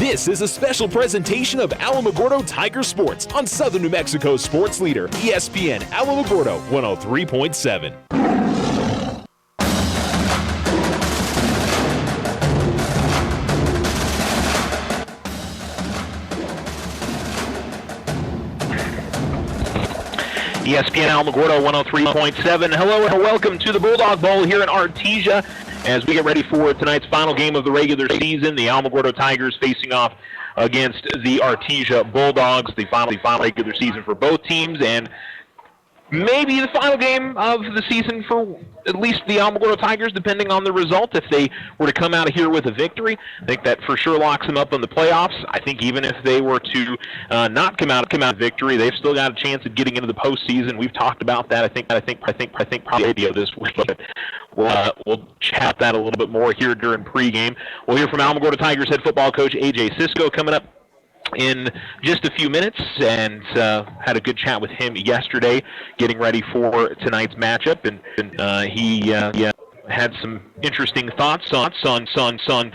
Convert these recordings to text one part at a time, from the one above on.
This is a special presentation of Alamogordo Tiger Sports on Southern New Mexico's sports leader, ESPN Alamogordo 103.7. ESPN Alamogordo 103.7. Hello and welcome to the Bulldog Bowl here in Artesia as we get ready for tonight's final game of the regular season. The Alamogordo Tigers facing off against the Artesia Bulldogs, the final regular season for both teams, and maybe the final game of the season for at least the Alamogordo Tigers, depending on the result. If they were to come out of here with a victory, I think that for sure locks them up in the playoffs. I think even if they were to not come out victory, they've still got a chance of getting into the postseason. We've talked about that. I think probably video this week, but we'll chat that a little bit more here during pregame. We'll hear from Alamogordo Tigers head football coach A.J. Cisco coming up in just a few minutes, and had a good chat with him yesterday getting ready for tonight's matchup, and he had some interesting thoughts on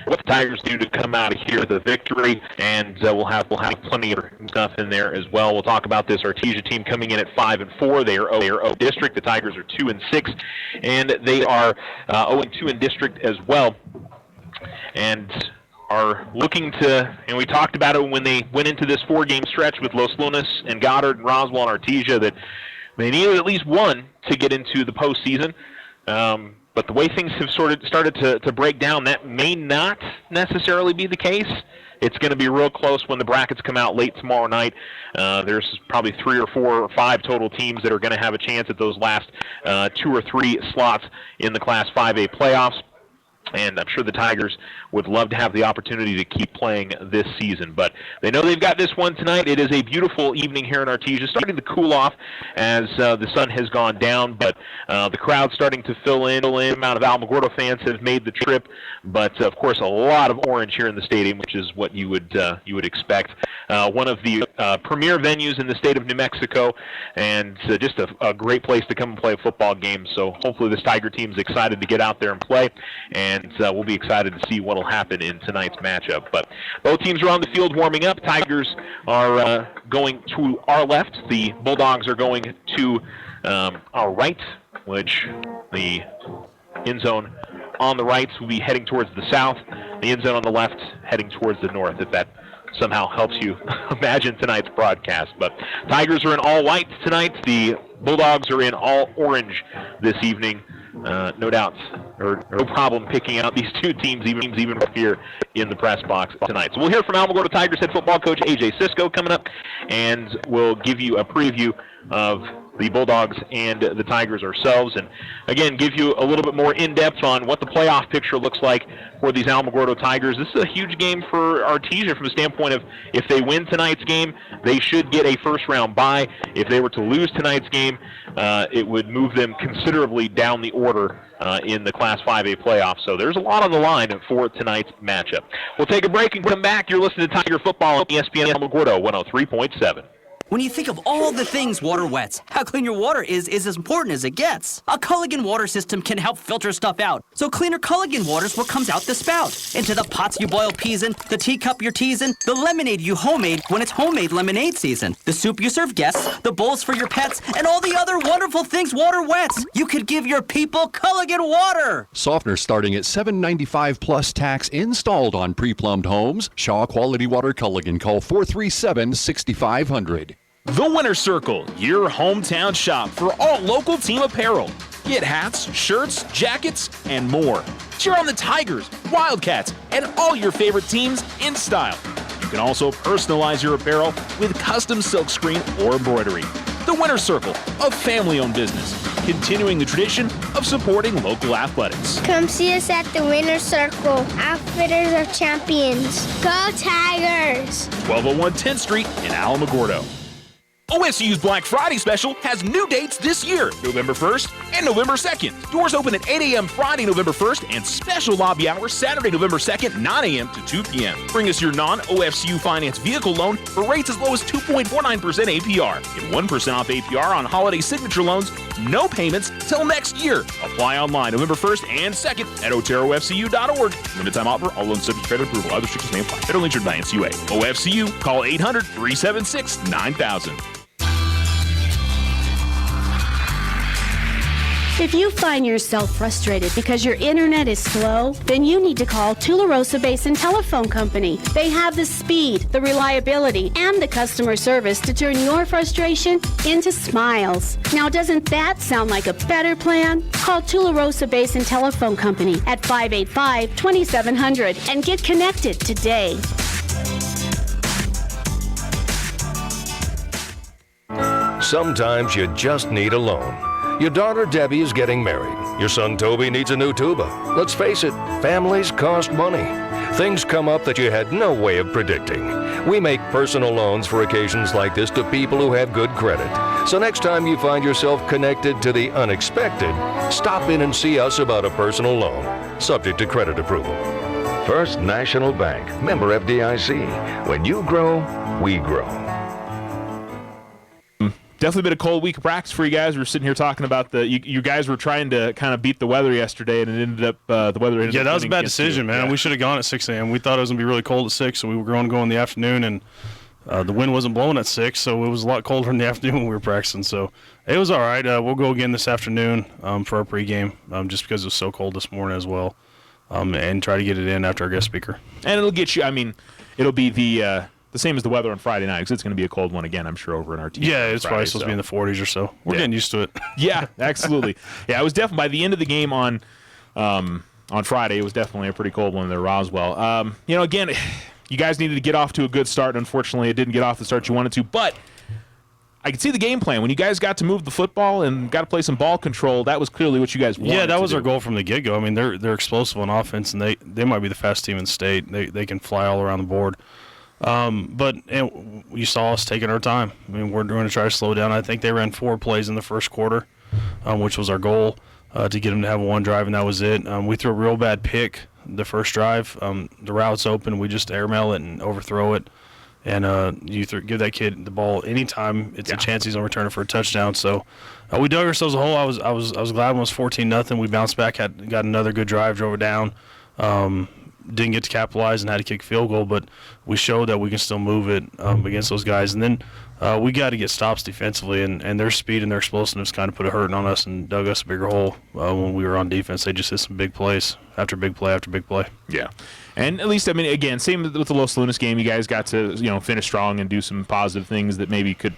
what the Tigers do to come out of here with a victory, and we'll have plenty of stuff in there as well. We'll talk about this Artesia team coming in at 5-4. They are 0 district. The Tigers are 2-6, and they are 0-2 in district as well, and are looking to, and we talked about it when they went into this 4-game stretch with Los Lunas and Goddard and Roswell and Artesia, that they needed at least one to get into the postseason. But the way things have started to break down, that may not necessarily be the case. It's going to be real close when the brackets come out late tomorrow night. There's probably 3 or 4 or 5 total teams that are going to have a chance at those last 2 or 3 slots in the Class 5A playoffs. And I'm sure the Tigers would love to have the opportunity to keep playing this season. But they know they've got this one tonight. It is a beautiful evening here in Artesia, starting to cool off as the sun has gone down. But the crowd's starting to fill in. The amount of Alamogordo fans have made the trip. But, of course, a lot of orange here in the stadium, which is what you would expect. One of the premier venues in the state of New Mexico, and just a great place to come and play a football game. So hopefully this Tiger team's excited to get out there and play. And we'll be excited to see what will happen in tonight's matchup. But both teams are on the field warming up. Tigers are going to our left. The Bulldogs are going to our right, which the end zone on the right will be heading towards the south. The end zone on the left heading towards the north, if that somehow helps you imagine tonight's broadcast. But Tigers are in all white tonight. The Bulldogs are in all orange this evening. No doubt, or no problem picking out these two teams even here in the press box tonight. So we'll hear from Alamogordo Tigers head football coach A.J. Cisco coming up, and we'll give you a preview of the Bulldogs and the Tigers ourselves, and again give you a little bit more in-depth on what the playoff picture looks like for these Alamogordo Tigers. This is a huge game for Artesia from the standpoint of if they win tonight's game, they should get a first-round bye. If they were to lose tonight's game, it would move them considerably down the order in the Class 5A playoffs. So there's a lot on the line for tonight's matchup. We'll take a break and come back. You're listening to Tiger Football on ESPN Alamogordo 103.7. When you think of all the things water wets, how clean your water is as important as it gets. A Culligan water system can help filter stuff out, so cleaner Culligan water's what comes out the spout. Into the pots you boil peas in, the teacup you're teasing, the lemonade you homemade when it's homemade lemonade season, the soup you serve guests, the bowls for your pets, and all the other wonderful things water wets. You could give your people Culligan water. Softener starting at $7.95 plus tax installed on pre-plumbed homes. Shaw Quality Water Culligan. Call 437-6500. The Winter Circle, your hometown shop for all local team apparel. Get hats, shirts, jackets, and more. Cheer on the Tigers, Wildcats, and all your favorite teams in style. You can also personalize your apparel with custom silkscreen or embroidery. The Winter Circle, a family-owned business, continuing the tradition of supporting local athletics. Come see us at the Winter Circle. Outfitters are champions. Go Tigers! 1201 10th Street in Alamogordo. OSU's Black Friday special has new dates this year, November 1st and November 2nd. Doors open at 8 a.m. Friday, November 1st, and special lobby hours Saturday, November 2nd, 9 a.m. to 2 p.m. Bring us your non-OFCU finance vehicle loan for rates as low as 2.49% APR. Get 1% off APR on holiday signature loans, no payments till next year. Apply online November 1st and 2nd at oterofcu.org. Limited time offer, all loans subject to credit approval. Other restrictions may apply. Federally insured by NCUA. OFCU, call 800-376-9000. If you find yourself frustrated because your internet is slow, then you need to call Tularosa Basin Telephone Company. They have the speed, the reliability, and the customer service to turn your frustration into smiles. Now, doesn't that sound like a better plan? Call Tularosa Basin Telephone Company at 585-2700 and get connected today. Sometimes you just need a loan. Your daughter Debbie is getting married. Your son Toby needs a new tuba. Let's face it, families cost money. Things come up that you had no way of predicting. We make personal loans for occasions like this to people who have good credit. So next time you find yourself connected to the unexpected, stop in and see us about a personal loan, subject to credit approval. First National Bank, member FDIC. When you grow, we grow. Definitely been a cold week of practice for you guys. We were sitting here talking about you guys were trying to kind of beat the weather yesterday, and it ended up the weather ended up. Yeah, that was a bad decision, man. Yeah. We should have gone at 6 a.m. We thought it was going to be really cold at 6, so we were going to go in the afternoon, and the wind wasn't blowing at 6, so it was a lot colder in the afternoon when we were practicing. So it was all right. We'll go again this afternoon for our pregame, just because it was so cold this morning as well, and try to get it in after our guest speaker. And it'll get you. I mean, it'll be the same as the weather on Friday night, because it's going to be a cold one again, I'm sure, over in Artesia. Yeah, it's probably supposed to be in the 40s or so. We're getting used to it. Yeah, absolutely. Yeah, it was definitely, by the end of the game on Friday, it was definitely a pretty cold one there, Roswell. Again, you guys needed to get off to a good start. Unfortunately, it didn't get off the start you wanted to, but I could see the game plan. When you guys got to move the football and got to play some ball control, that was clearly what you guys wanted. Yeah, that was our goal from the get-go. I mean, they're explosive on offense, and they might be the fastest team in the state. They can fly all around the board. But you saw us taking our time. I mean, we're going to try to slow down. I think they ran 4 plays in the first quarter, which was our goal, to get them to have one drive, and that was it. We threw a real bad pick the first drive. The route's open. We just airmail it and overthrow it. And give that kid the ball anytime it's a chance he's going to return it for a touchdown. So we dug ourselves a hole. I was glad when it was 14-0. We bounced back, got another good drive, drove it down. Didn't get to capitalize and had to kick a field goal, but we showed that we can still move it against those guys. And then we got to get stops defensively, and their speed and their explosiveness kind of put a hurting on us and dug us a bigger hole when we were on defense. They just hit some big plays after big play after big play. Yeah. And at least, I mean, again, same with the Los Lunas game. You guys got to, finish strong and do some positive things that maybe could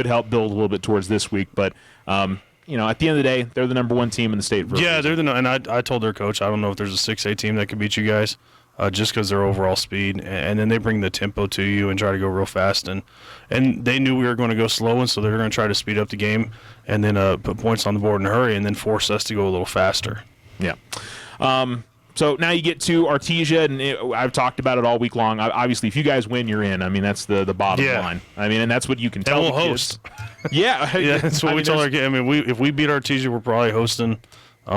help build a little bit towards this week. But, at the end of the day, they're the number 1 team in the state. Yeah, they're and I told their coach, I don't know if there's a 6A team that could beat you guys, just because their overall speed. And then they bring the tempo to you and try to go real fast. And they knew we were going to go slow, and so they're going to try to speed up the game and then put points on the board in a hurry and then force us to go a little faster. Yeah. So now you get to Artesia, and I've talked about it all week long. Obviously, if you guys win, you're in. I mean, that's the bottom line. I mean, and that's what you can tell. And we'll host. Yeah. Yeah, that's what we told our kids. I mean, if we beat Artesia, we're probably hosting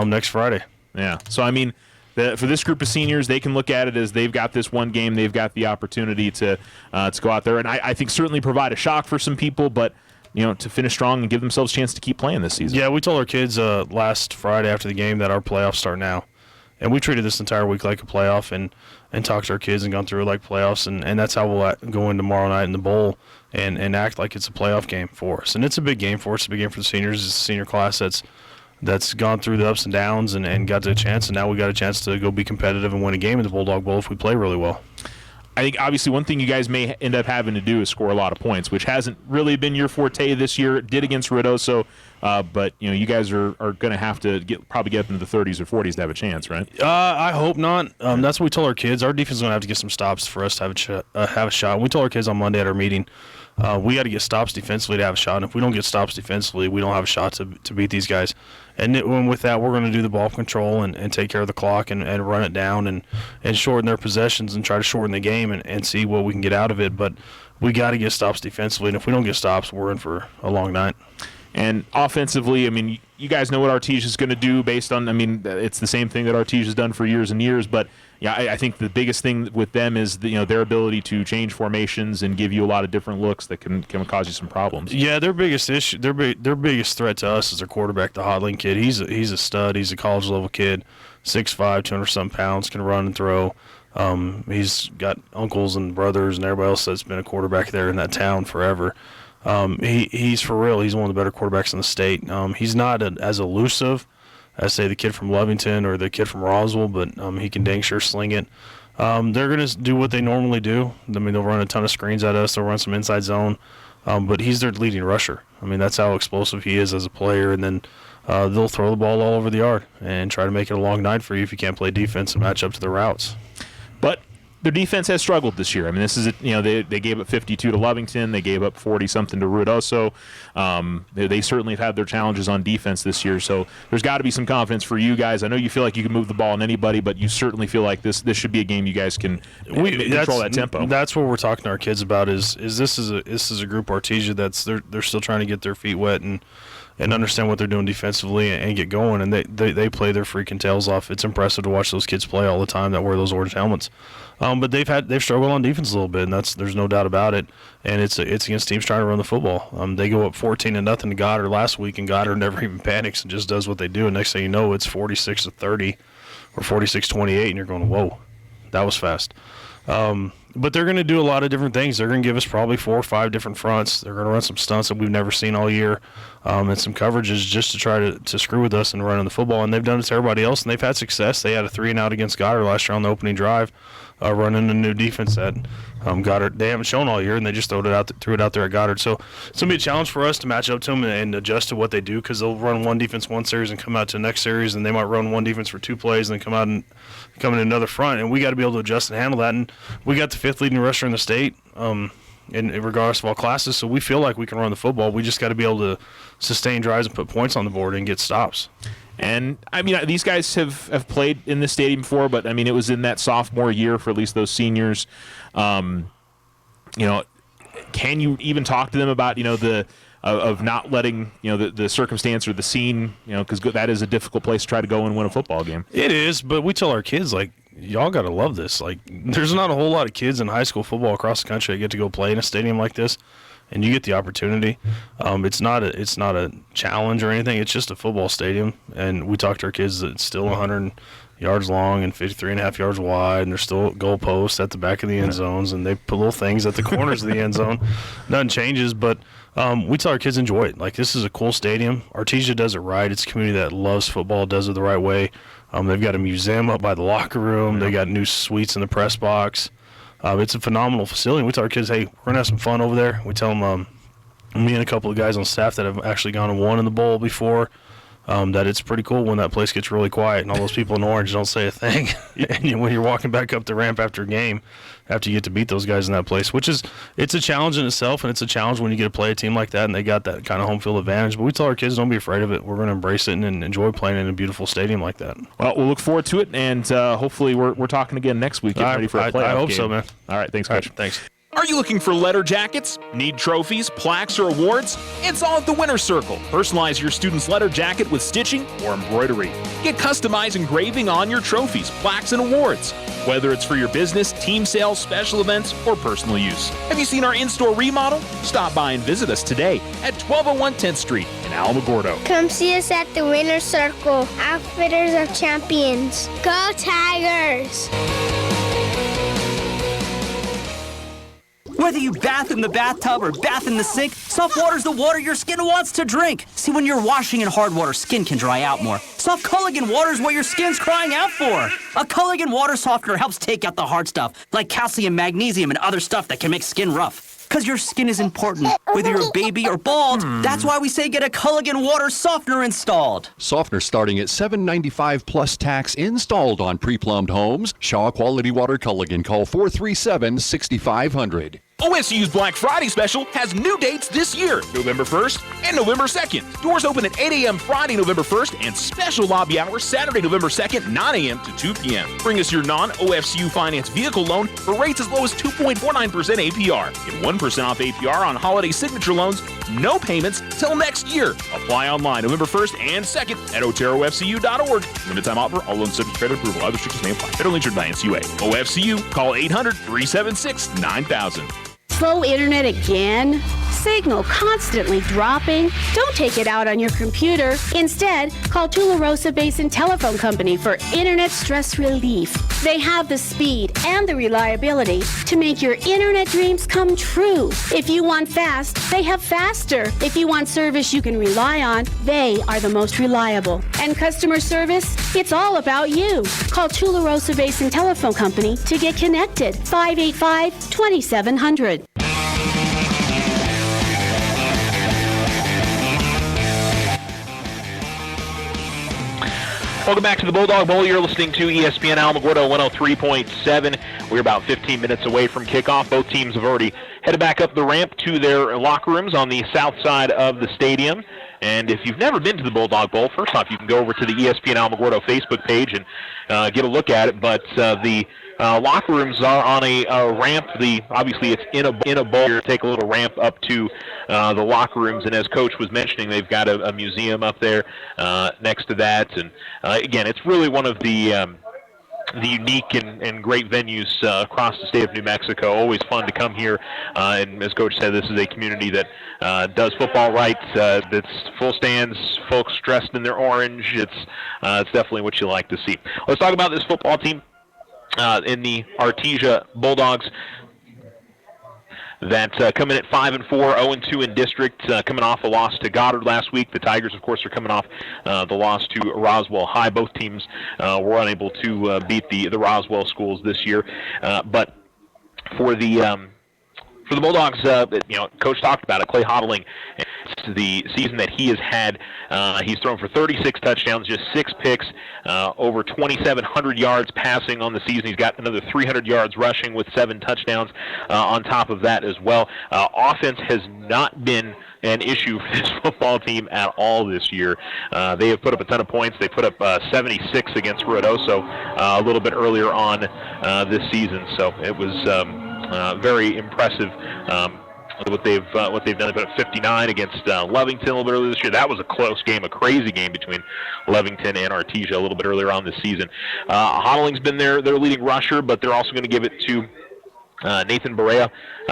next Friday. Yeah. So, I mean, for this group of seniors, they can look at it as they've got this one game. They've got the opportunity to go out there. And I think certainly provide a shock for some people, but to finish strong and give themselves a chance to keep playing this season. Yeah, we told our kids last Friday after the game that our playoffs start now. And we treated this entire week like a playoff and talked to our kids and gone through it like playoffs. And that's how we'll go in tomorrow night in the bowl and act like it's a playoff game for us. And it's a big game for us. It's a big game for the seniors. It's a senior class that's gone through the ups and downs and got a chance. And now we got a chance to go be competitive and win a game in the Bulldog Bowl if we play really well. I think obviously one thing you guys may end up having to do is score a lot of points, which hasn't really been your forte this year. It did against Ruidoso, but you guys are going to have to probably get up into the 30s or 40s to have a chance, right? I hope not. That's what we told our kids. Our defense is going to have to get some stops for us to have a shot. We told our kids on Monday at our meeting we got to get stops defensively to have a shot. And if we don't get stops defensively, we don't have a shot to beat these guys. And with that, we're going to do the ball control and take care of the clock and run it down and shorten their possessions and try to shorten the game and see what we can get out of it. But we got to get stops defensively, and if we don't get stops, we're in for a long night. And offensively, I mean, you guys know what Artesia is going to do based on, I mean, it's the same thing that Artesia has done for years and years, but yeah, I think the biggest thing with them is their ability to change formations and give you a lot of different looks that can cause you some problems. Yeah, their biggest issue, their biggest threat to us is their quarterback, the Hodling kid. He's a stud. He's a college level kid, 6'5", 200-some pounds, can run and throw. He's got uncles and brothers and everybody else that's been a quarterback there in that town forever. He's for real. He's one of the better quarterbacks in the state. He's not as elusive as, say, the kid from Lovington or the kid from Roswell, but he can dang sure sling it. They're going to do what they normally do. I mean, they'll run a ton of screens at us. They'll run some inside zone, but he's their leading rusher. I mean, that's how explosive he is as a player, and then they'll throw the ball all over the yard and try to make it a long night for you if you can't play defense and match up to the routes. But their defense has struggled this year. I mean, this is they gave up 52 to Lovington. They gave up 40-something to Ruidoso. They certainly have had their challenges on defense this year. So there's got to be some confidence for you guys. I know you feel like you can move the ball on anybody, but you certainly feel like this should be a game you guys can control that tempo. That's what we're talking to our kids about. Is this is a group Artesia that's they're still trying to get their feet wet and understand what they're doing defensively and get going, and they play their freaking tails off. It's impressive to watch those kids play all the time that wear those orange helmets. But they've struggled on defense a little bit, and there's no doubt about it. And it's against teams trying to run the football. They go up 14-0 to Goddard last week, and Goddard never even panics and just does what they do. And next thing you know, it's 46-30 or 46-28, and you're going, whoa, that was fast. But they're going to do a lot of different things. They're going to give us probably 4 or 5 different fronts. They're going to run some stunts that we've never seen all year, and some coverages just to try to screw with us and running the football. And they've done it to everybody else, and they've had success. They had a 3-and-out against Goddard last year on the opening drive, running a new defense that Goddard they haven't shown all year, and they just threw it out there at Goddard. So it's going to be a challenge for us to match up to them and adjust to what they do, because they'll run one defense one series and come out to the next series, and they might run one defense for 2 plays and then come in another front, and we got to be able to adjust and handle that. And we got the 5th leading rusher in the state, in regardless of all classes, so we feel like we can run the football. We just got to be able to sustain drives and put points on the board and get stops. And, I mean, these guys have played in this stadium before, but, I mean, it was in that sophomore year for at least those seniors. Can you even talk to them about, of not letting, the circumstance or the scene, because that is a difficult place to try to go and win a football game. It is, but we tell our kids, like, y'all got to love this. Like, there's not a whole lot of kids in high school football across the country that get to go play in a stadium like this, and you get the opportunity. It's not a challenge or anything. It's just a football stadium, and we talk to our kids that it's still 100 yards long and 53.5 yards wide, and there's still goalposts at the back of the end zones, and they put little things at the corners of the end zone. Nothing changes, but we tell our kids enjoy it. Like, this is a cool stadium. Artesia does it right. It's a community that loves football, does it the right way. They've got a museum up by the locker room. They got new suites in the press box. It's a phenomenal facility. We tell our kids, hey, we're going to have some fun over there. We tell them, me and a couple of guys on staff that have actually gone and won in the bowl before, that it's pretty cool when that place gets really quiet and all those people in orange don't say a thing. And when you're walking back up the ramp after a game, after you get to beat those guys in that place, it's a challenge in itself, and it's a challenge when you get to play a team like that and they got that kind of home field advantage. But we tell our kids, don't be afraid of it. We're going to embrace it and enjoy playing in a beautiful stadium like that. Well, we'll look forward to it, and hopefully we're talking again next week. Get ready for a playoff game. I hope so, man. All right, thanks, Coach. Right, thanks. Are you looking for letter jackets? Need trophies, plaques, or awards? It's all at the Winner's Circle. Personalize your student's letter jacket with stitching or embroidery. Get customized engraving on your trophies, plaques, and awards. Whether it's for your business, team sales, special events, or personal use. Have you seen our in-store remodel? Stop by and visit us today at 1201 10th Street in Alamogordo. Come see us at the Winner's Circle. Outfitters of champions. Go Tigers! Whether you bath in the bathtub or bath in the sink, soft water's the water your skin wants to drink. See, when you're washing in hard water, skin can dry out more. Soft Culligan water's what your skin's crying out for. A Culligan water softener helps take out the hard stuff, like calcium, magnesium, and other stuff that can make skin rough. Because your skin is important, whether you're a baby or bald. That's why we say get a Culligan water softener installed. Softener starting at $7.95 plus tax installed on pre-plumbed homes. Shaw Quality Water Culligan. Call 437-6500. OSU's Black Friday special has new dates this year, November 1st and November 2nd. Doors open at 8 a.m. Friday, November 1st, and special lobby hours Saturday, November 2nd, 9 a.m. to 2 p.m. Bring us your non-OFCU finance vehicle loan for rates as low as 2.49% APR. Get 1% off APR on holiday signature loans, no payments till next year. Apply online November 1st and 2nd at oterofcu.org. Limited time offer, all loans subject to credit approval. Other restrictions may apply. Federally insured by NCUA. OFCU, call 800-376-9000. Slow internet again? Signal constantly dropping? Don't take it out on your computer. Instead, call Tularosa Basin Telephone Company for internet stress relief. They have the speed and the reliability to make your internet dreams come true. If you want fast, they have faster. If you want service you can rely on, they are the most reliable. And customer service? It's all about you. Call Tularosa Basin Telephone Company to get connected. 585-2700. Welcome back to the Bulldog Bowl. You're listening to ESPN Alamogordo 103.7. We're about 15 minutes away from kickoff. Both teams have already headed back up the ramp to their locker rooms on the south side of the stadium. And if you've never been to the Bulldog Bowl, first off, you can go over to the ESPN Alamogordo Facebook page and get a look at it. But the locker rooms are on a ramp. Obviously, it's in a bowl. You take a little ramp up to the locker rooms, and as Coach was mentioning, they've got a museum up there next to that. And again, it's really one of the unique and great venues across the state of New Mexico. Always fun to come here. And as Coach said, this is a community that does football right. That's full stands, folks dressed in their orange. It's definitely what you like to see. Let's talk about this football team in the Artesia Bulldogs that come in at 5-4, 0-2 in district, coming off a loss to Goddard last week. The Tigers, of course, are coming off the loss to Roswell High. Both teams were unable to beat the Roswell schools this year. But for the Bulldogs, Coach talked about it. Clay Hodling, the season that he has had, he's thrown for 36 touchdowns, just 6 picks, over 2,700 yards passing on the season. He's got another 300 yards rushing with 7 touchdowns on top of that as well. Offense has not been an issue for this football team at all this year. They have put up a ton of points. They put up 76 against Ruidoso a little bit earlier on this season, so it was very impressive what they've done. They put up 59 against Lovington a little bit earlier this year. That was a close game, a crazy game between Lovington and Artesia a little bit earlier on this season. Hodling's been their leading rusher, but they're also going to give it to Nathan Barea,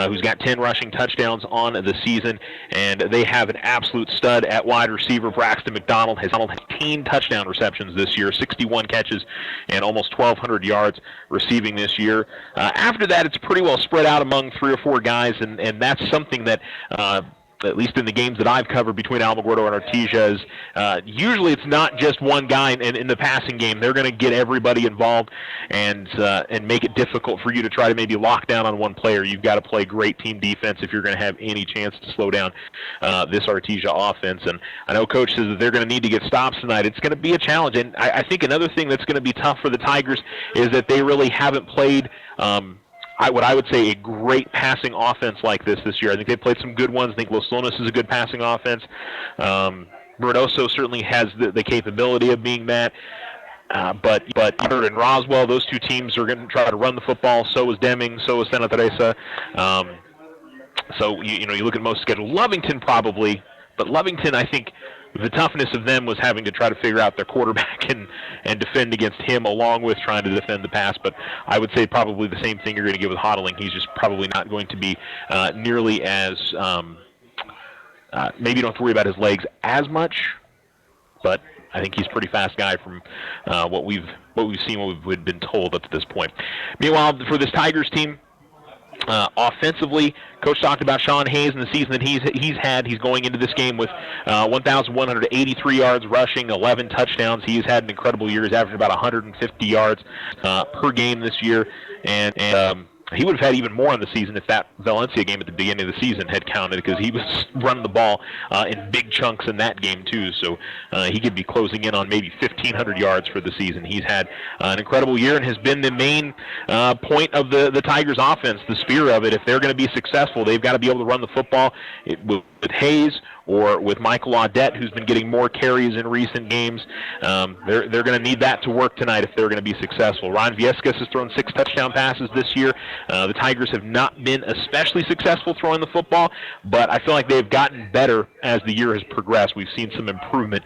who's got 10 rushing touchdowns on the season, and they have an absolute stud at wide receiver. Braxton McDonald has 18 touchdown receptions this year, 61 catches, and almost 1,200 yards receiving this year. After that, it's pretty well spread out among 3 or 4 guys, and that's something that at least in the games that I've covered between Alamogordo and Artesia, is usually it's not just one guy in the passing game. They're going to get everybody involved and make it difficult for you to try to maybe lock down on one player. You've got to play great team defense if you're going to have any chance to slow down this Artesia offense. And I know Coach says that they're going to need to get stops tonight. It's going to be a challenge. And I think another thing that's going to be tough for the Tigers is that they really haven't played what I would say a great passing offense like this year. I think they played some good ones. I think Los Lonas is a good passing offense. Verdoso certainly has the capability of being that. But Goddard and Roswell, those 2 teams are going to try to run the football. So is Deming. So is Santa Teresa. So you look at most schedule. Lovington probably, but Lovington, I think the toughness of them was having to try to figure out their quarterback and defend against him, along with trying to defend the pass. But I would say probably the same thing you're going to get with Hodling. He's just probably not going to be nearly as maybe you don't have to worry about his legs as much, but I think he's a pretty fast guy from what we've seen, what we've been told up to this point. Meanwhile, for this Tigers team, offensively, Coach talked about Sean Hayes and the season that he's had. He's going into this game with 1,183 yards rushing, 11 touchdowns. He's had an incredible year. He's averaging about 150 yards per game this year. And he would have had even more in the season if that Valencia game at the beginning of the season had counted, because he was running the ball in big chunks in that game too. So he could be closing in on maybe 1,500 yards for the season. He's had an incredible year and has been the main point of the Tigers offense, the spear of it. If they're going to be successful, they've got to be able to run the football with Hayes or with Michael Audette, who's been getting more carries in recent games. They're going to need that to work tonight if they're going to be successful. Ron Viescas has thrown 6 touchdown passes this year. The Tigers have not been especially successful throwing the football, but I feel like they've gotten better as the year has progressed. We've seen some improvement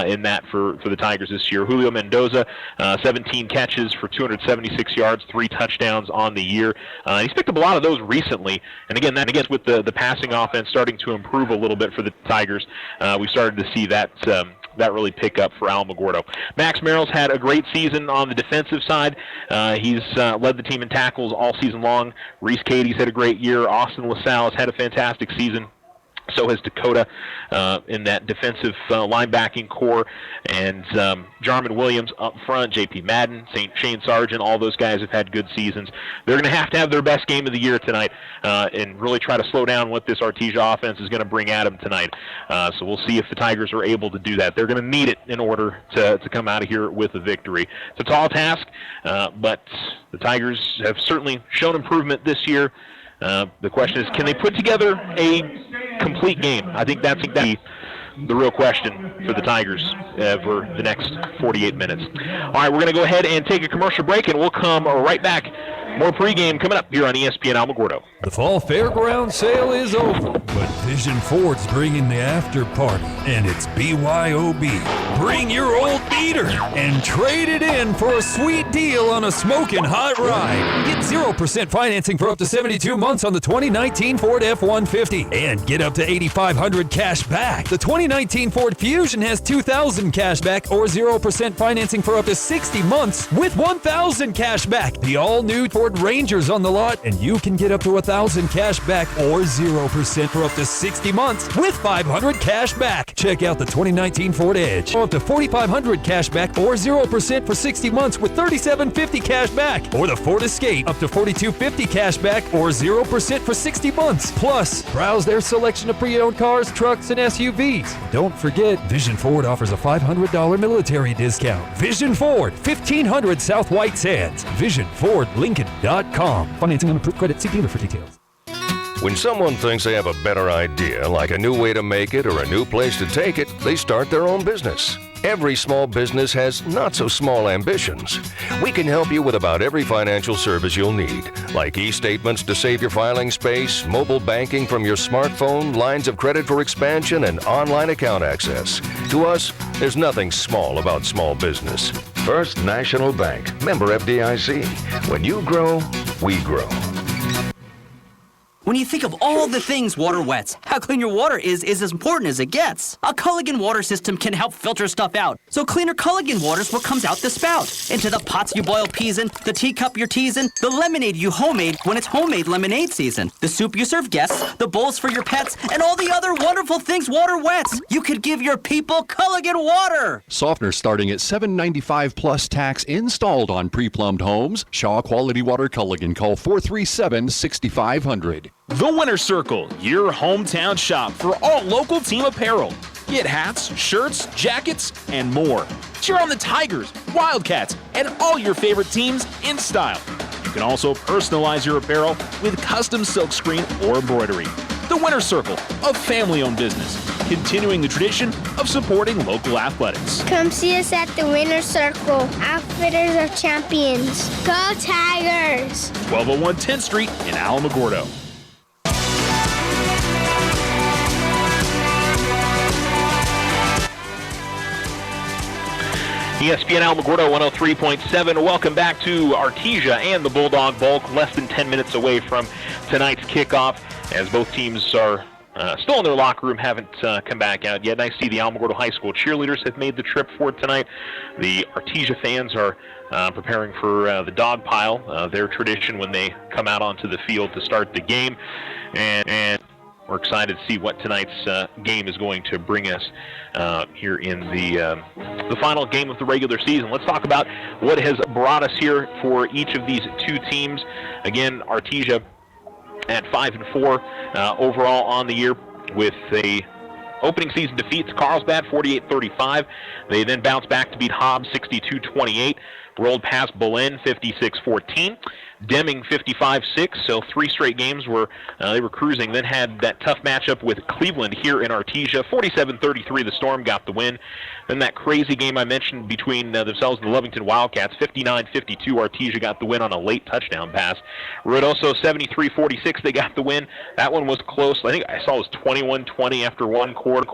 in that for the Tigers this year. Julio Mendoza, 17 catches for 276 yards, 3 touchdowns on the year. He's picked up a lot of those recently, and again, with the passing offense starting to improve a little bit for the Tigers, we started to see that really pick up for Alamogordo. Max Merrill's had a great season on the defensive side. He's led the team in tackles all season long. Reese Cady's had a great year. Austin LaSalle has had a fantastic season. So has Dakota in that defensive linebacking core, and Jarman Williams up front, J.P. Madden, Shane Sargent, all those guys have had good seasons. They're going to have their best game of the year tonight and really try to slow down what this Artesia offense is going to bring at them tonight. So we'll see if the Tigers are able to do that. They're going to need it in order to come out of here with a victory. It's a tall task, but the Tigers have certainly shown improvement this year. The question is, can they put together a complete game? I think that's the real question for the Tigers for the next 48 minutes. All right, we're going to go ahead and take a commercial break, and we'll come right back. More pregame coming up here on ESPN Alamogordo. The fall fairground sale is over, but Vision Ford's bringing the after party, and it's BYOB. Bring your old beater and trade it in for a sweet deal on a smoking hot ride. Get 0% financing for up to 72 months on the 2019 Ford F-150 and get up to $8,500 cash back. The 2019 Ford Fusion has $2,000 cash back or 0% financing for up to 60 months with $1,000 cash back. The all-new Ford Ranger's on the lot, and you can get up to $1,000 cash back or 0% for up to 60 months with $500 cash back. Check out the 2019 Ford Edge. Up to $4,500 cash back or 0% for 60 months with $3,750 cash back. Or the Ford Escape, up to $4,250 cash back or 0% for 60 months. Plus, browse their selection of pre-owned cars, trucks, and SUVs. Don't forget, Vision Ford offers a $500 military discount. Vision Ford, 1500 South White Sands. VisionFordLincoln.com. Financing on approved credit. See dealer for details. When someone thinks they have a better idea, like a new way to make it or a new place to take it, they start their own business. Every small business has not-so-small ambitions. We can help you with about every financial service you'll need, like e-statements to save your filing space, mobile banking from your smartphone, lines of credit for expansion, and online account access. To us, there's nothing small about small business. First National Bank, member FDIC. When you grow, we grow. When you think of all the things water wets, how clean your water is as important as it gets. A Culligan water system can help filter stuff out. So cleaner Culligan water's what comes out the spout. Into the pots you boil peas in, the teacup you're teasing, the lemonade you homemade when it's homemade lemonade season, the soup you serve guests, the bowls for your pets, and all the other wonderful things water wets. You could give your people Culligan water. Softener starting at $7.95 plus tax installed on pre-plumbed homes. Shaw Quality Water Culligan. Call 437-6500. The Winner's Circle, your hometown shop for all local team apparel. Get hats, shirts, jackets, and more. Cheer on the Tigers, Wildcats, and all your favorite teams in style. You can also personalize your apparel with custom silkscreen or embroidery. The Winner's Circle, a family-owned business, continuing the tradition of supporting local athletics. Come see us at the Winner's Circle, Outfitters of Champions. Go Tigers! 1201 10th Street in Alamogordo. ESPN Alamogordo 103.7. Welcome back to Artesia and the Bulldog Bowl, less than 10 minutes away from tonight's kickoff, as both teams are still in their locker room, haven't come back out yet. And I see the Alamogordo High School cheerleaders have made the trip for tonight. The Artesia fans are preparing for the dog pile, their tradition when they come out onto the field to start the game. And we're excited to see what tonight's game is going to bring us here in the final game of the regular season. Let's talk about what has brought us here for each of these two teams. Again, Artesia at 5-4 overall on the year, with a opening season defeat to Carlsbad 48-35. They then bounced back to beat Hobbs 62-28. Rolled past Belen 56-14. Deming 55-6, so 3 straight games where they were cruising. Then had that tough matchup with Cleveland here in Artesia. 47-33, the Storm got the win. Then that crazy game I mentioned between themselves and the Lovington Wildcats. 59-52, Artesia got the win on a late touchdown pass. Ruidoso 73-46, they got the win. That one was close. I think I saw it was 21-20 after one quarter.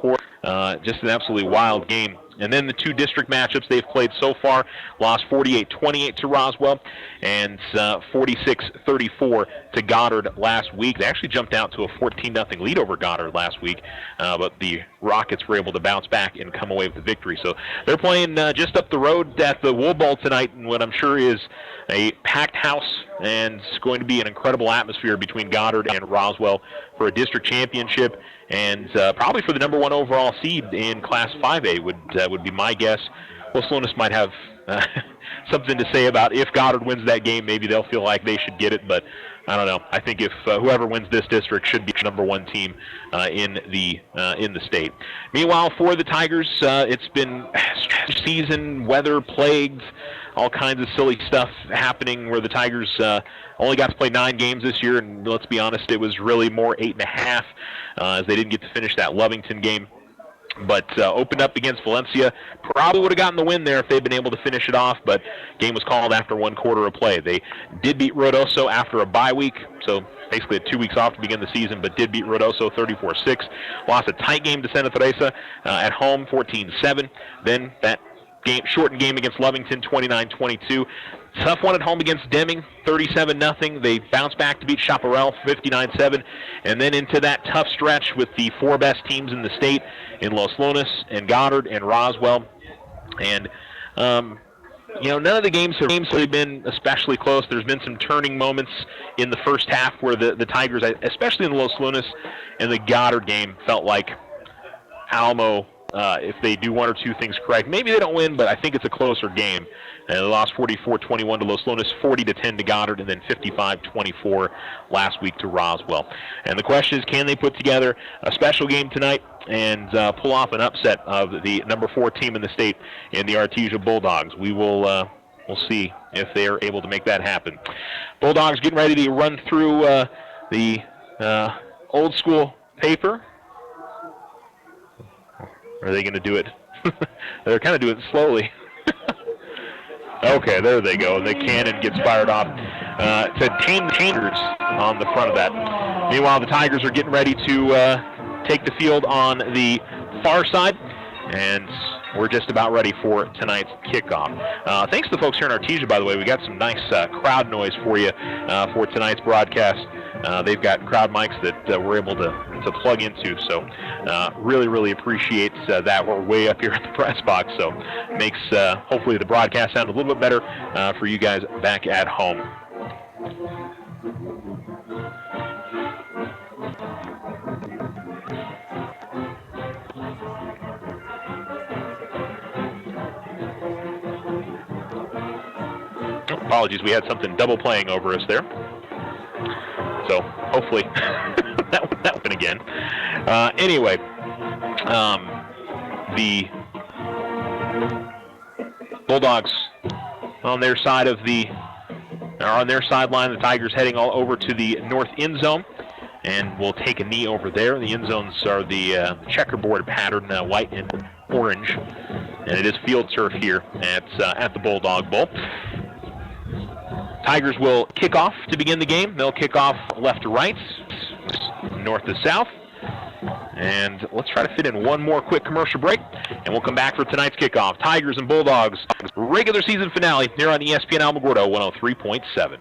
Just an absolutely wild game. And then the 2 district matchups they've played so far, lost 48-28 to Roswell and 46-34 to Goddard last week. They actually jumped out to a 14-0 lead over Goddard last week, but the Rockets were able to bounce back and come away with the victory. So they're playing just up the road at the Wool Bowl tonight in what I'm sure is a packed house, and it's going to be an incredible atmosphere between Goddard and Roswell for a district championship, and probably for the number 1 overall seed in Class 5A would be my guess. Well, Sloanus might have something to say about if Goddard wins that game. Maybe they'll feel like they should get it, but I don't know. I think if whoever wins this district should be the number 1 team in the state. Meanwhile, for the Tigers, it's been season, weather plagued, all kinds of silly stuff happening where the Tigers only got to play 9 games this year, and let's be honest, it was really more 8.5 as they didn't get to finish that Lovington game. But opened up against Valencia. Probably would have gotten the win there if they'd been able to finish it off, but game was called after 1 quarter of play. They did beat Ruidoso after a bye week, so basically had 2 weeks off to begin the season, but did beat Ruidoso 34-6. Lost a tight game to Santa Teresa at home, 14-7. Then that shortened game against Lovington, 29-22. Tough one at home against Deming, 37-0. They bounced back to beat Chaparral, 59-7. And then into that tough stretch with the 4 best teams in the state in Los Lunas and Goddard and Roswell. And, none of the games have really been especially close. There's been some turning moments in the first half where the Tigers, especially in the Los Lunas and the Goddard game, felt like Alamo, if they do 1 or 2 things correct, maybe they don't win, but I think it's a closer game. They lost 44-21 to Los Lunas, 40-10 to Goddard, and then 55-24 last week to Roswell. And the question is, can they put together a special game tonight and pull off an upset of the number 4 team in the state in the Artesia Bulldogs? We'll see if they are able to make that happen. Bulldogs getting ready to run through the old school paper. Are they going to do it? They're kind of doing it slowly. Okay, there they go. The cannon gets fired off. To Tame the Tigers on the front of that. Meanwhile, the Tigers are getting ready to take the field on the far side, and we're just about ready for tonight's kickoff. Thanks to the folks here in Artesia, by the way. We got some nice crowd noise for you for tonight's broadcast. They've got crowd mics that we're able to plug into, so really, really appreciate that. We're way up here at the press box, so makes hopefully the broadcast sound a little bit better for you guys back at home. Apologies, we had something double playing over us there. So hopefully that won't happen again. Anyway, the Bulldogs on their side of on their sideline. The Tigers heading all over to the north end zone, and we'll take a knee over there. The end zones are the checkerboard pattern, white and orange, and it is field turf here at the Bulldog Bowl. Tigers will kick off to begin the game. They'll kick off left to right, north to south. And let's try to fit in one more quick commercial break, and we'll come back for tonight's kickoff. Tigers and Bulldogs regular season finale here on ESPN Alamogordo 103.7.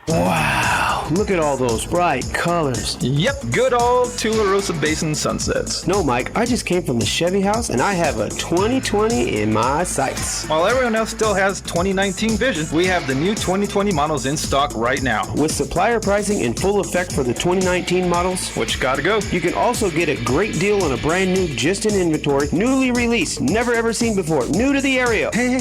Wow. Look at all those bright colors. Yep, good old Tularosa Basin sunsets. No, Mike, I just came from the Chevy house and I have a 2020 in my sights. While everyone else still has 2019 vision, we have the new 2020 models in stock right now. With supplier pricing in full effect for the 2019 models, which gotta go. You can also get a great deal on a brand new, just in inventory, newly released, never ever seen before, new to the area. Hey,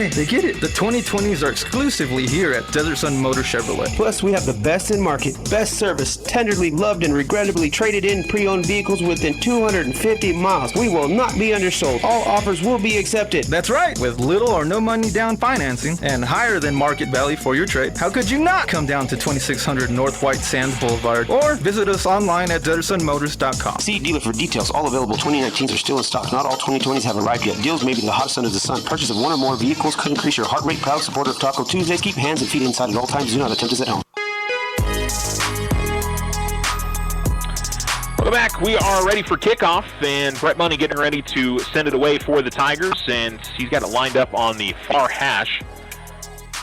they get it. The 2020s are exclusively here at Desert Sun Motor Chevrolet. Plus, we have the best in market, best service, tenderly loved and regrettably traded in pre-owned vehicles within 250 miles. We will not be undersold. All offers will be accepted. That's right. With little or no money down financing and higher than market value for your trade, how could you not come down to 2600 North White Sands Boulevard or visit us online at DesertSunMotors.com. See dealer for details. All available 2019s are still in stock. Not all 2020s have arrived yet. Deals may be the hottest under the sun. Purchase of one or more vehicles could increase your heart rate. Proud supporter of Taco Tuesdays. Keep hands and feet inside at all times. Do not attempt this at home. Welcome back. We are ready for kickoff, and Brett Money getting ready to send it away for the Tigers, and he's got it lined up on the far hash.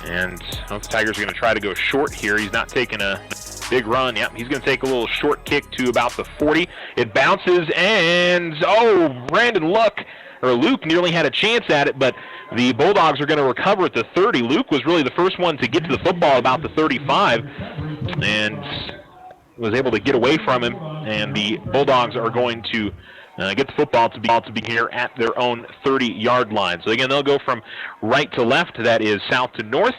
And I don't know if the Tigers are going to try to go short here. He's not taking a big run. Yep, he's going to take a little short kick to about the 40. It bounces, and Brandon Luke nearly had a chance at it, but the Bulldogs are going to recover at the 30. Luke was really the first one to get to the football about the 35, and was able to get away from him, and the Bulldogs are going to get the football to be here at their own 30-yard line. So again, they'll go from right to left, that is south to north,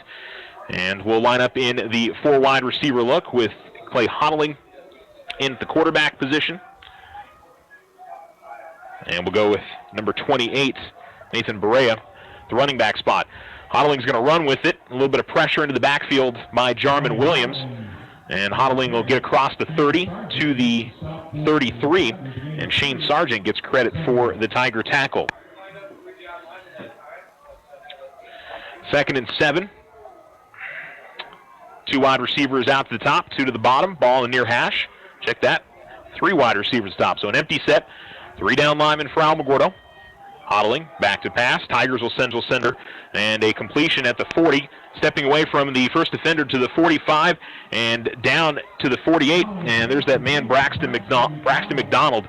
and we'll line up in the 4 wide receiver look with Clay Hodling in the quarterback position. And we'll go with number 28, Nathan Barea, the running back spot. Hodling's going to run with it. A little bit of pressure into the backfield by Jarman Williams. And Hodling will get across the 30 to the 33. And Shane Sargent gets credit for the Tiger tackle. 2nd and 7. 2 wide receivers out to the top, 2 to the bottom. Ball in the near hash. Check that. 3 wide receivers at the top. So an empty set. 3 down linemen for Alamogordo. Hodling back to pass. Tigers will send her, and a completion at the 40. Stepping away from the first defender to the 45 and down to the 48. And there's that man, Braxton McDonald,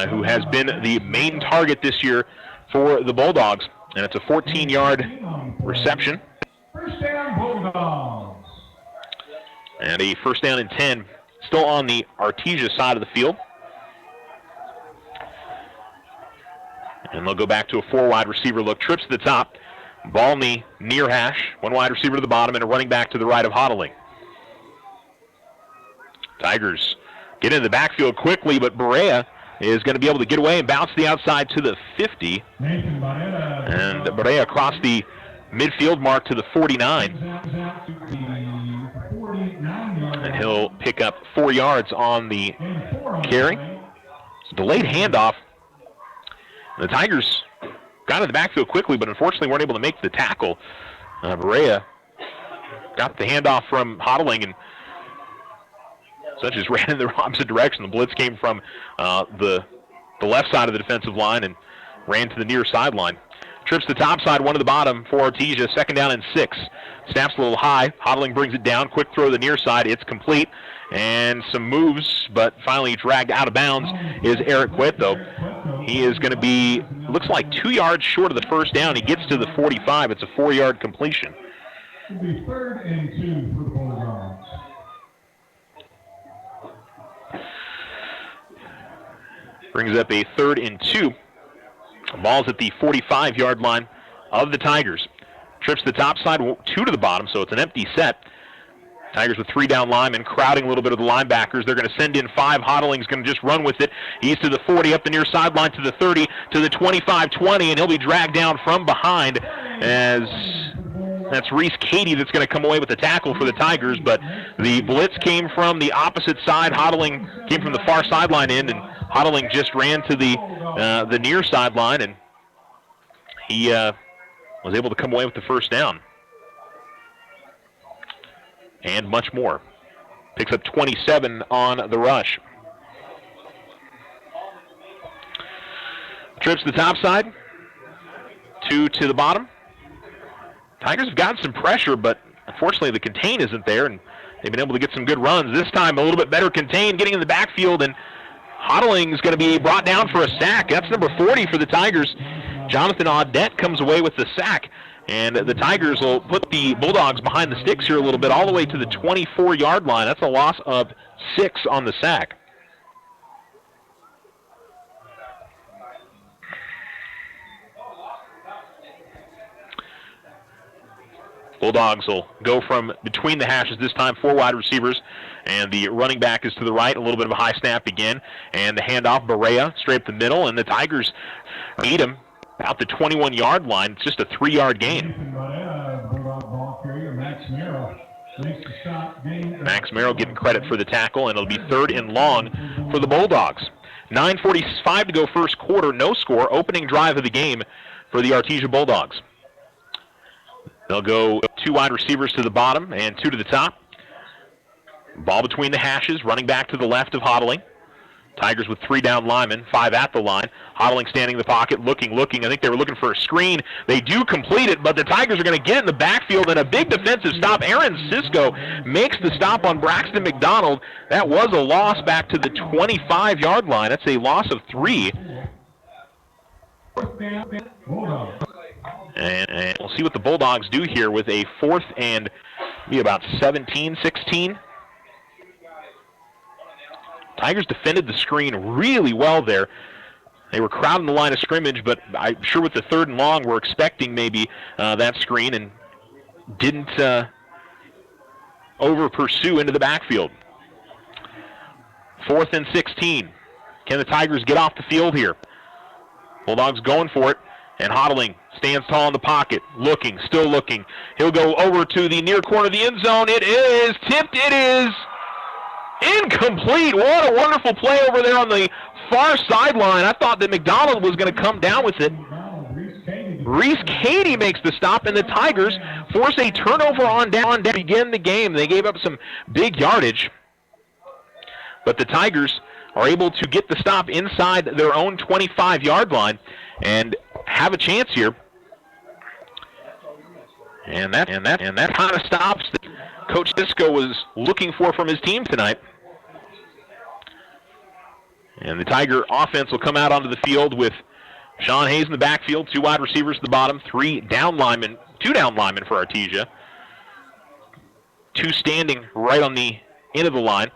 who has been the main target this year for the Bulldogs. And it's a 14-yard reception. First down, Bulldogs. And a first down and 10, still on the Artesia side of the field. And they'll go back to a 4 wide receiver look. Trips to the top. Ball in the near hash. 1 wide receiver to the bottom and a running back to the right of Hodling. Tigers get into the backfield quickly, but Barea is going to be able to get away and bounce the outside to the 50. And Barea across the midfield mark to the 49. And he'll pick up 4 yards on the carry. It's a delayed handoff. The Tigers got in the backfield quickly, but unfortunately weren't able to make the tackle. Barea got the handoff from Hodling and just ran in the opposite direction. The blitz came from the left side of the defensive line and ran to the near sideline. Trips to the top side, 1 to the bottom for Artesia. 2nd down and 6. Snaps a little high. Hodling brings it down. Quick throw to the near side. It's complete. And some moves, but finally dragged out of bounds is Eric Cueto. He is going to be, looks like 2 yards short of the first down. He gets to the 45. It's a 4-yard completion. It'll be 3rd and 2 for the Bulldogs. Brings up a 3rd and 2. Ball's at the 45-yard line of the Tigers. Trips to the top side, 2 to the bottom, so it's an empty set. Tigers with 3 down linemen, crowding a little bit of the linebackers. They're going to send in 5. Hodling's going to just run with it. He's to the 40, up the near sideline to the 30, to the 25-20, and he'll be dragged down from behind as that's Reese Cady that's going to come away with the tackle for the Tigers. But the blitz came from the opposite side. Hodling came from the far sideline in, and Hodling just ran to the near sideline, and he was able to come away with the first down. And much more. Picks up 27 on the rush. Trips to the top side. 2 to the bottom. Tigers have gotten some pressure, but unfortunately the contain isn't there, and they've been able to get some good runs. This time a little bit better contained, getting in the backfield, and Hodling is going to be brought down for a sack. That's number 40 for the Tigers. Jonathan Audette comes away with the sack, and the Tigers will put the Bulldogs behind the sticks here a little bit, all the way to the 24-yard line. That's a loss of 6 on the sack. Bulldogs will go from between the hashes this time, 4 wide receivers, and the running back is to the right. A little bit of a high snap again, and the handoff, Barea, straight up the middle, and the Tigers beat him out the 21-yard line. It's just a 3-yard gain. Max Merrill getting credit for the tackle, and it'll be 3rd and long for the Bulldogs. 9:45 to go first quarter, no score. Opening drive of the game for the Artesia Bulldogs. They'll go 2 wide receivers to the bottom and 2 to the top. Ball between the hashes, running back to the left of Hodling. Tigers with 3 down linemen, 5 at the line. Hodling standing in the pocket, looking. I think they were looking for a screen. They do complete it, but the Tigers are going to get in the backfield, and a big defensive stop. Aaron Cisco makes the stop on Braxton McDonald. That was a loss back to the 25-yard line. That's a loss of 3. And we'll see what the Bulldogs do here with a 4th and be about 17, 16. Tigers defended the screen really well there. They were crowding the line of scrimmage, but I'm sure with the 3rd and long, we're expecting maybe that screen, and didn't over-pursue into the backfield. 4th and 16. Can the Tigers get off the field here? Bulldogs going for it, and Hodling stands tall in the pocket, still looking. He'll go over to the near corner of the end zone. It is tipped. It is incomplete. What a wonderful play over there on the far sideline. I thought that McDonald was going to come down with it. Reese Cady makes the stop, and the Tigers force a turnover on down to begin the game. They gave up some big yardage, but the Tigers are able to get the stop inside their own 25-yard line and have a chance here. And that kind of stops that Coach Cisco was looking for from his team tonight. And the Tiger offense will come out onto the field with Sean Hayes in the backfield, 2 wide receivers at the bottom, 2 down linemen for Artesia. 2 standing right on the end of the line.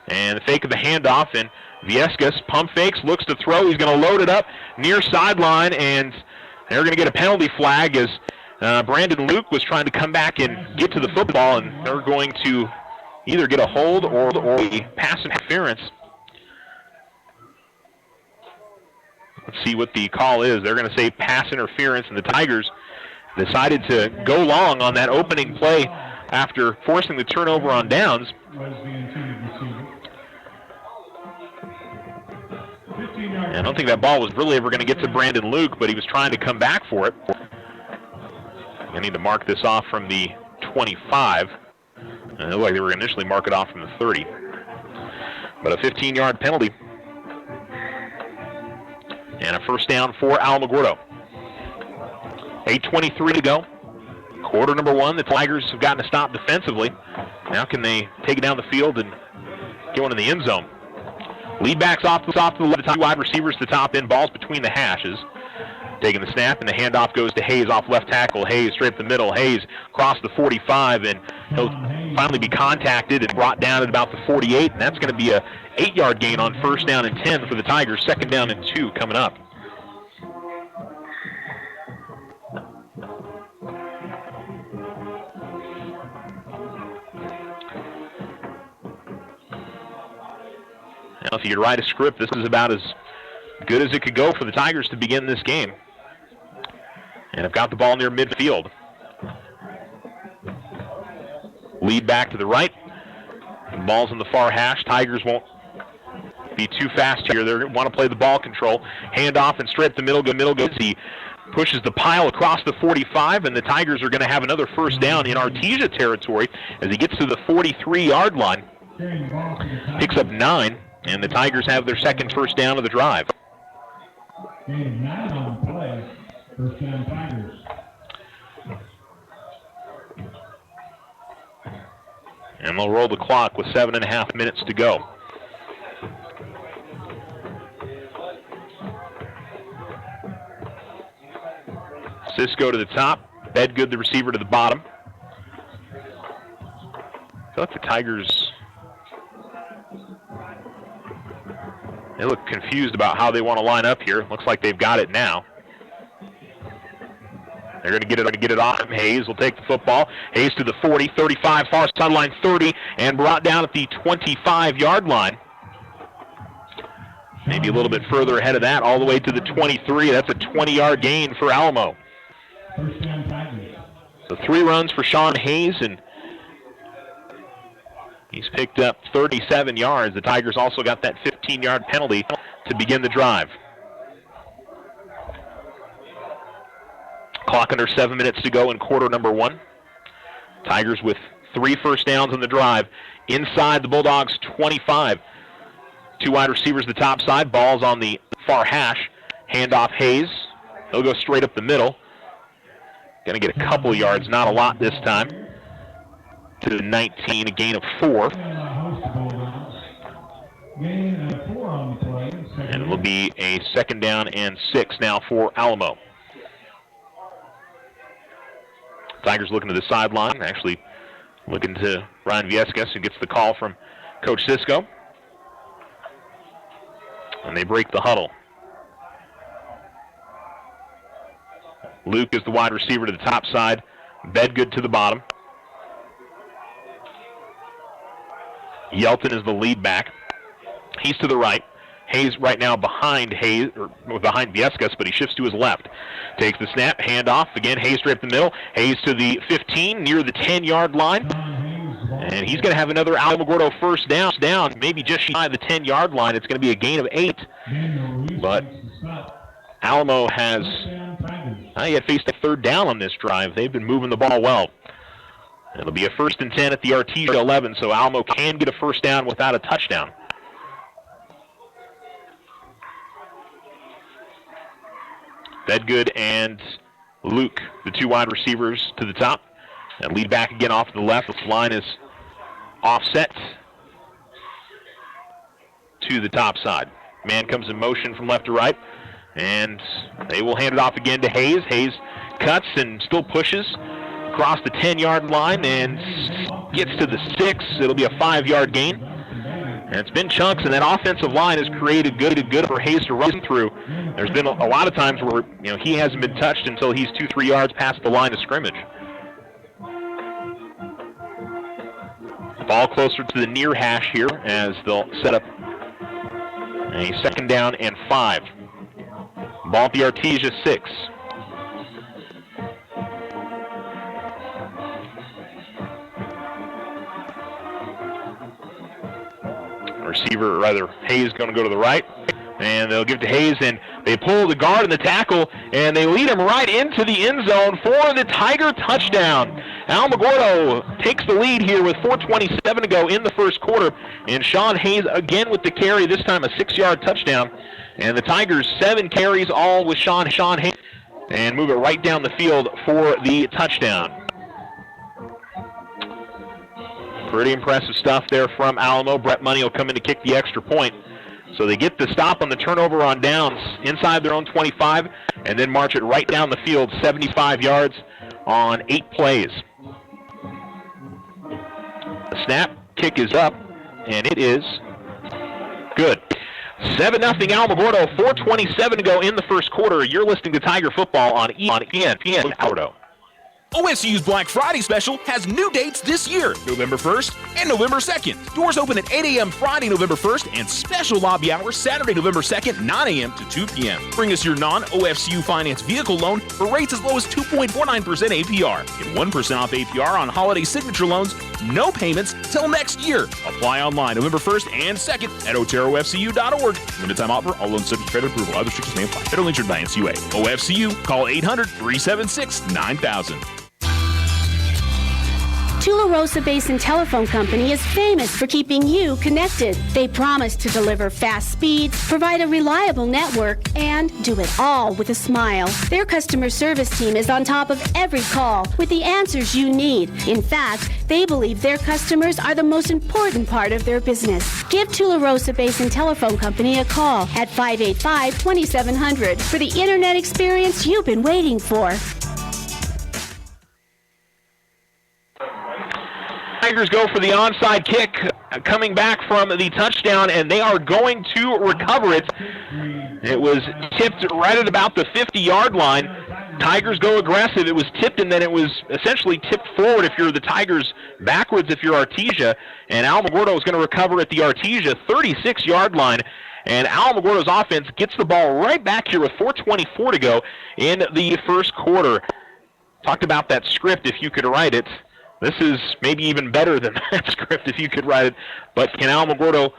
And the fake of the handoff, and Viescas pump fakes, looks to throw. He's going to load it up near sideline, and they're going to get a penalty flag as Brandon Luke was trying to come back and get to the football, and they're going to either get a hold or a pass interference. Let's see what the call is. They're going to say pass interference, and the Tigers decided to go long on that opening play after forcing the turnover on downs. And I don't think that ball was really ever going to get to Brandon Luke, but he was trying to come back for it. I need to mark this off from the 25. And it looked like they were initially mark it off from the 30. But a 15-yard penalty. And a first down for Alamogordo. 8:23 to go. Quarter number 1. The Tigers have gotten a stop defensively. Now can they take it down the field and get one in the end zone? Lead backs off to the left, 2 wide receivers to top end, balls between the hashes. Taking the snap, and the handoff goes to Hayes off left tackle. Hayes straight up the middle. Hayes across the 45, and he'll finally be contacted and brought down at about the 48, and that's going to be a 8-yard gain on first down and 10 for the Tigers. 2nd down and 2 coming up. Now, if you could write a script, this is about as good as it could go for the Tigers to begin this game. And have got the ball near midfield. Lead back to the right. The ball's in the far hash. Tigers won't be too fast here. They want to play the ball control. Handoff and straight up the middle goes. He pushes the pile across the 45, and the Tigers are going to have another first down in Artesia territory as he gets to the 43-yard line. Picks up 9. And the Tigers have their 2nd first down of the drive. Gain 9 on play. First down Tigers. And they'll roll the clock with 7.5 minutes to go. Cisco to the top. Bedgood, the receiver, to the bottom. I feel like the Tigers, they look confused about how they want to line up here. Looks like they've got it now. They're going to get it off. Hayes will take the football. Hayes to the 40, 35, far sideline 30, and brought down at the 25-yard line. Maybe a little bit further ahead of that, all the way to the 23. That's a 20-yard gain for Alamo. So 3 runs for Sean Hayes, and he's picked up 37 yards. The Tigers also got that 15-yard penalty to begin the drive. Clock under 7 minutes to go in quarter number 1. Tigers with 3 first downs on the drive. Inside the Bulldogs' 25. 2 wide receivers the top side. Ball's on the far hash. Handoff Hayes. He'll go straight up the middle. Going to get a couple yards, not a lot this time. To the 19, a gain of 4. And it will be a 2nd down and 6 now for Alamo. Tigers looking to the sideline, actually looking to Ryan Viescas, who gets the call from Coach Cisco. And they break the huddle. Luke is the wide receiver to the top side. Bedgood to the bottom. Yelton is the lead back. He's to the right. Hayes right now behind Viescas, but he shifts to his left. Takes the snap, handoff. Again, Hayes straight up the middle. Hayes to the 15, near the 10-yard line. And he's going to have another Alamogordo first down, maybe just shy of the 10-yard line. It's going to be a gain of 8. But Alamo has not yet faced a 3rd down on this drive. They've been moving the ball well. It'll be a 1st and 10 at the Artesia 11, so Alamo can get a first down without a touchdown. Bedgood and Luke, the 2 wide receivers to the top. And lead back again off to the left. The line is offset to the top side. Man comes in motion from left to right. And they will hand it off again to Hayes. Hayes cuts and still pushes across the 10-yard line and gets to the 6. It'll be a 5-yard gain. And it's been chunks, and that offensive line has created good for Hayes to run through. There's been a lot of times where he hasn't been touched until he's 2-3 yards past the line of scrimmage. Ball closer to the near hash here as they'll set up a 2nd down and 5. Ball at the Artesia 6. Receiver, or rather, Hayes going to go to the right. And they'll give to Hayes, and they pull the guard and the tackle, and they lead him right into the end zone for the Tiger touchdown. Alamogordo takes the lead here with 4:27 to go in the first quarter, and Sean Hayes again with the carry, this time a 6-yard touchdown. And the Tigers 7 carries, all with Sean Hayes, and move it right down the field for the touchdown. Pretty impressive stuff there from Alamo. Brett Money will come in to kick the extra point. So they get the stop on the turnover on downs inside their own 25 and then march it right down the field, 75 yards on 8 plays. The snap, kick is up, and it is good. 7-0 Alamogordo, 4:27 to go in the first quarter. You're listening to Tiger Football on ESPN Aldo. OSU's Black Friday special has new dates this year, November 1st and November 2nd. Doors open at 8 a.m. Friday, November 1st, and special lobby hours Saturday, November 2nd, 9 a.m. to 2 p.m. Bring us your non-OFCU finance vehicle loan for rates as low as 2.49% APR. Get 1% off APR on holiday signature loans, no payments till next year. Apply online November 1st and 2nd at oteroofcu.org. Limited time offer, all loans subject to credit approval. Other restrictions may apply. Federally insured by NCUA. OFCU, call 800-376-9000. Tularosa Basin Telephone Company is famous for keeping you connected. They promise to deliver fast speeds, provide a reliable network, and do it all with a smile. Their customer service team is on top of every call with the answers you need. In fact, they believe their customers are the most important part of their business. Give Tularosa Basin Telephone Company a call at 585-2700 for the internet experience you've been waiting for. Tigers go for the onside kick coming back from the touchdown, and they are going to recover it. It was tipped right at about the 50-yard line. Tigers go aggressive. It was tipped, and then it was essentially tipped forward if you're the Tigers, backwards if you're Artesia, and Alamogordo is going to recover at the Artesia 36-yard line. And Alamogordo's offense gets the ball right back here with 4:24 to go in the first quarter. Talked about that script, if you could write it. This is maybe even better than that script if you could write it. But can Alamogordo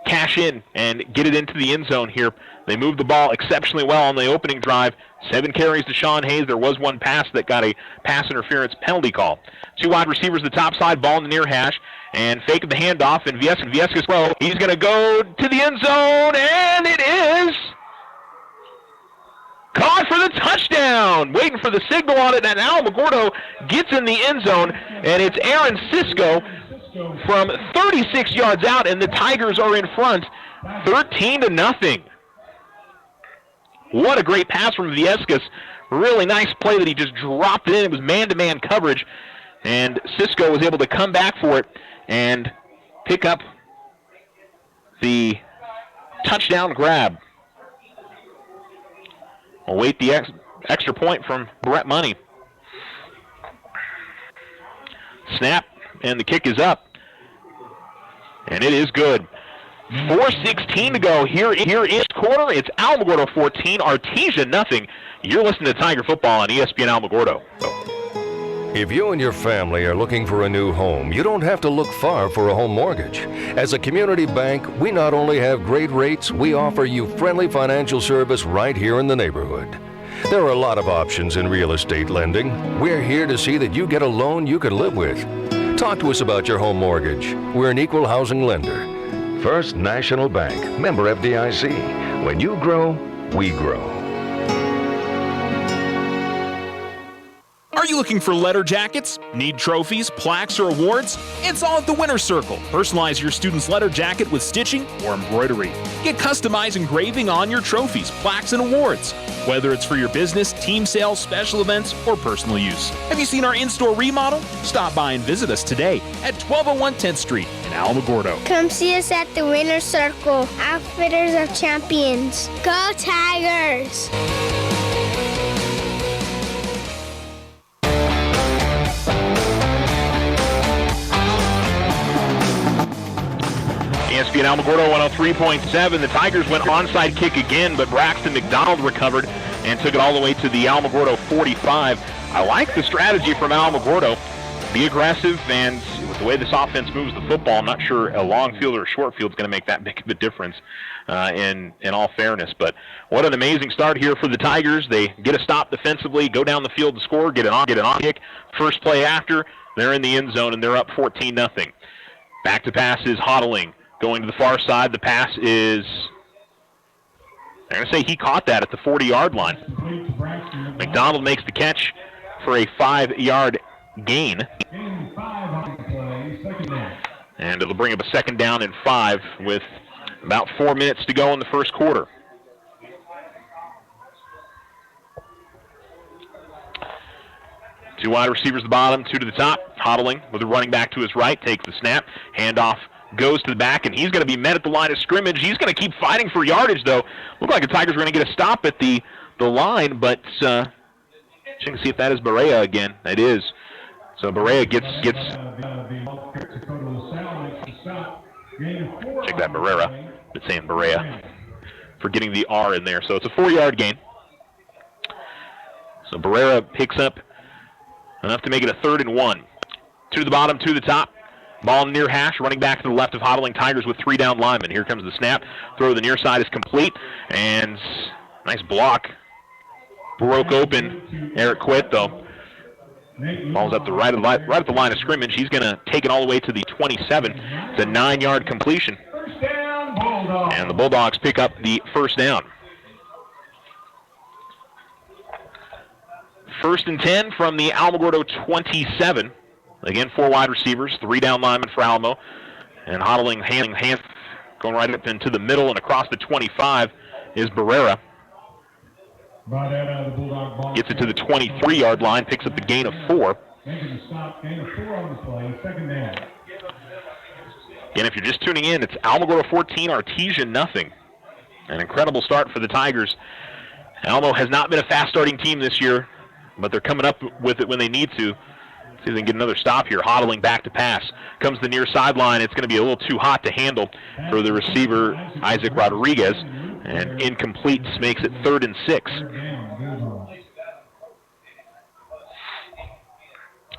cash in and get it into the end zone here? They moved the ball exceptionally well on the opening drive. 7 carries to Sean Hayes. There was one pass that got a pass interference penalty call. 2 wide receivers to the top side, ball in the near hash, and faking the handoff, and Vieska's slow. He's going to go to the end zone, and it is caught for the touchdown. Waiting for the signal on it, and Alamogordo gets in the end zone, and it's Aaron Cisco from 36 yards out, and the Tigers are in front 13-0. What a great pass from Vieska's. Really nice play that he just dropped it in. It was man-to-man coverage, and Cisco was able to come back for it and pick up the touchdown grab. We'll wait the extra point from Brett Money. Snap, and the kick is up. And it is good. 4:16 to go here in this quarter. It's Alamogordo 14, Artesia nothing. You're listening to Tiger Football on ESPN Alamogordo. If you and your family are looking for a new home, you don't have to look far for a home mortgage. As a community bank, we not only have great rates, we offer you friendly financial service right here in the neighborhood. There are a lot of options in real estate lending. We're here to see that you get a loan you can live with. Talk to us about your home mortgage. We're an equal housing lender. First National Bank, member FDIC. When you grow, we grow. Are you looking for letter jackets? Need trophies, plaques, or awards? It's all at the Winner's Circle. Personalize your student's letter jacket with stitching or embroidery. Get customized engraving on your trophies, plaques, and awards. Whether it's for your business, team sales, special events, or personal use. Have you seen our in-store remodel? Stop by and visit us today at 1201 10th Street in Alamogordo. Come see us at the Winner's Circle, Outfitters of Champions. Go Tigers! ESPN Alamogordo 103.7. The Tigers went onside kick again, but Braxton McDonald recovered and took it all the way to the Alamogordo 45. I like the strategy from Alamogordo. Be aggressive, and with the way this offense moves the football, I'm not sure a long field or a short field is going to make that big of a difference in all fairness. But what an amazing start here for the Tigers. They get a stop defensively, go down the field to score, get an on kick. First play after, they're in the end zone, and they're up 14-0. Back to pass is Hodling. Going to the far side, the pass is, I'm going to say he caught that at the 40-yard line. McDonald makes the catch for a 5-yard gain. And it'll bring up a 2nd down and 5 with about 4 minutes to go in the first quarter. Two wide receivers at the bottom, 2 to the top. Hodling with a running back to his right, takes the snap, handoff, goes to the back, and he's going to be met at the line of scrimmage. He's going to keep fighting for yardage, though. Looked like the Tigers were going to get a stop at the line, but checking to see if that is Berea again. It is. So Berea gets check that Barrera. It's saying Berea for getting the R in there. So it's a 4-yard gain. So Barrera picks up enough to make it a 3rd and 1. 2 to the bottom, 2 to the top. Ball near hash, running back to the left of Hodling Tigers with 3 down linemen. Here comes the snap. Throw to the near side is complete. And nice block. Broke open. Eric Quitt, though. Ball's at the right at the line of scrimmage. He's going to take it all the way to the 27. It's a 9-yard completion. And the Bulldogs pick up the first down. 1st and 10 from the Alamogordo 27. Again, 4 wide receivers, 3 down linemen for Alamo. And Hodling, hands going right up into the middle and across the 25 is Barrera. Gets it to the 23-yard line, picks up the gain of 4. Making a stop, gain of 4 on the play, 2nd down. And if you're just tuning in, it's Alamogordo 14, Artesia nothing. An incredible start for the Tigers. Alamo has not been a fast-starting team this year, but they're coming up with it when they need to. See if they can get another stop here. Hodling back to pass. Comes to the near sideline. It's going to be a little too hot to handle for the receiver, Isaac Rodriguez. And incomplete makes it 3rd and 6.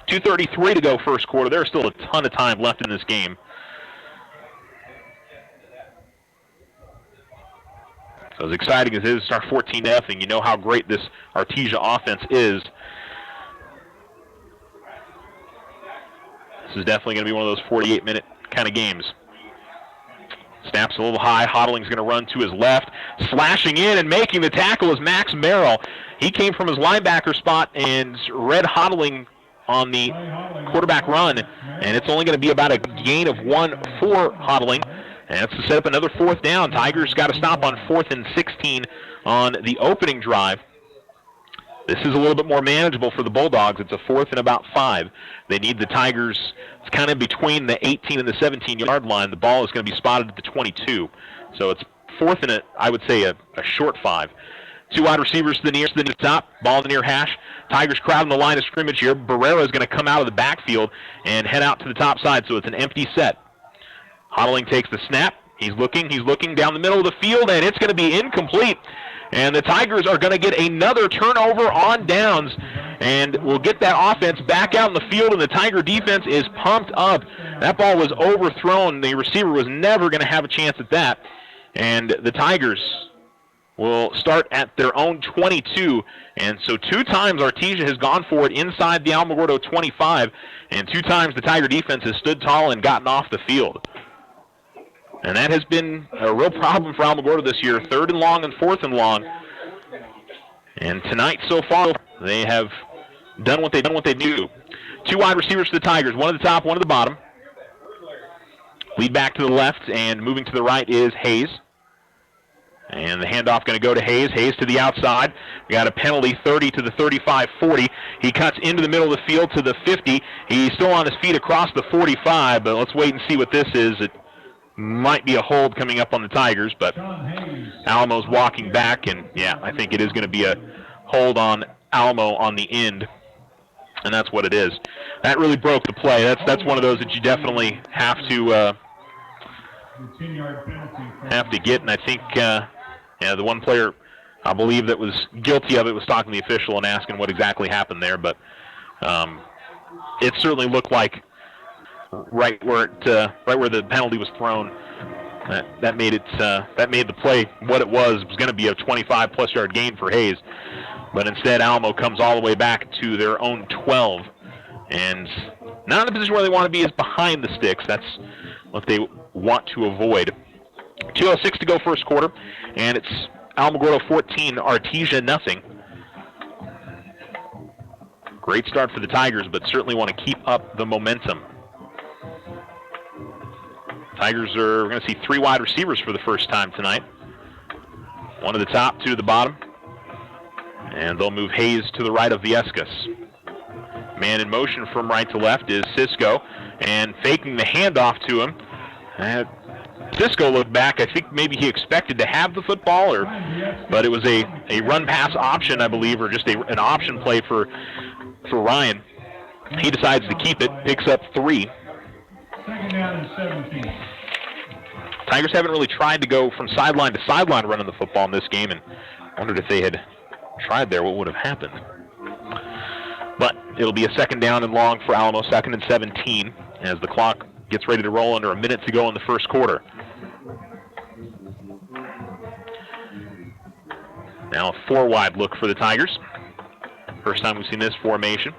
2:33 to go first quarter. There's still a ton of time left in this game. So as exciting as it is to start 14-0, you know how great this Artesia offense is. This is definitely going to be one of those 48-minute kind of games. Snaps a little high. Hodling's going to run to his left. Slashing in and making the tackle is Max Merrill. He came from his linebacker spot and read Hodling on the quarterback run. And it's only going to be about a gain of 1 for Hodling. And that's to set up another 4th down. Tigers got to stop on 4th and 16 on the opening drive. This is a little bit more manageable for the Bulldogs. It's a 4th and about 5. They need the Tigers. It's kind of between the 18 and the 17-yard line. The ball is going to be spotted at the 22. So it's 4th and, I would say, a short 5. 2 wide receivers to the top. Ball in the near hash. Tigers crowding the line of scrimmage here. Barrera is going to come out of the backfield and head out to the top side. So it's an empty set. Hodling takes the snap. He's looking down the middle of the field, and it's going to be incomplete. And the Tigers are going to get another turnover on downs, and we'll get that offense back out in the field, and the Tiger defense is pumped up. That ball was overthrown. The receiver was never going to have a chance at that. And the Tigers will start at their own 22. And so 2 times Artesia has gone for it inside the Alamogordo 25, and 2 times the Tiger defense has stood tall and gotten off the field. And that has been a real problem for Alamogordo this year, 3rd and long and 4th and long. And tonight so far, they have done what they do. 2 wide receivers for the Tigers, one at the top, one at the bottom. Lead back to the left, and moving to the right is Hayes. And the handoff going to go to Hayes. Hayes to the outside. We got a penalty, 30 to the 35-40. He cuts into the middle of the field to the 50. He's still on his feet across the 45, but let's wait and see what this is. It might be a hold coming up on the Tigers, but Alamo's walking back, and yeah, I think it is going to be a hold on Alamo on the end, and that's what it is. That really broke the play. That's one of those that you definitely have to get, and I think the one player I believe that was guilty of it was talking to the official and asking what exactly happened there, but it certainly looked like right where the penalty was thrown. That made the play what it was. It was going to be a 25-plus yard gain for Hayes, but instead Alamo comes all the way back to their own 12, and not in the position where they want to be is behind the sticks. That's what they want to avoid. 2:06 to go first quarter, and it's Alamogordo 14, Artesia nothing. Great start for the Tigers, but certainly want to keep up the momentum. Tigers are going to see 3 wide receivers for the first time tonight. 1 at the top, 2 at the bottom. And they'll move Hayes to the right of Viescas. Man in motion from right to left is Cisco, and faking the handoff to him. Cisco looked back. I think maybe he expected to have the football, but it was a run-pass option, I believe, or just an option play for Ryan. He decides to keep it, picks up 3. 2nd down and 17. Tigers haven't really tried to go from sideline to sideline running the football in this game, and wondered if they had tried there, what would have happened. But it'll be a 2nd down and long for Alamo, 2nd and 17, as the clock gets ready to roll under a minute to go in the first quarter. Now a 4 wide look for the Tigers. First time we've seen this formation.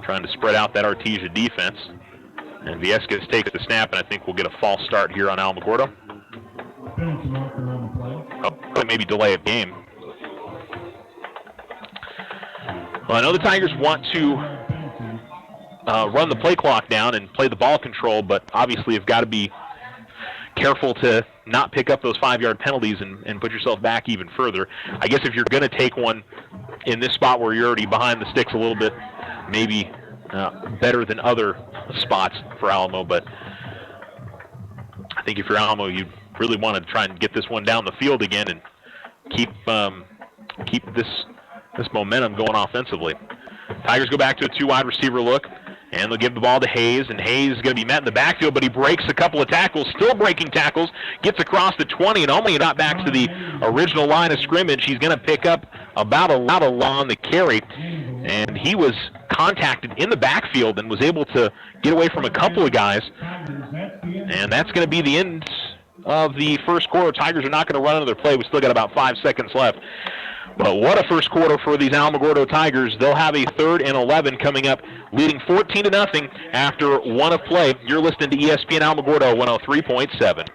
trying to spread out that Artesia defense. And Viescas takes the snap, and I think we'll get a false start here on Alamogordo. Oh, maybe delay of game. Well, I know the Tigers want to run the play clock down and play the ball control, but obviously you've got to be careful to not pick up those 5-yard penalties and put yourself back even further. I guess if you're going to take one in this spot where you're already behind the sticks a little bit, maybe better than other spots for Alamo, but I think if you're Alamo, you really want to try and get this one down the field again and keep this momentum going offensively. Tigers go back to a 2-wide receiver look, and they'll give the ball to Hayes, and Hayes is going to be met in the backfield, but he breaks a couple of tackles, still breaking tackles, gets across the 20, and only got back to the original line of scrimmage. He's going to pick up about a lot on the carry, and he was contacted in the backfield and was able to get away from a couple of guys, and that's going to be the end of the first quarter. Tigers are not going to run another play. We still got about 5 seconds left. But what a first quarter for these Alamogordo Tigers. They'll have a 3rd and 11 coming up, leading 14-0 after one of play. You're listening to ESPN Alamogordo 103.7.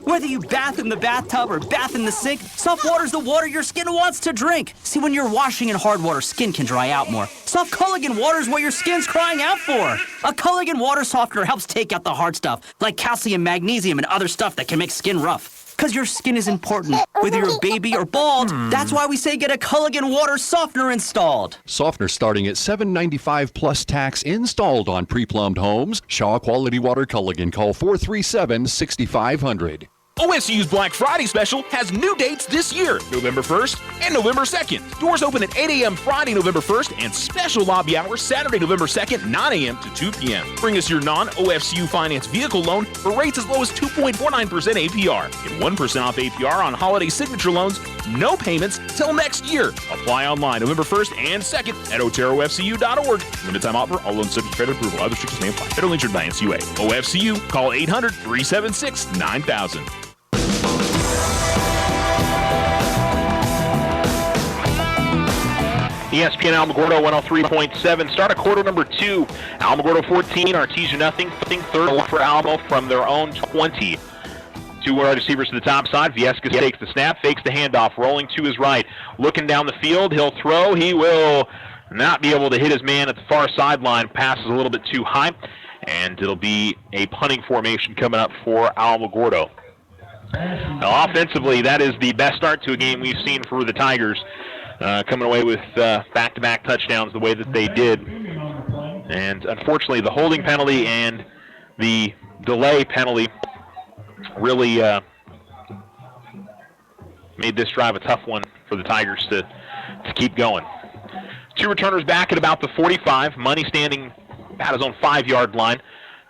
Whether you bath in the bathtub or bath in the sink, soft water's the water your skin wants to drink. See, when you're washing in hard water, skin can dry out more. Soft Culligan water's what your skin's crying out for. A Culligan water softener helps take out the hard stuff, like calcium, magnesium, and other stuff that can make skin rough. Because your skin is important, whether you're a baby or bald. That's why we say get a Culligan water softener installed. Softener starting at $7.95 plus tax installed on pre-plumbed homes. Shaw Quality Water Culligan. Call 437-6500. OSU's Black Friday special has new dates this year, November 1st and November 2nd. Doors open at 8 a.m. Friday, November 1st, and special lobby hours Saturday, November 2nd, 9 a.m. to 2 p.m. Bring us your non-OFCU finance vehicle loan for rates as low as 2.49% APR. Get 1% off APR on holiday signature loans, no payments till next year. Apply online November 1st and 2nd at oteroFCU.org. Limited time offer, all loans subject to credit approval. Other restrictions may apply. Federally insured by NCUA. OFCU, call 800-376-9000. ESPN Alamogordo 103.7. Start of quarter number 2. Alamogordo 14, Artesia nothing. Third for Alamo from their own 20. 2 wide receivers to the top side. Viescas takes the snap, fakes the handoff, rolling to his right. Looking down the field, he'll throw. He will not be able to hit his man at the far sideline. Passes a little bit too high, and it'll be a punting formation coming up for Alamogordo. Now, offensively, that is the best start to a game we've seen for the Tigers. Coming away with back-to-back touchdowns the way that they did. And unfortunately, the holding penalty and the delay penalty really made this drive a tough one for the Tigers to keep going. 2 returners back at about the 45. Money standing at his own 5-yard line.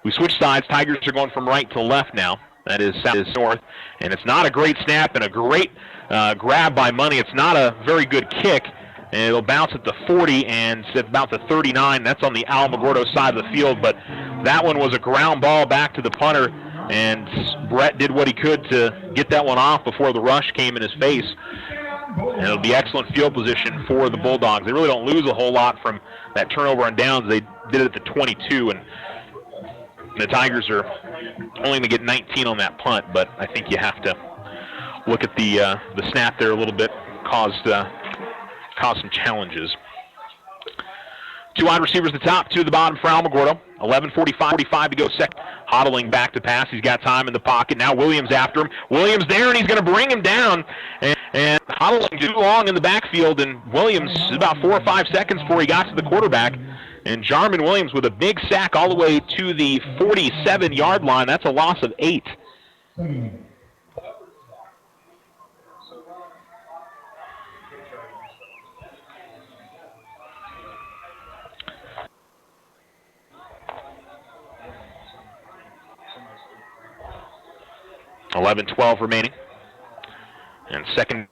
We switch sides. Tigers are going from right to left now. That is north. And it's not a great snap and a great grab by Money. It's not a very good kick, and it'll bounce at the 40 and at about the 39. That's on the Alamogordo side of the field, but that one was a ground ball back to the punter, and Brett did what he could to get that one off before the rush came in his face. And it'll be excellent field position for the Bulldogs. They really don't lose a whole lot from that turnover on downs. They did it at the 22, and the Tigers are only going to get 19 on that punt, but I think you have to look at the snap there a little bit, caused some challenges. 2 wide receivers at the top, 2 at the bottom for Alamogordo. 11:45 to go second. Hodling back to pass. He's got time in the pocket. Now Williams after him. Williams there, and he's going to bring him down. And Hodling too long in the backfield, and Williams about 4 or 5 seconds before he got to the quarterback. And Jarman Williams with a big sack all the way to the 47-yard line. That's a loss of 8. 11:12 remaining. And second.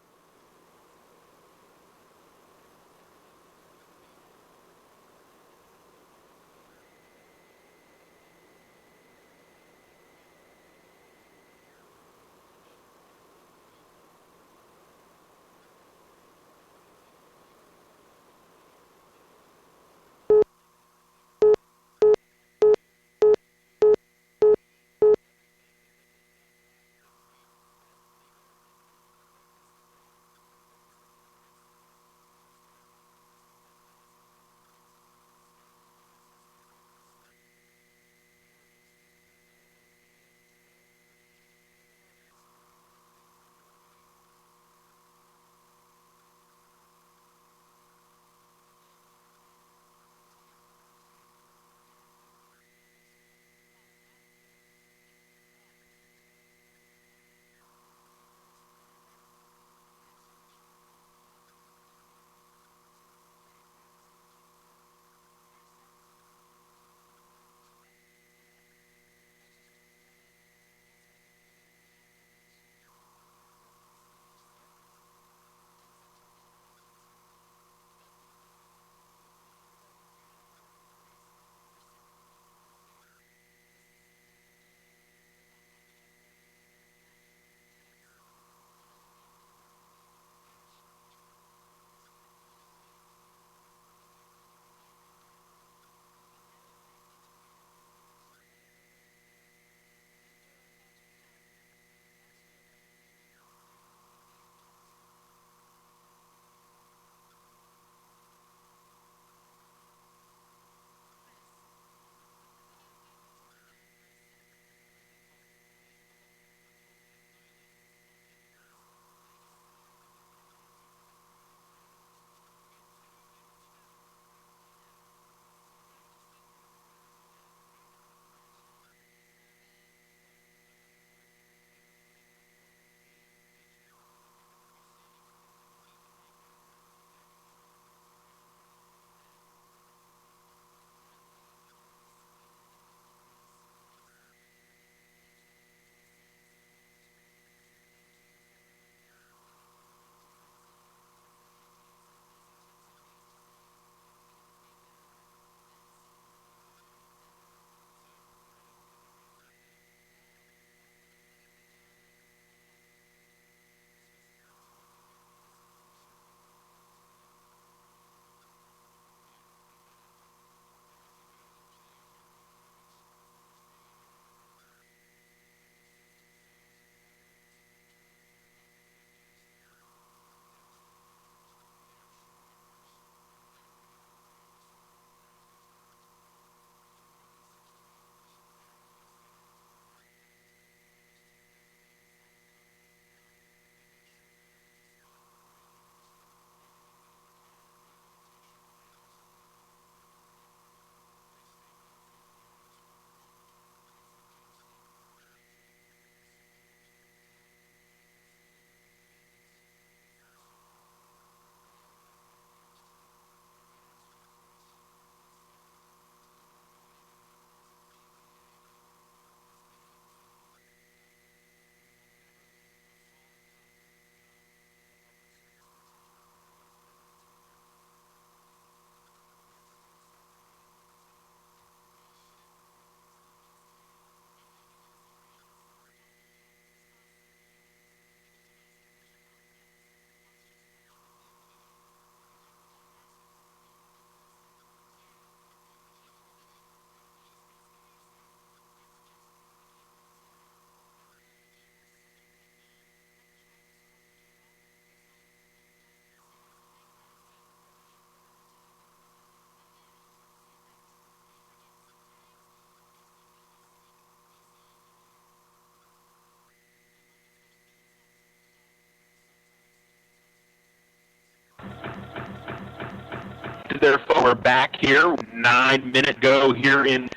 Their forward back here. 9-minute go here in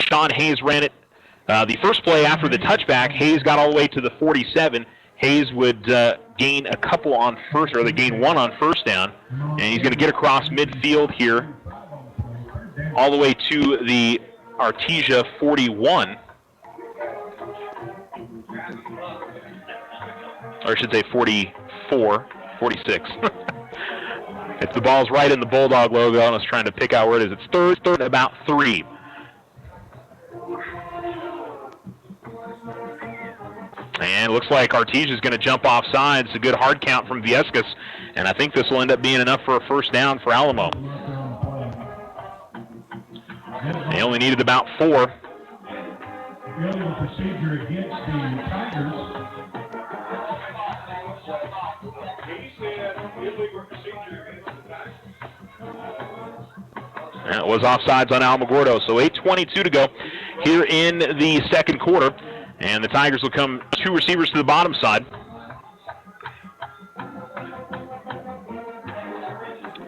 Sean Hayes ran it. The first play after the touchback, Hayes got all the way to the 47. Hayes would gain a couple on first, or they gain one on first down, and he's going to get across midfield here all the way to the Artesia 41. Or I should say 44, 46. If the ball's right in the Bulldog logo, I was trying to pick out where it is. It's third and about 3. And it looks like Artesia is going to jump off sides. A good hard count from Viescas, and I think this will end up being enough for a first down for Alamo. They only needed about 4. Illegal procedure against the Tigers. And it was offsides on Alamogordo, so 8:22 to go here in the second quarter. And the Tigers will come 2 receivers to the bottom side.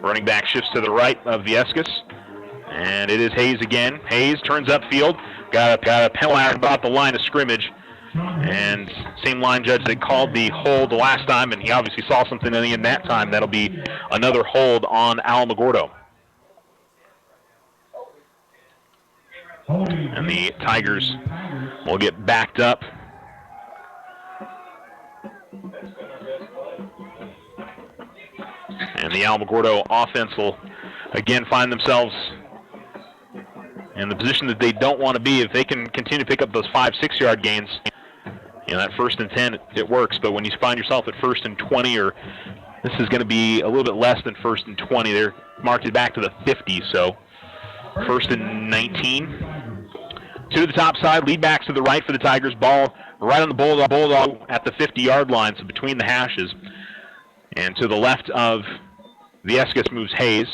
Running back shifts to the right of Viescas. And it is Hayes again. Hayes turns upfield. Got a penalty about the line of scrimmage. And same line judge that called the hold the last time, and he obviously saw something in that time. That'll be another hold on Alamogordo. And the Tigers will get backed up. And the Alamogordo offense will again find themselves in the position that they don't want to be. If they can continue to pick up those 5-6 yard gains, you know, that 1st and 10, it works. But when you find yourself at 1st and 20, or this is going to be a little bit less than 1st and 20, they're marked it back to the 50, so 1st and 19. 2 to the top side, lead backs to the right for the Tigers. Ball right on the Bulldog at the 50-yard line, so between the hashes. And to the left of Viescas moves Hayes.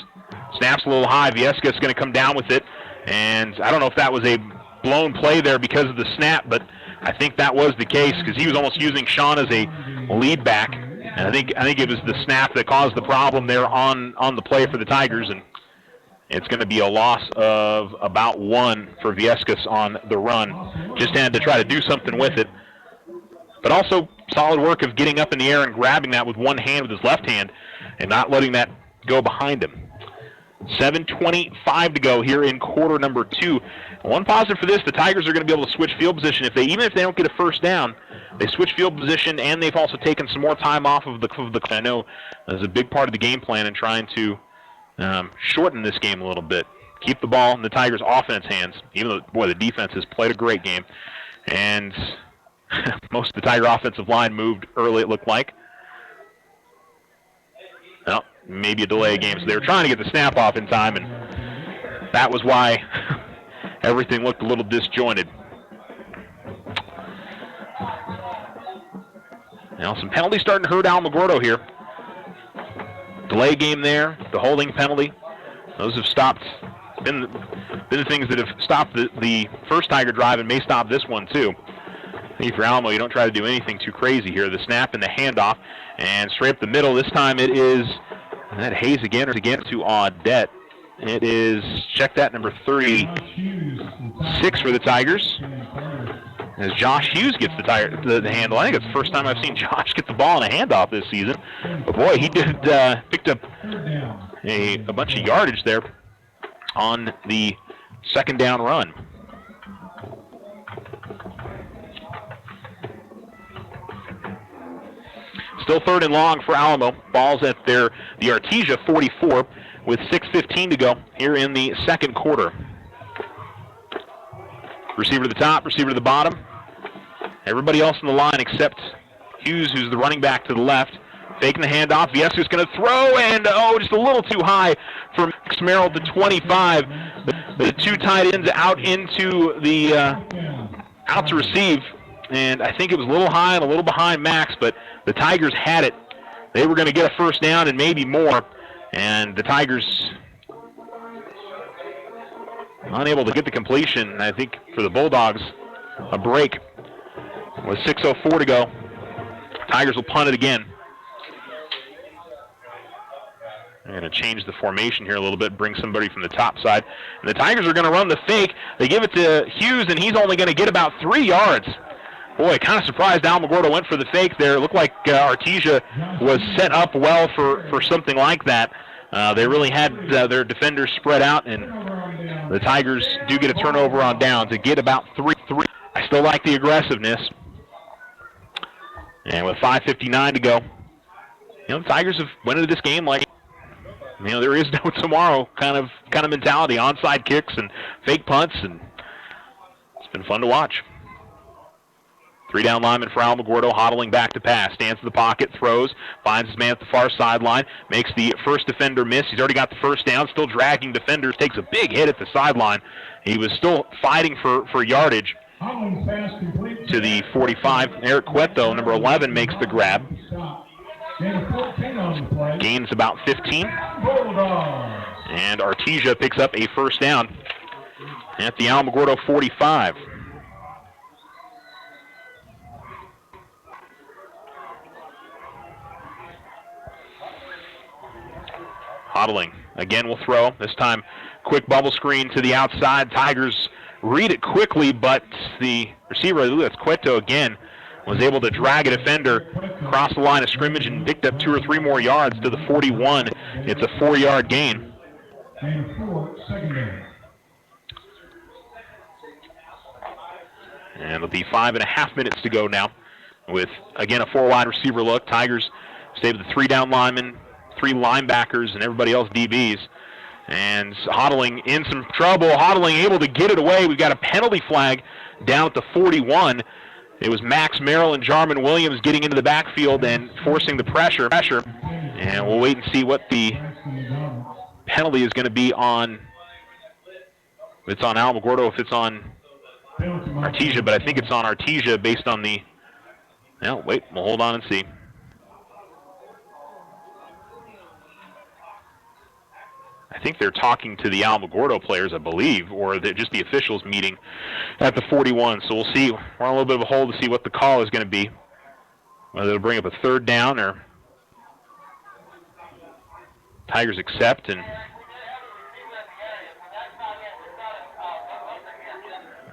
Snaps a little high. Viescas is going to come down with it. And I don't know if that was a blown play there because of the snap, but I think that was the case because he was almost using Sean as a lead back. And I think it was the snap that caused the problem there on the play for the Tigers. And it's going to be a loss of about 1 for Viescas on the run. Just had to try to do something with it. But also solid work of getting up in the air and grabbing that with one hand with his left hand and not letting that go behind him. 7:25 to go here in quarter number 2. One positive for this, the Tigers are going to be able to switch field position. Even if they don't get a first down, they switch field position, and they've also taken some more time off of the I know there's a big part of the game plan in trying to shorten this game a little bit. Keep the ball in the Tigers' offense hands, even though, boy, the defense has played a great game. And most of the Tiger offensive line moved early, it looked like. Well, maybe a delay game, so they were trying to get the snap off in time, and that was why everything looked a little disjointed. Now some penalties starting to hurt Alamogordo here. Delay game there, the holding penalty. Those have stopped, been the things that have stopped the first Tiger drive and may stop this one too. I think for Alamo, you don't try to do anything too crazy here. The snap and the handoff, and straight up the middle. This time it is that Hayes again to Audette. It is, check that, number 36 for the Tigers. As Josh Hughes gets the handle. I think it's the first time I've seen Josh get the ball in a handoff this season. But boy, he did picked up a bunch of yardage there on the second down run. Still 3rd and long for Alamo. Ball's at the Artesia 44 with 6:15 to go here in the second quarter. Receiver to the top, receiver to the bottom. Everybody else in the line except Hughes, who's the running back to the left. Faking the handoff. Viesca's going to throw, and just a little too high for Max Merrill to 25. The 2 tight ends out into the out to receive. And I think it was a little high and a little behind Max, but the Tigers had it. They were going to get a first down and maybe more. And the Tigers unable to get the completion. I think for the Bulldogs, a break with 6:04 to go. Tigers will punt it again. They're going to change the formation here a little bit, bring somebody from the top side. And the Tigers are going to run the fake. They give it to Hughes, and he's only going to get about 3 yards. Boy, kind of surprised Alamogordo went for the fake there. It looked like Artesia was set up well for something like that. They really had their defenders spread out, and the Tigers do get a turnover on down to get about 3. I still like the aggressiveness. And with 5:59 to go, the Tigers have went into this game like, there is no tomorrow kind of mentality. Onside kicks and fake punts, and it's been fun to watch. 3-down lineman for Alamogordo, Hodling back to pass, stands in the pocket, throws, finds his man at the far sideline, makes the first defender miss. He's already got the first down, still dragging defenders, takes a big hit at the sideline. He was still fighting for yardage to the 45. Eric Cueto, number 11, makes the grab. Gains about 15. And Artesia picks up a first down at the Alamogordo 45. Hodling again will throw. This time, quick bubble screen to the outside. Tigers read it quickly, but the receiver, that's Cueto again, was able to drag a defender across the line of scrimmage and picked up 2 or 3 more yards to the 41. It's a 4-yard gain. And it'll be 5.5 minutes to go now with, again, a 4-wide receiver look. Tigers stay with the 3-down linemen, 3 linebackers, and everybody else DBs. And Hodling in some trouble. Hodling able to get it away. We've got a penalty flag down at the 41. It was Max Merrill and Jarman Williams getting into the backfield and forcing the pressure. And we'll wait and see what the penalty is going to be on. If it's on Alamogordo, if it's on Artesia, but I think it's on Artesia based on the... Well, wait, we'll hold on and see. I think they're talking to the Alamogordo players, I believe, or just the officials meeting at the 41. So we'll see. We're on a little bit of a hold to see what the call is going to be, whether it'll bring up a 3rd down or Tigers accept. And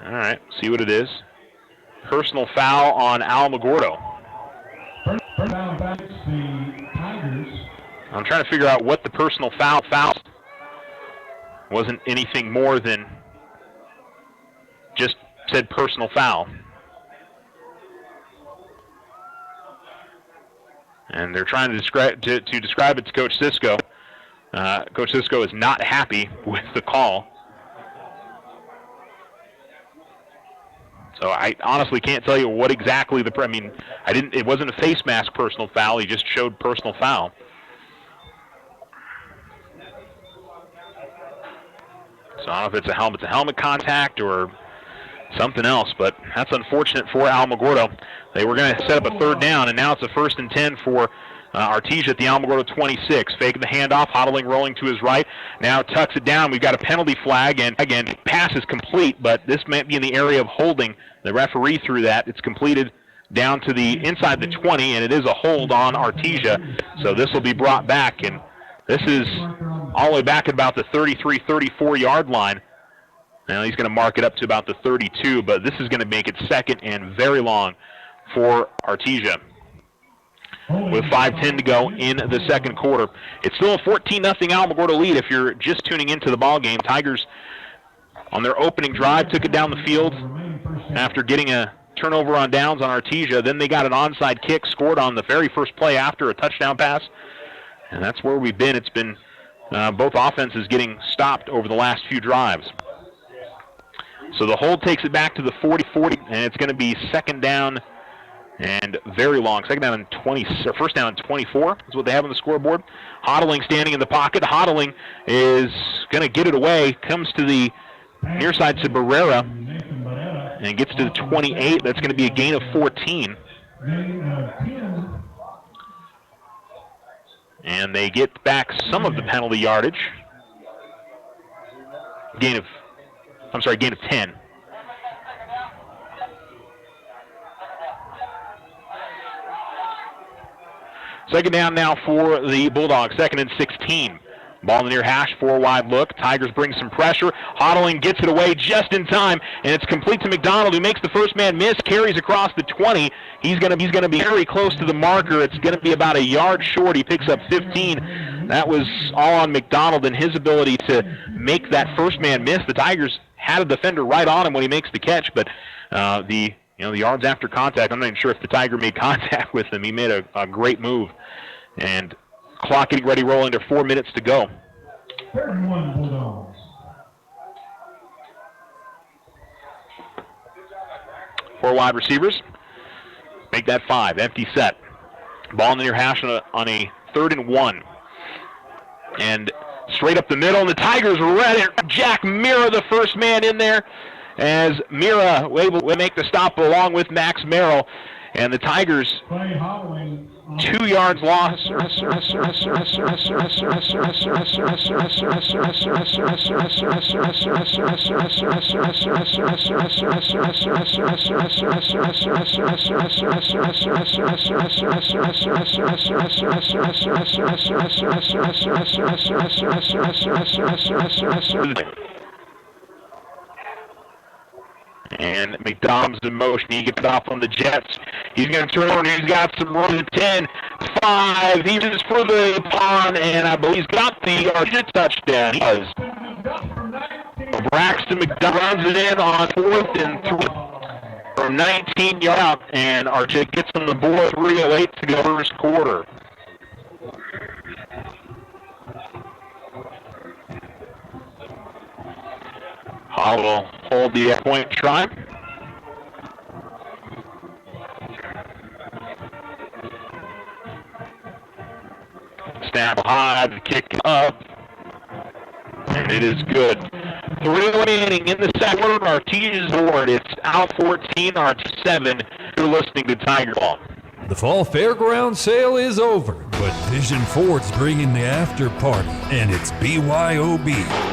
all right, see what it is. Personal foul on Alamogordo. I'm trying to figure out what the personal foul. Wasn't anything more than just said personal foul. And they're trying to describe it to Coach Sisko. Coach Sisko is not happy with the call. So I honestly can't tell you what exactly it wasn't a face mask personal foul. He just showed personal foul. So I don't know if it's a helmet contact or something else, but that's unfortunate for Alamogordo. They were going to set up a 3rd down, and now it's a 1st and 10 for Artesia at the Alamogordo 26. Faking the handoff, Hodling rolling to his right. Now tucks it down. We've got a penalty flag, and again, pass is complete, but this might be in the area of holding. The referee threw that. It's completed down to the inside the 20, and it is a hold on Artesia. So this will be brought back, and this is all the way back at about the 33, 34-yard line. Now he's going to mark it up to about the 32, but this is going to make it 2nd and very long for Artesia. With 5:10 to go in the 2nd quarter. It's still a 14-0 Alamogordo lead if you're just tuning into the ball game. Tigers, on their opening drive, took it down the field after getting a turnover on downs on Artesia. Then they got an onside kick, scored on the very first play after a touchdown pass. And that's where we've been. It's been both offenses getting stopped over the last few drives. So the hold takes it back to the 40-40, and it's going to be 2nd down and very long. 2nd down and 20, or 1st down and 24 is what they have on the scoreboard. Hodling standing in the pocket. Hodling is going to get it away. Comes to the near side to Barrera and gets to the 28. That's going to be a gain of 14. And they get back some of the penalty yardage. Gain of 10. Second down now for the Bulldogs, 2nd and 16. Ball in the near hash, 4 wide look. Tigers bring some pressure. Hodling gets it away just in time, and it's complete to McDonald, who makes the first man miss, carries across the 20. He's gonna be very close to the marker. It's gonna be about a yard short. He picks up 15. That was all on McDonald and his ability to make that first man miss. The Tigers had a defender right on him when he makes the catch, but the yards after contact, I'm not even sure if the Tiger made contact with him. He made a great move. And clock getting ready, rolling to 4 minutes to go. 31 Bulldogs. 4 wide receivers. Make that 5. Empty set. Ball in the near hash on a 3rd and 1. And straight up the middle, and the Tigers ready. Jack Mira, the first man in there, as Mira able to make the stop along with Max Merrill. And the Tigers, 2 yards lost. And McDonald's in motion. He gets off on the Jets. He's going to turn over. He's got some room to 10, 5. He is for the pond, and I believe he's got the Artesia touchdown. He does. Braxton McDonald runs it in on 4th and 3 from 19 yards out, and Artesia gets on the board. 3:08 to go first quarter. Hall will hold the point try. Snap high, the kick up, and it is good. 3 remaining in the second quarter. Artesia's board. It's out 14, Artesia 7. You're listening to Tiger Ball. The fall fairground sale is over, but Vision Ford's bringing the after party, and it's BYOB.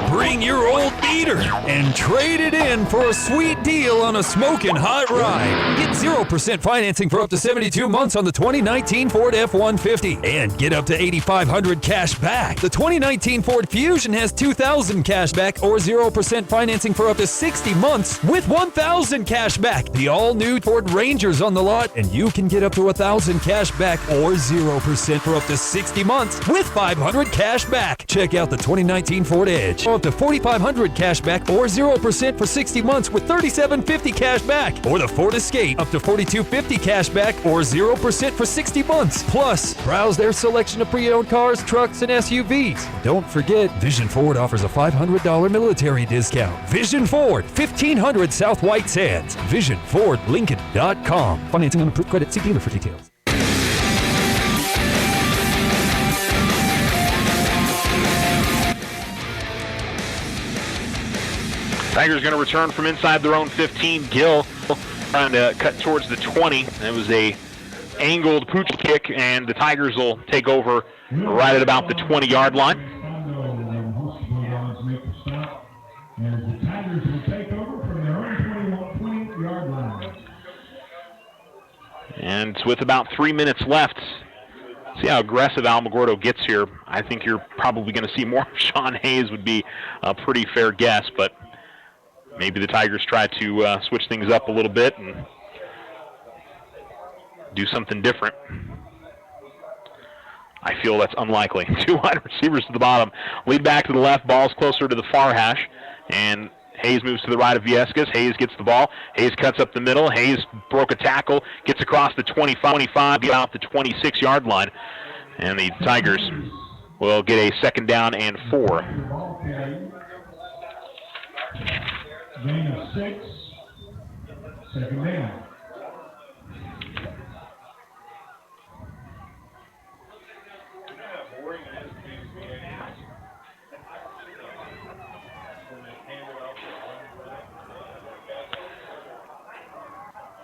Bring your old beater and trade it in for a sweet deal on a smoking hot ride. Get 0% financing for up to 72 months on the 2019 Ford F-150 and get up to $8,500 cash back. The 2019 Ford Fusion has $2,000 cash back or 0% financing for up to 60 months with $1,000 cash back. The all-new Ford Ranger's on the lot, and you can get up to $1,000 cash back or 0% for up to 60 months with $500 cash back. Check out the 2019 Ford Edge. Up to $4,500 cash back or 0% for 60 months with $3,750 cash back. Or the Ford Escape. Up to $4,250 cash back or 0% for 60 months. Plus, browse their selection of pre-owned cars, trucks, and SUVs. Don't forget, Vision Ford offers a $500 military discount. Vision Ford, 1500 South White Sands. VisionFordLincoln.com. Financing on approved credit. See dealer for details. Tigers going to return from inside their own 15. Gill trying to cut towards the 20. It was a angled pooch kick, and the Tigers will take over right at about the 20-yard line. And the Tigers will take over from their own 20-yard line. And with about 3 minutes left, see how aggressive Alamogordo gets here. I think you're probably going to see more. Sean Hayes would be a pretty fair guess, but maybe the Tigers try to switch things up a little bit and do something different. I feel that's unlikely. 2 wide receivers to the bottom. Lead back to the left. Ball's closer to the far hash. And Hayes moves to the right of Viescas. Hayes gets the ball. Hayes cuts up the middle. Hayes broke a tackle. Gets across the 25, get out the 26-yard line. And the Tigers will get a 2nd down and 4. Gain of 6. 2nd down.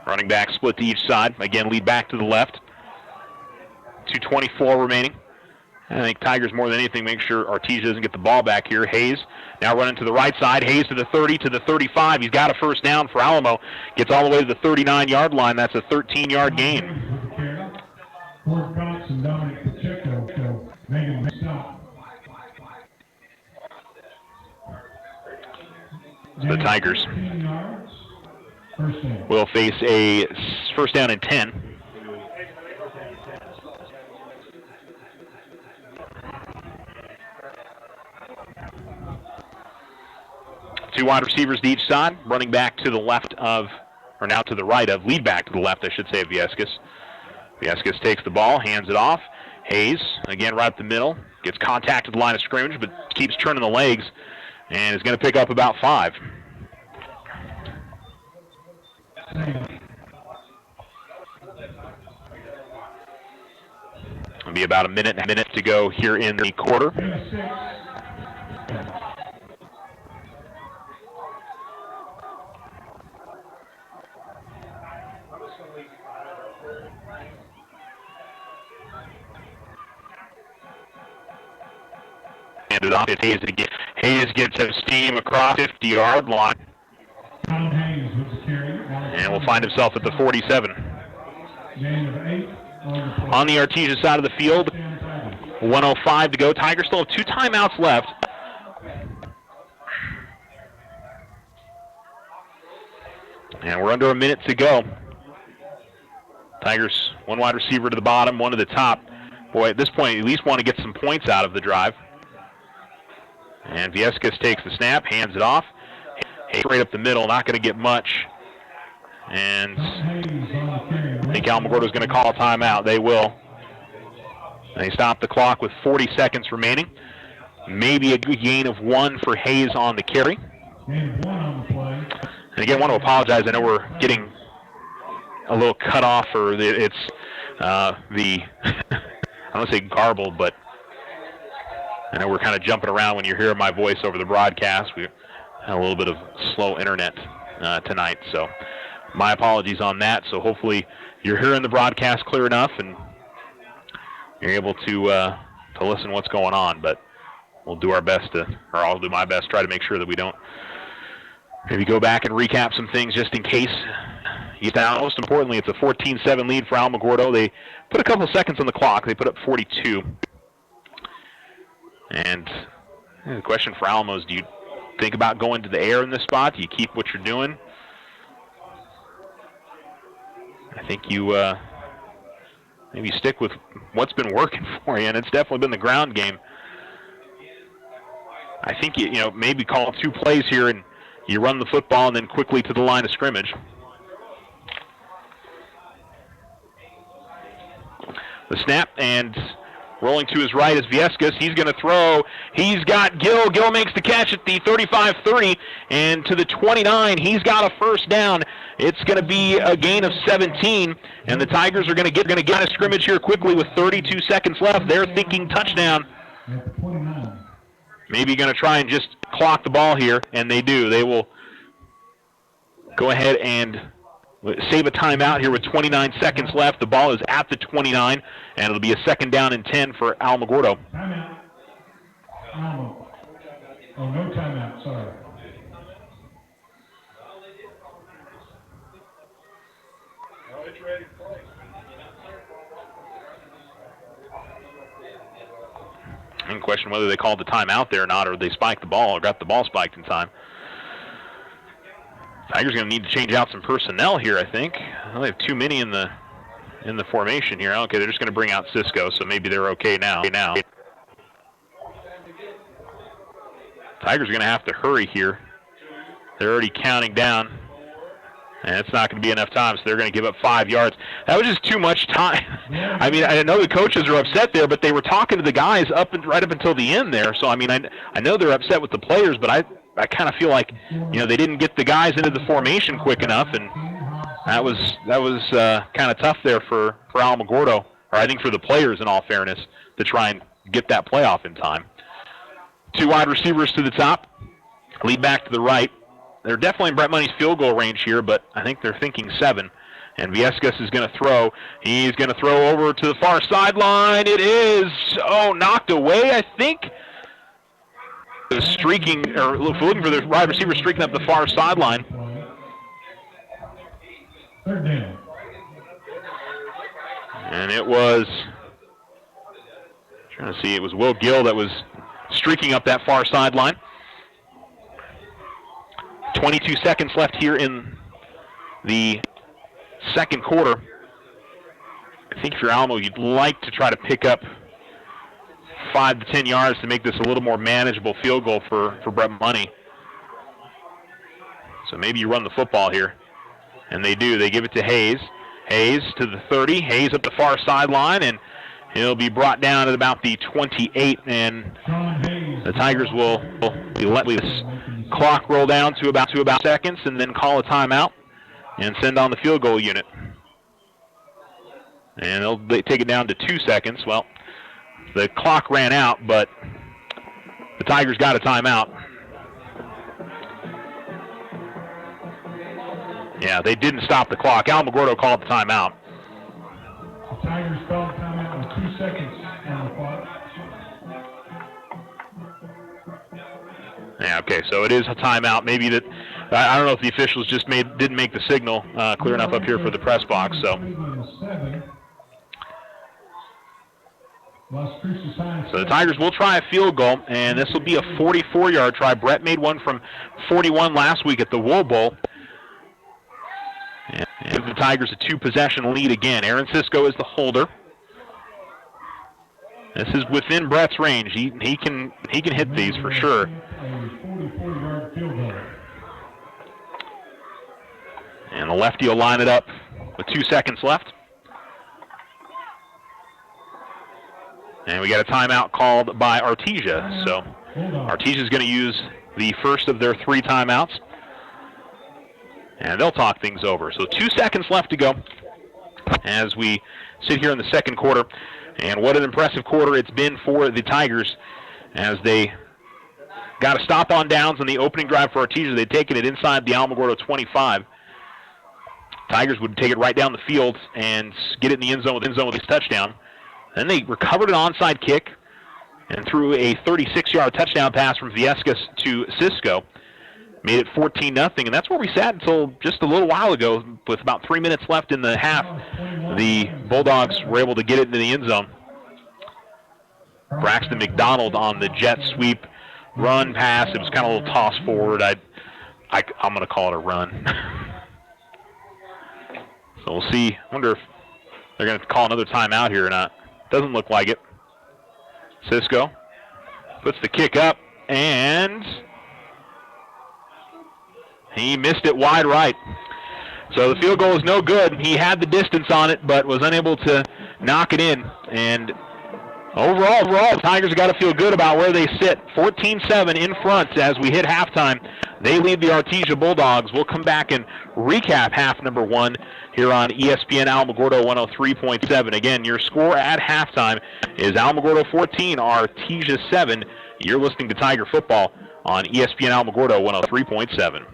Running back split to each side. Again, lead back to the left. 2:24 remaining. I think Tigers, more than anything, make sure Artesia doesn't get the ball back here. Hayes now running to the right side. Hayes to the 30, to the 35. He's got a 1st down for Alamo. Gets all the way to the 39-yard line. That's a 13-yard gain. Ford Cox and Dominic Pacheco making the stop. The Tigers 10 yards. First down. will face a first down and 10. Two wide receivers to each side, running back to the left of, or now to the right of, lead back to the left, I should say, of Viescas. Viescas takes the ball, hands it off. Hayes, again, right up the middle, gets contact at the line of scrimmage, but keeps turning the legs, and is going to pick up about 5. It'll be about a minute to go here in the quarter. Handed off to Hayes again. Hayes gets some steam across 50-yard line. And will find himself at the 47. On the Artesia side of the field, 1:05 to go. Tigers still have 2 timeouts left. And we're under a minute to go. Tigers, 1 wide receiver to the bottom, 1 to the top. Boy, at this point, at least want to get some points out of the drive. And Viescas takes the snap, hands it off. Straight up the middle, not going to get much. And I think Alamogordo is going to call a timeout. They will. They stop the clock with 40 seconds remaining. Maybe a good gain of 1 for Hayes on the carry. And again, I want to apologize. I know we're getting a little cut off, or it's I don't want to say garbled, but I know we're kind of jumping around when you're hearing my voice over the broadcast. We had a little bit of slow internet tonight, so my apologies on that. So hopefully you're hearing the broadcast clear enough and you're able to listen to what's going on. But we'll do our best to, or I'll do my best to try to make sure that we don't maybe go back and recap some things just in case. Most importantly, it's a 14-7 lead for Alamogordo. They put a couple seconds on the clock. They put up 42. And the question for Alamo is, do you think about going to the air in this spot? Do you keep what you're doing? I think you maybe stick with what's been working for you, and it's definitely been the ground game. I think you maybe call 2 plays here and you run the football and then quickly to the line of scrimmage. The snap, and rolling to his right is Viescas. He's going to throw. He's got Gill. Gill makes the catch at the 35-30, and to the 29. He's got a first down. It's going to be a gain of 17, and the Tigers are going to get a scrimmage here quickly with 32 seconds left. They're thinking touchdown. Maybe going to try and just clock the ball here, and they do. They will go ahead and save a timeout here with 29 seconds left. The ball is at the 29, and it'll be a second down and 10 for Alamogordo. Timeout. Oh, no timeout, sorry. It's ready to play. In question whether they called the timeout there or not, or they spiked the ball or got the ball spiked in time. Tigers are going to need to change out some personnel here, I think. Well, they have too many in the formation here. Okay, they're just going to bring out Cisco, so maybe they're okay now. Tigers are going to have to hurry here. They're already counting down, and it's not going to be enough time, so they're going to give up 5 yards. That was just too much time. I mean, I know the coaches are upset there, but they were talking to the guys right up until the end there. So, I mean, I know they're upset with the players, but I kind of feel like, they didn't get the guys into the formation quick enough, and that was kind of tough there for Alamogordo, or I think for the players in all fairness, to try and get that playoff in time. 2 wide receivers to the top, lead back to the right. They're definitely in Brett Money's field goal range here, but I think they're thinking 7. And Viescas is going to throw. He's going to throw over to the far sideline. It is, knocked away, I think. Streaking, or looking for the wide receiver streaking up the far sideline. Third down. And it was, trying to see, it was Will Gill that was streaking up that far sideline. 22 seconds left here in the second quarter. I think if you're Alamo, you'd like to try to pick up 5 to 10 yards to make this a little more manageable field goal for Brett Money. So maybe you run the football here. And they do. They give it to Hayes. Hayes to the 30. Hayes up the far sideline, and he'll be brought down at about the 28. And the Tigers will let this clock roll down to about seconds and then call a timeout and send on the field goal unit. And they'll take it down to 2 seconds. Well, the clock ran out, but the Tigers got a timeout. Yeah, they didn't stop the clock. Alamogordo called the timeout. The Tigers called timeout with 2 seconds on the clock. Yeah, okay, so it is a timeout. Maybe that, I don't know if the officials just didn't make the signal clear enough up here for the press box. So the Tigers will try a field goal, and this will be a 44-yard try. Brett made one from 41 last week at the Wool Bowl. And give the Tigers a 2-possession lead again. Aaron Cisco is the holder. This is within Brett's range. He can hit these for sure. And the lefty will line it up with 2 seconds left. And we got a timeout called by Artesia. So Artesia is going to use the first of their 3 timeouts. And they'll talk things over. So 2 seconds left to go as we sit here in the second quarter. And what an impressive quarter it's been for the Tigers as they got a stop on downs on the opening drive for Artesia. They'd taken it inside the Alamogordo 25. Tigers would take it right down the field and get it in the end zone with this touchdown. Then they recovered an onside kick and threw a 36-yard touchdown pass from Viescas to Cisco. Made it 14-0, and that's where we sat until just a little while ago. With about 3 minutes left in the half, the Bulldogs were able to get it into the end zone. Braxton McDonald on the jet sweep run pass. It was kind of a little toss forward. I'm going to call it a run. So we'll see. I wonder if they're going to call another timeout here or not. Doesn't look like it. Cisco puts the kick up, and he missed it wide right. So the field goal is no good. He had the distance on it, but was unable to knock it in. And overall, the Tigers have got to feel good about where they sit. 14-7 in front as we hit halftime. They lead the Artesia Bulldogs. We'll come back and recap half number 1 here on ESPN Alamogordo 103.7. Again, your score at halftime is Alamogordo 14, Artesia 7. You're listening to Tiger Football on ESPN Alamogordo 103.7.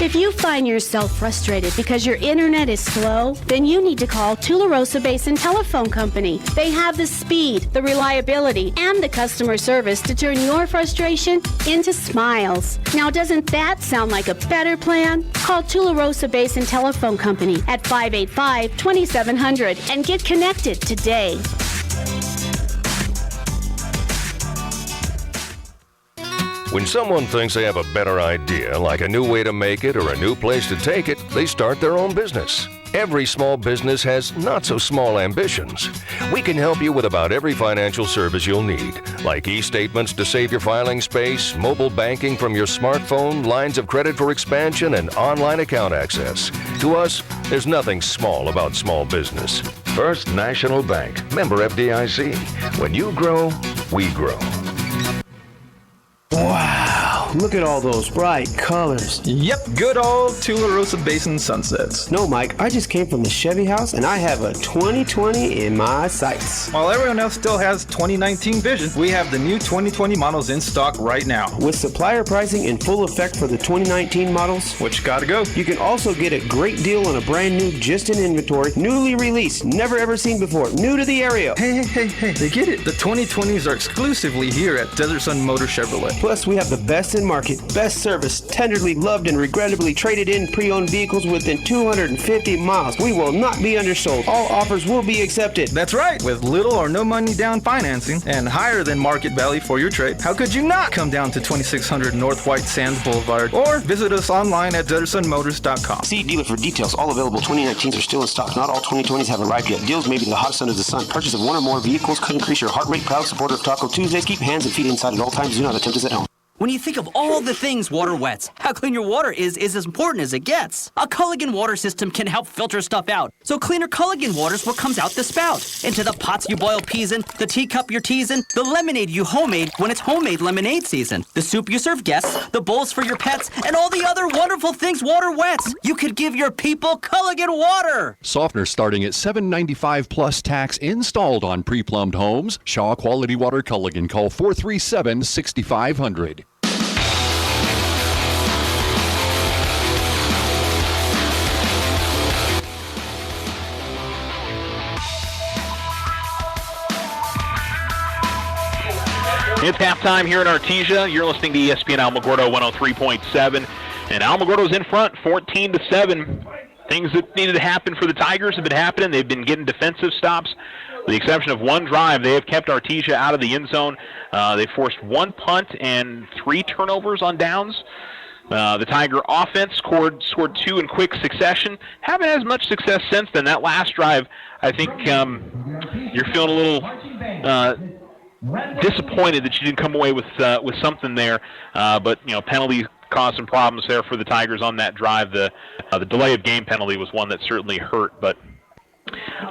If you find yourself frustrated because your internet is slow, then you need to call Tularosa Basin Telephone Company. They have the speed, the reliability, and the customer service to turn your frustration into smiles. Now, doesn't that sound like a better plan? Call Tularosa Basin Telephone Company at 585-2700 and get connected today. When someone thinks they have a better idea, like a new way to make it or a new place to take it, they start their own business. Every small business has not so small ambitions. We can help you with about every financial service you'll need, like e-statements to save your filing space, mobile banking from your smartphone, lines of credit for expansion, and online account access. To us, there's nothing small about small business. First National Bank, member FDIC. When you grow, we grow. Wow, look at all those bright colors. Yep, good old Tularosa Basin sunsets. No, Mike, I just came from the Chevy house and I have a 2020 in my sights. While everyone else still has 2019 vision, we have the new 2020 models in stock right now. With supplier pricing in full effect for the 2019 models, which gotta go. You can also get a great deal on a brand new, just in inventory, newly released, never ever seen before, new to the area. Hey, they get it. The 2020s are exclusively here at Desert Sun Motor Chevrolet. Plus, we have the best in market. Best service, tenderly loved and regrettably traded in pre-owned vehicles within 250 miles. We will not be undersold. All offers will be accepted. That's right. With little or no money down financing and higher than market value for your trade, how could you not come down to 2600 North White Sands Boulevard or visit us online at DuttersonMotors.com. See dealer for details. All available 2019s are still in stock. Not all 2020s have arrived yet. Deals may be the hottest under the sun. Purchase of one or more vehicles could increase your heart rate. Proud supporter of Taco Tuesdays. Keep hands and feet inside at all times. Do not attempt this at home. When you think of all the things water wets, how clean your water is as important as it gets. A Culligan water system can help filter stuff out. So cleaner Culligan water is what comes out the spout. Into the pots you boil peas in, the teacup you're teasing, the lemonade you homemade when it's homemade lemonade season, the soup you serve guests, the bowls for your pets, and all the other wonderful things water wets. You could give your people Culligan water. Softener starting at $7.95 plus tax installed on pre-plumbed homes. Shaw Quality Water Culligan. Call 437-6500. It's halftime here in Artesia. You're listening to ESPN Alamogordo 103.7, and Alamogordo's in front, 14-7. Things that needed to happen for the Tigers have been happening. They've been getting defensive stops. With the exception of one drive, they have kept Artesia out of the end zone. They forced one punt and 3 turnovers on downs. The Tiger offense scored 2 in quick succession. Haven't had as much success since then. That last drive, I think you're feeling a little disappointed that you didn't come away with something there, but penalty caused some problems there for the Tigers on that drive. The delay of game penalty was one that certainly hurt, but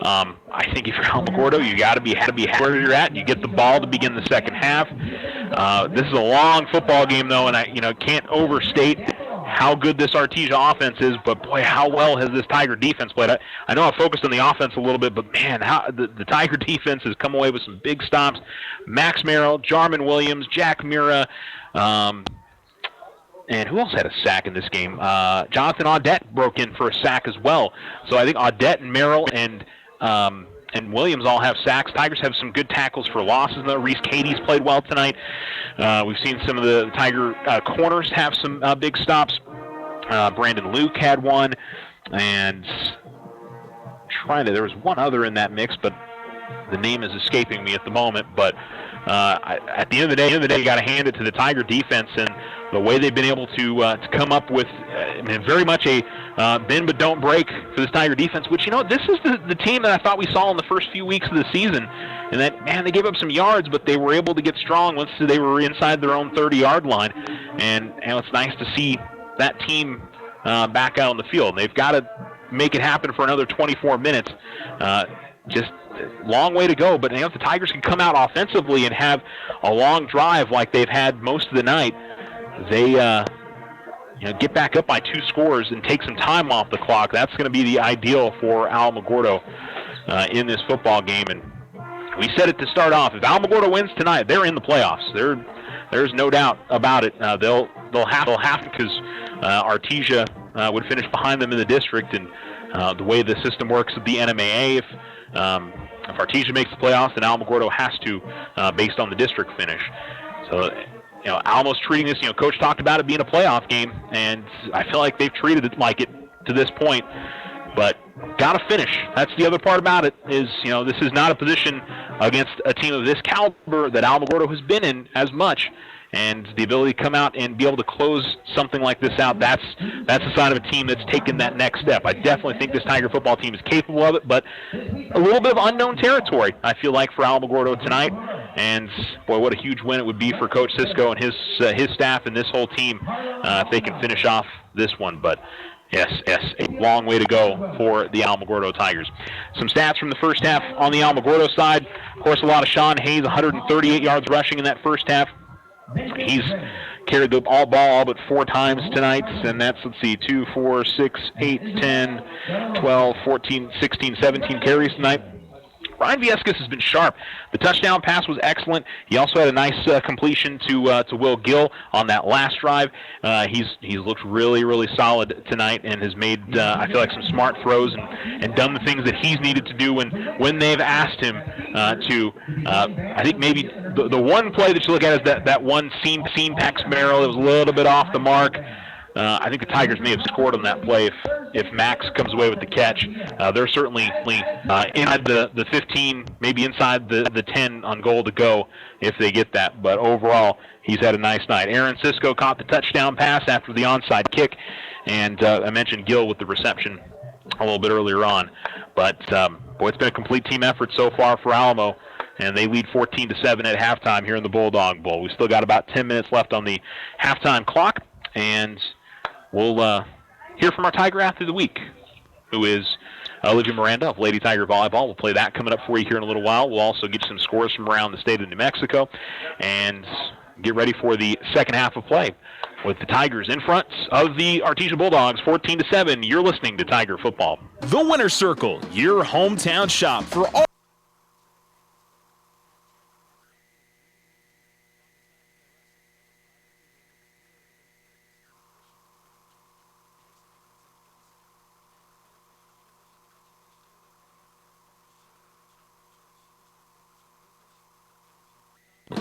I think if you're Alamogordo, you got to be where you're at, and you get the ball to begin the second half. This is a long football game, though, and I can't overstate how good this Artesia offense is, but boy, how well has this Tiger defense played? I know I focused on the offense a little bit, but man, how the Tiger defense has come away with some big stops. Max Merrill, Jarman Williams, Jack Mira, and who else had a sack in this game? Jonathan Audette broke in for a sack as well. So I think Audette and Merrill and Williams all have sacks. Tigers have some good tackles for losses. Reese Cady's played well tonight. We've seen some of the Tiger corners have some big stops. Brandon Luke had one, and there was one other in that mix, but the name is escaping me at the moment. But at the end of the day, you got to hand it to the Tiger defense and the way they've been able to come up with very much a bend but don't break for this Tiger defense, which, this is the team that I thought we saw in the first few weeks of the season. And that, man, they gave up some yards, but they were able to get strong once they were inside their own 30-yard line. And it's nice to see that team back out on the field. They've got to make it happen for another 24 minutes. Just a long way to go, but if the Tigers can come out offensively and have a long drive like they've had most of the night, they get back up by 2 scores and take some time off the clock. That's going to be the ideal for Alamogordo in this football game. And we said it to start off: if Alamogordo wins tonight, they're in the playoffs. There's no doubt about it. They'll have to, because Artesia would finish behind them in the district, and the way the system works with the NMAA, if Artesia makes the playoffs, then Alamogordo has to, based on the district finish. So, Alamo's treating this, Coach talked about it being a playoff game, and I feel like they've treated it like it to this point. But got to finish. That's the other part about it is, this is not a position against a team of this caliber that Alamogordo has been in as much. And the ability to come out and be able to close something like this out, that's a sign of a team that's taken that next step. I definitely think this Tiger football team is capable of it, but a little bit of unknown territory, I feel like, for Alamogordo tonight. And, boy, what a huge win it would be for Coach Cisco and his staff and this whole team if they can finish off this one. But, yes, a long way to go for the Alamogordo Tigers. Some stats from the first half on the Alamogordo side. Of course, a lot of Sean Hayes, 138 yards rushing in that first half. He's carried the ball all but 4 times tonight, and that's, 2, 4, 6, 8, 10, 12, 14, 16, 17 carries tonight Ryan Viescas has been sharp. The touchdown pass was excellent. He also had a nice completion to Will Gill on that last drive. He's looked really, really solid tonight and has made, I feel like, some smart throws and done the things that he's needed to do when they've asked him to. I think maybe the one play that you look at is that one seam Pax Merrill. It was a little bit off the mark. I think the Tigers may have scored on that play if Max comes away with the catch. They're certainly inside the 15, maybe inside the 10 on goal to go if they get that. But overall, he's had a nice night. Aaron Sisko caught the touchdown pass after the onside kick, and I mentioned Gill with the reception a little bit earlier on. But, boy, it's been a complete team effort so far for Alamo. And they lead 14-7 at halftime here in the Bulldog Bowl. We still got about 10 minutes left on the halftime clock, and we'll hear from our Tiger Athlete of the Week, who is Olivia Miranda of Lady Tiger Volleyball. We'll play that coming up for you here in a little while. We'll also get you some scores from around the state of New Mexico and get ready for the second half of play with the Tigers in front of the Artesia Bulldogs, 14-7. You're listening to Tiger Football. The Winner's Circle, your hometown shop for all.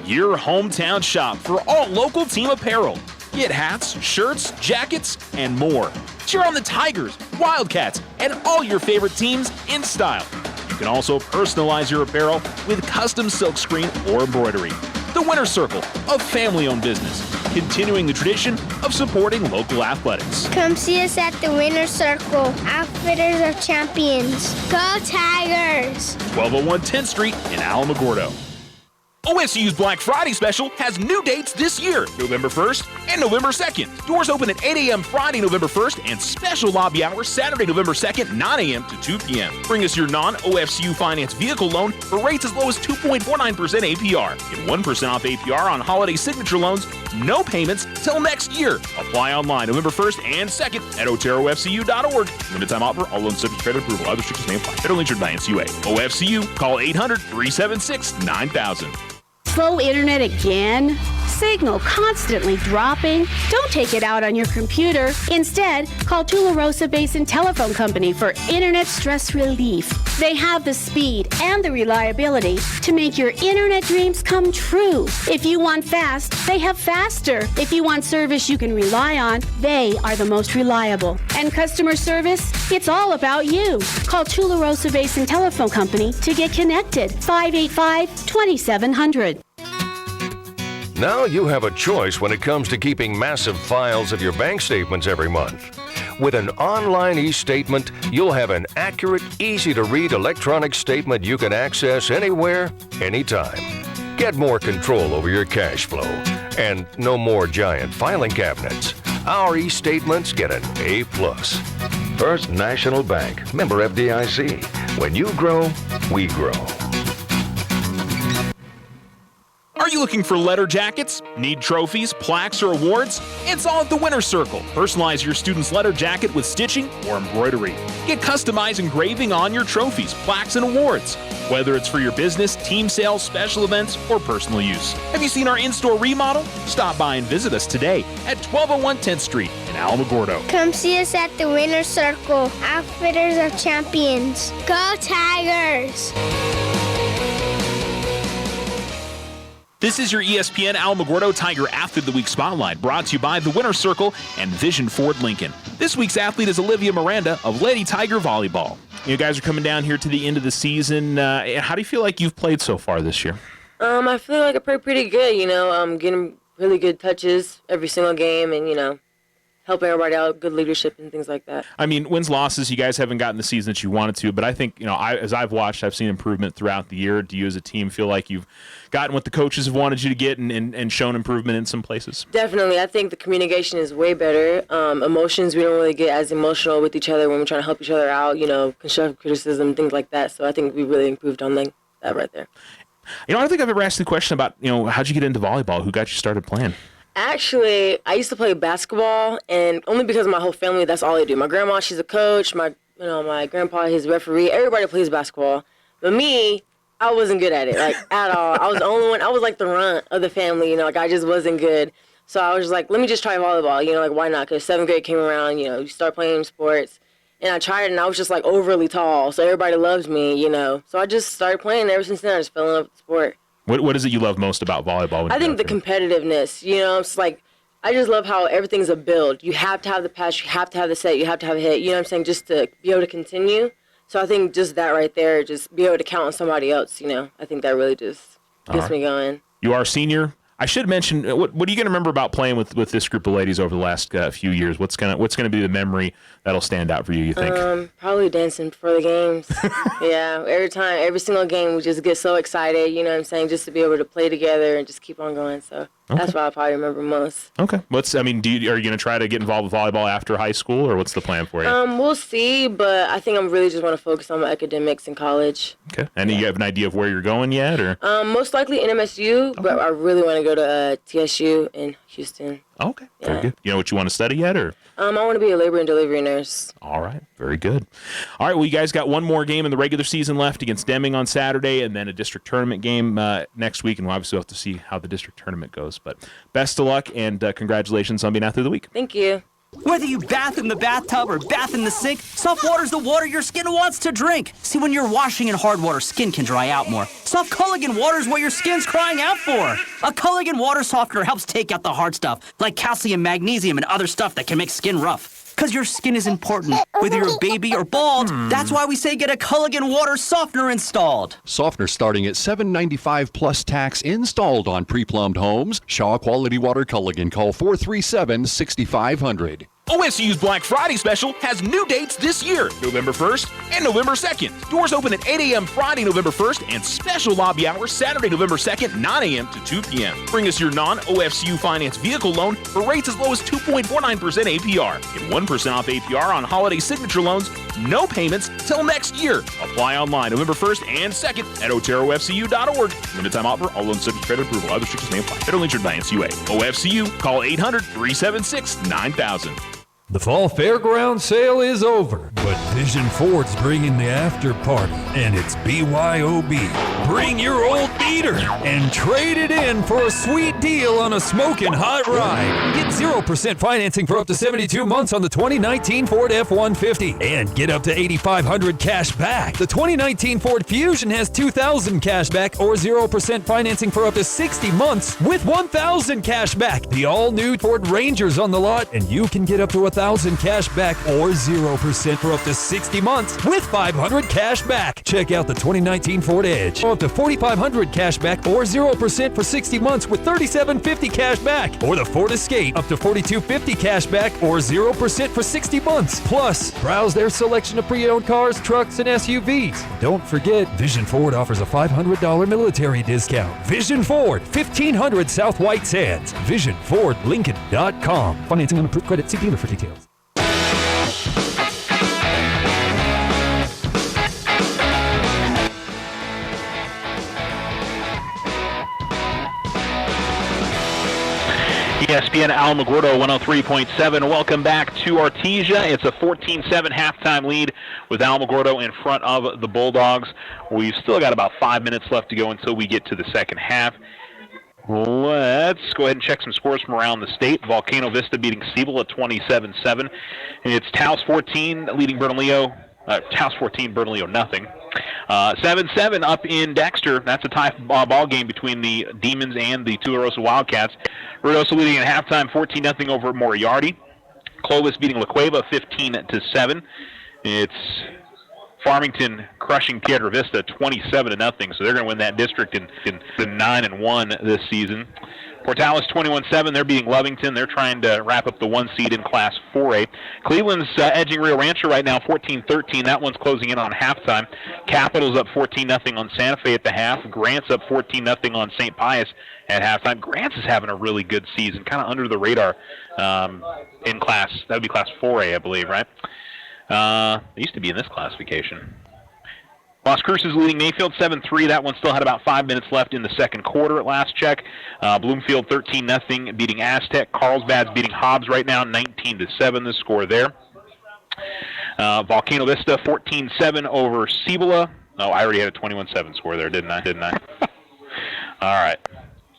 Your hometown shop for all local team apparel. Get hats, shirts, jackets, and more. Cheer on the Tigers, Wildcats, and all your favorite teams in style. You can also personalize your apparel with custom silkscreen or embroidery. The Winner's Circle, a family-owned business, continuing the tradition of supporting local athletics. Come see us at the Winner's Circle, Outfitters of Champions. Go Tigers! 1201 10th Street in Alamogordo. OSU's Black Friday special has new dates this year, November 1st and November 2nd. Doors open at 8 a.m. Friday, November 1st, and special lobby hours Saturday, November 2nd, 9 a.m. to 2 p.m. Bring us your non-OFCU finance vehicle loan for rates as low as 2.49% APR. Get 1% off APR on holiday signature loans, no payments till next year. Apply online November 1st and 2nd at oteroFCU.org. Limited time offer, all loans subject to credit approval. Other restrictions may apply. Federally insured by NCUA. OFCU, call 800-376-9000. Slow internet again? Signal constantly dropping? Don't take it out on your computer. Instead, call Tularosa Basin Telephone Company for internet stress relief. They have the speed and the reliability to make your internet dreams come true. If you want fast, they have faster. If you want service you can rely on, they are the most reliable. And customer service? It's all about you. Call Tularosa Basin Telephone Company to get connected. 585-2700. Now you have a choice when it comes to keeping massive files of your bank statements every month. With an online e-statement, you'll have an accurate, easy-to-read electronic statement you can access anywhere, anytime. Get more control over your cash flow. And no more giant filing cabinets. Our e-statements get an A+. First National Bank, member FDIC. When you grow, we grow. Are you looking for letter jackets? Need trophies, plaques, or awards? It's all at the Winner's Circle. Personalize your student's letter jacket with stitching or embroidery. Get customized engraving on your trophies, plaques, and awards. Whether it's for your business, team sales, special events, or personal use. Have you seen our in-store remodel? Stop by and visit us today at 1201 10th Street in Alamogordo. Come see us at the Winner's Circle, Outfitters of Champions. Go Tigers! This is your ESPN Alamogordo Tiger Athlete of the Week Spotlight, brought to you by the Winner's Circle and Vision Ford Lincoln. This week's athlete is Olivia Miranda of Lady Tiger Volleyball. You guys are coming down here to the end of the season. How do you feel like you've played so far this year? I feel like I played pretty good, I'm getting really good touches every single game and, helping everybody out, good leadership and things like that. I mean, wins, losses, you guys haven't gotten the season that you wanted to, but I think, as I've watched, I've seen improvement throughout the year. Do you as a team feel like you've gotten what the coaches have wanted you to get and shown improvement in some places? Definitely. I think the communication is way better. Emotions, we don't really get as emotional with each other when we're trying to help each other out, constructive criticism, things like that. So I think we really improved on that right there. I don't think I've ever asked the question about, how'd you get into volleyball? Who got you started playing? Actually, I used to play basketball, and only because of my whole family, that's all they do. My grandma, she's a coach. My grandpa, he's a referee. Everybody plays basketball. But me, I wasn't good at it, like, at all. I was the only one. I was like the runt of the family, you know, like I just wasn't good. So I was just like, let me just try volleyball, you know, like why not? Because 7th grade came around, you know, you start playing sports. And I tried it, and I was just like overly tall. So everybody loves me, you know. So I just started playing. Ever since then, I just fell in love with the sport. What is it you love most about volleyball? I think the competitiveness, you know, it's like, I just love how everything's a build. You have to have the pass, you have to have the set, you have to have a hit, you know what I'm saying, just to be able to continue. So I think just that right there, just be able to count on somebody else, you know, I think that really just gets me going. You are a senior. I should mention, what are you going to remember about playing with this group of ladies over the last few years? What's gonna be the memory that'll stand out for you, you think? Probably dancing before the games. Yeah, every single game, we just get so excited, you know what I'm saying, just to be able to play together and just keep on going. So that's what I probably remember most. Okay. Are you going to try to get involved with volleyball after high school, or what's the plan for you? We'll see, but I think I'm really just want to focus on my academics in college. Okay. And you have an idea of where you're going yet, or? Most likely NMSU, but I really want to go to TSU in Houston. Okay. Yeah. Very good. You know what you want to study yet, or? I want to be a labor and delivery nurse. All right. Very good. All right. Well, you guys got one more game in the regular season left against Deming on Saturday, and then a district tournament game next week, and we'll obviously have to see how the district tournament goes. But best of luck, and congratulations on being Athlete of the Week. Thank you. Whether you bath in the bathtub or bath in the sink, soft water's the water your skin wants to drink. See, when you're washing in hard water, skin can dry out more. Soft Culligan water's what your skin's crying out for. A Culligan water softener helps take out the hard stuff, like calcium, magnesium, and other stuff that can make skin rough. Because your skin is important. Whether you're a baby or bald, that's why we say get a Culligan water softener installed. Softener starting at $7.95 plus tax installed on pre-plumbed homes. Shaw Quality Water Culligan. Call 437-6500. OSU's Black Friday special has new dates this year, November 1st and November 2nd. Doors open at 8 a.m. Friday, November 1st, and special lobby hours Saturday, November 2nd, 9 a.m. to 2 p.m. Bring us your non-OFCU finance vehicle loan for rates as low as 2.49% APR. Get 1% off APR on holiday signature loans, no payments till next year. Apply online November 1st and 2nd at oterofcu.org. Limited time offer, all loans subject to credit approval. Other restrictions may apply. Federally insured by NCUA. OFCU, call 800-376-9000. The fall fairground sale is over, but Vision Ford's bringing the after party, and it's BYOB. Bring your old beater and trade it in for a sweet deal on a smoking hot ride. Get 0% financing for up to 72 months on the 2019 Ford F-150 and get up to $8,500 cash back. The 2019 Ford Fusion has $2,000 cash back or 0% financing for up to 60 months with $1,000 cash back. The all-new Ford Ranger's on the lot, and you can get up to $1,000 cash back or 0% for up to 60 months with $500 cash back. Check out the 2019 Ford Edge. Up to $4,500 cash back or 0% for 60 months with $3,750 cash back. Or the Ford Escape. Up to $4,250 cash back or 0% for 60 months. Plus, browse their selection of pre-owned cars, trucks, and SUVs. Don't forget, Vision Ford offers a $500 military discount. Vision Ford, 1500 South White Sands. VisionFordLincoln.com. Financing on approved credit. See dealer for details. ESPN Alamogordo 103.7. Welcome back to Artesia. It's a 14-7 halftime lead with Alamogordo in front of the Bulldogs. We've still got about 5 minutes left to go until we get to the second half. Let's go ahead and check some scores from around the state. Volcano Vista beating Siebel at 27-7. It's Taos 14 leading Bernalillo. Taos 14, Bernalillo nothing. 7-7 up in Dexter. That's a tie ball game between the Demons and the Tularosa Wildcats. Ruidoso leading at halftime 14-0 over Moriarty. Clovis beating La Cueva 15-7. It's Farmington crushing Piedra Vista 27-0, so they're going to win that district in 9-1 this season. Portales 21-7, they're beating Lovington. They're trying to wrap up the 1 seed in Class 4A. Cleveland's edging Rio Rancho right now 14-13. That one's closing in on halftime. Capital's up 14-0 on Santa Fe at the half. Grant's up 14-0 on St. Pius at halftime. Grant's is having a really good season, kind of under the radar in class. That would be Class 4A, I believe, right? They used to be in this classification. Las Cruces leading Mayfield 7-3. That one still had about 5 minutes left in the second quarter at last check. Bloomfield 13-0 beating Aztec. Carlsbad's beating Hobbs right now 19-7 the score there. Volcano Vista 14-7 over Cibola. No, I already had a 21-7 score there, didn't I? All right.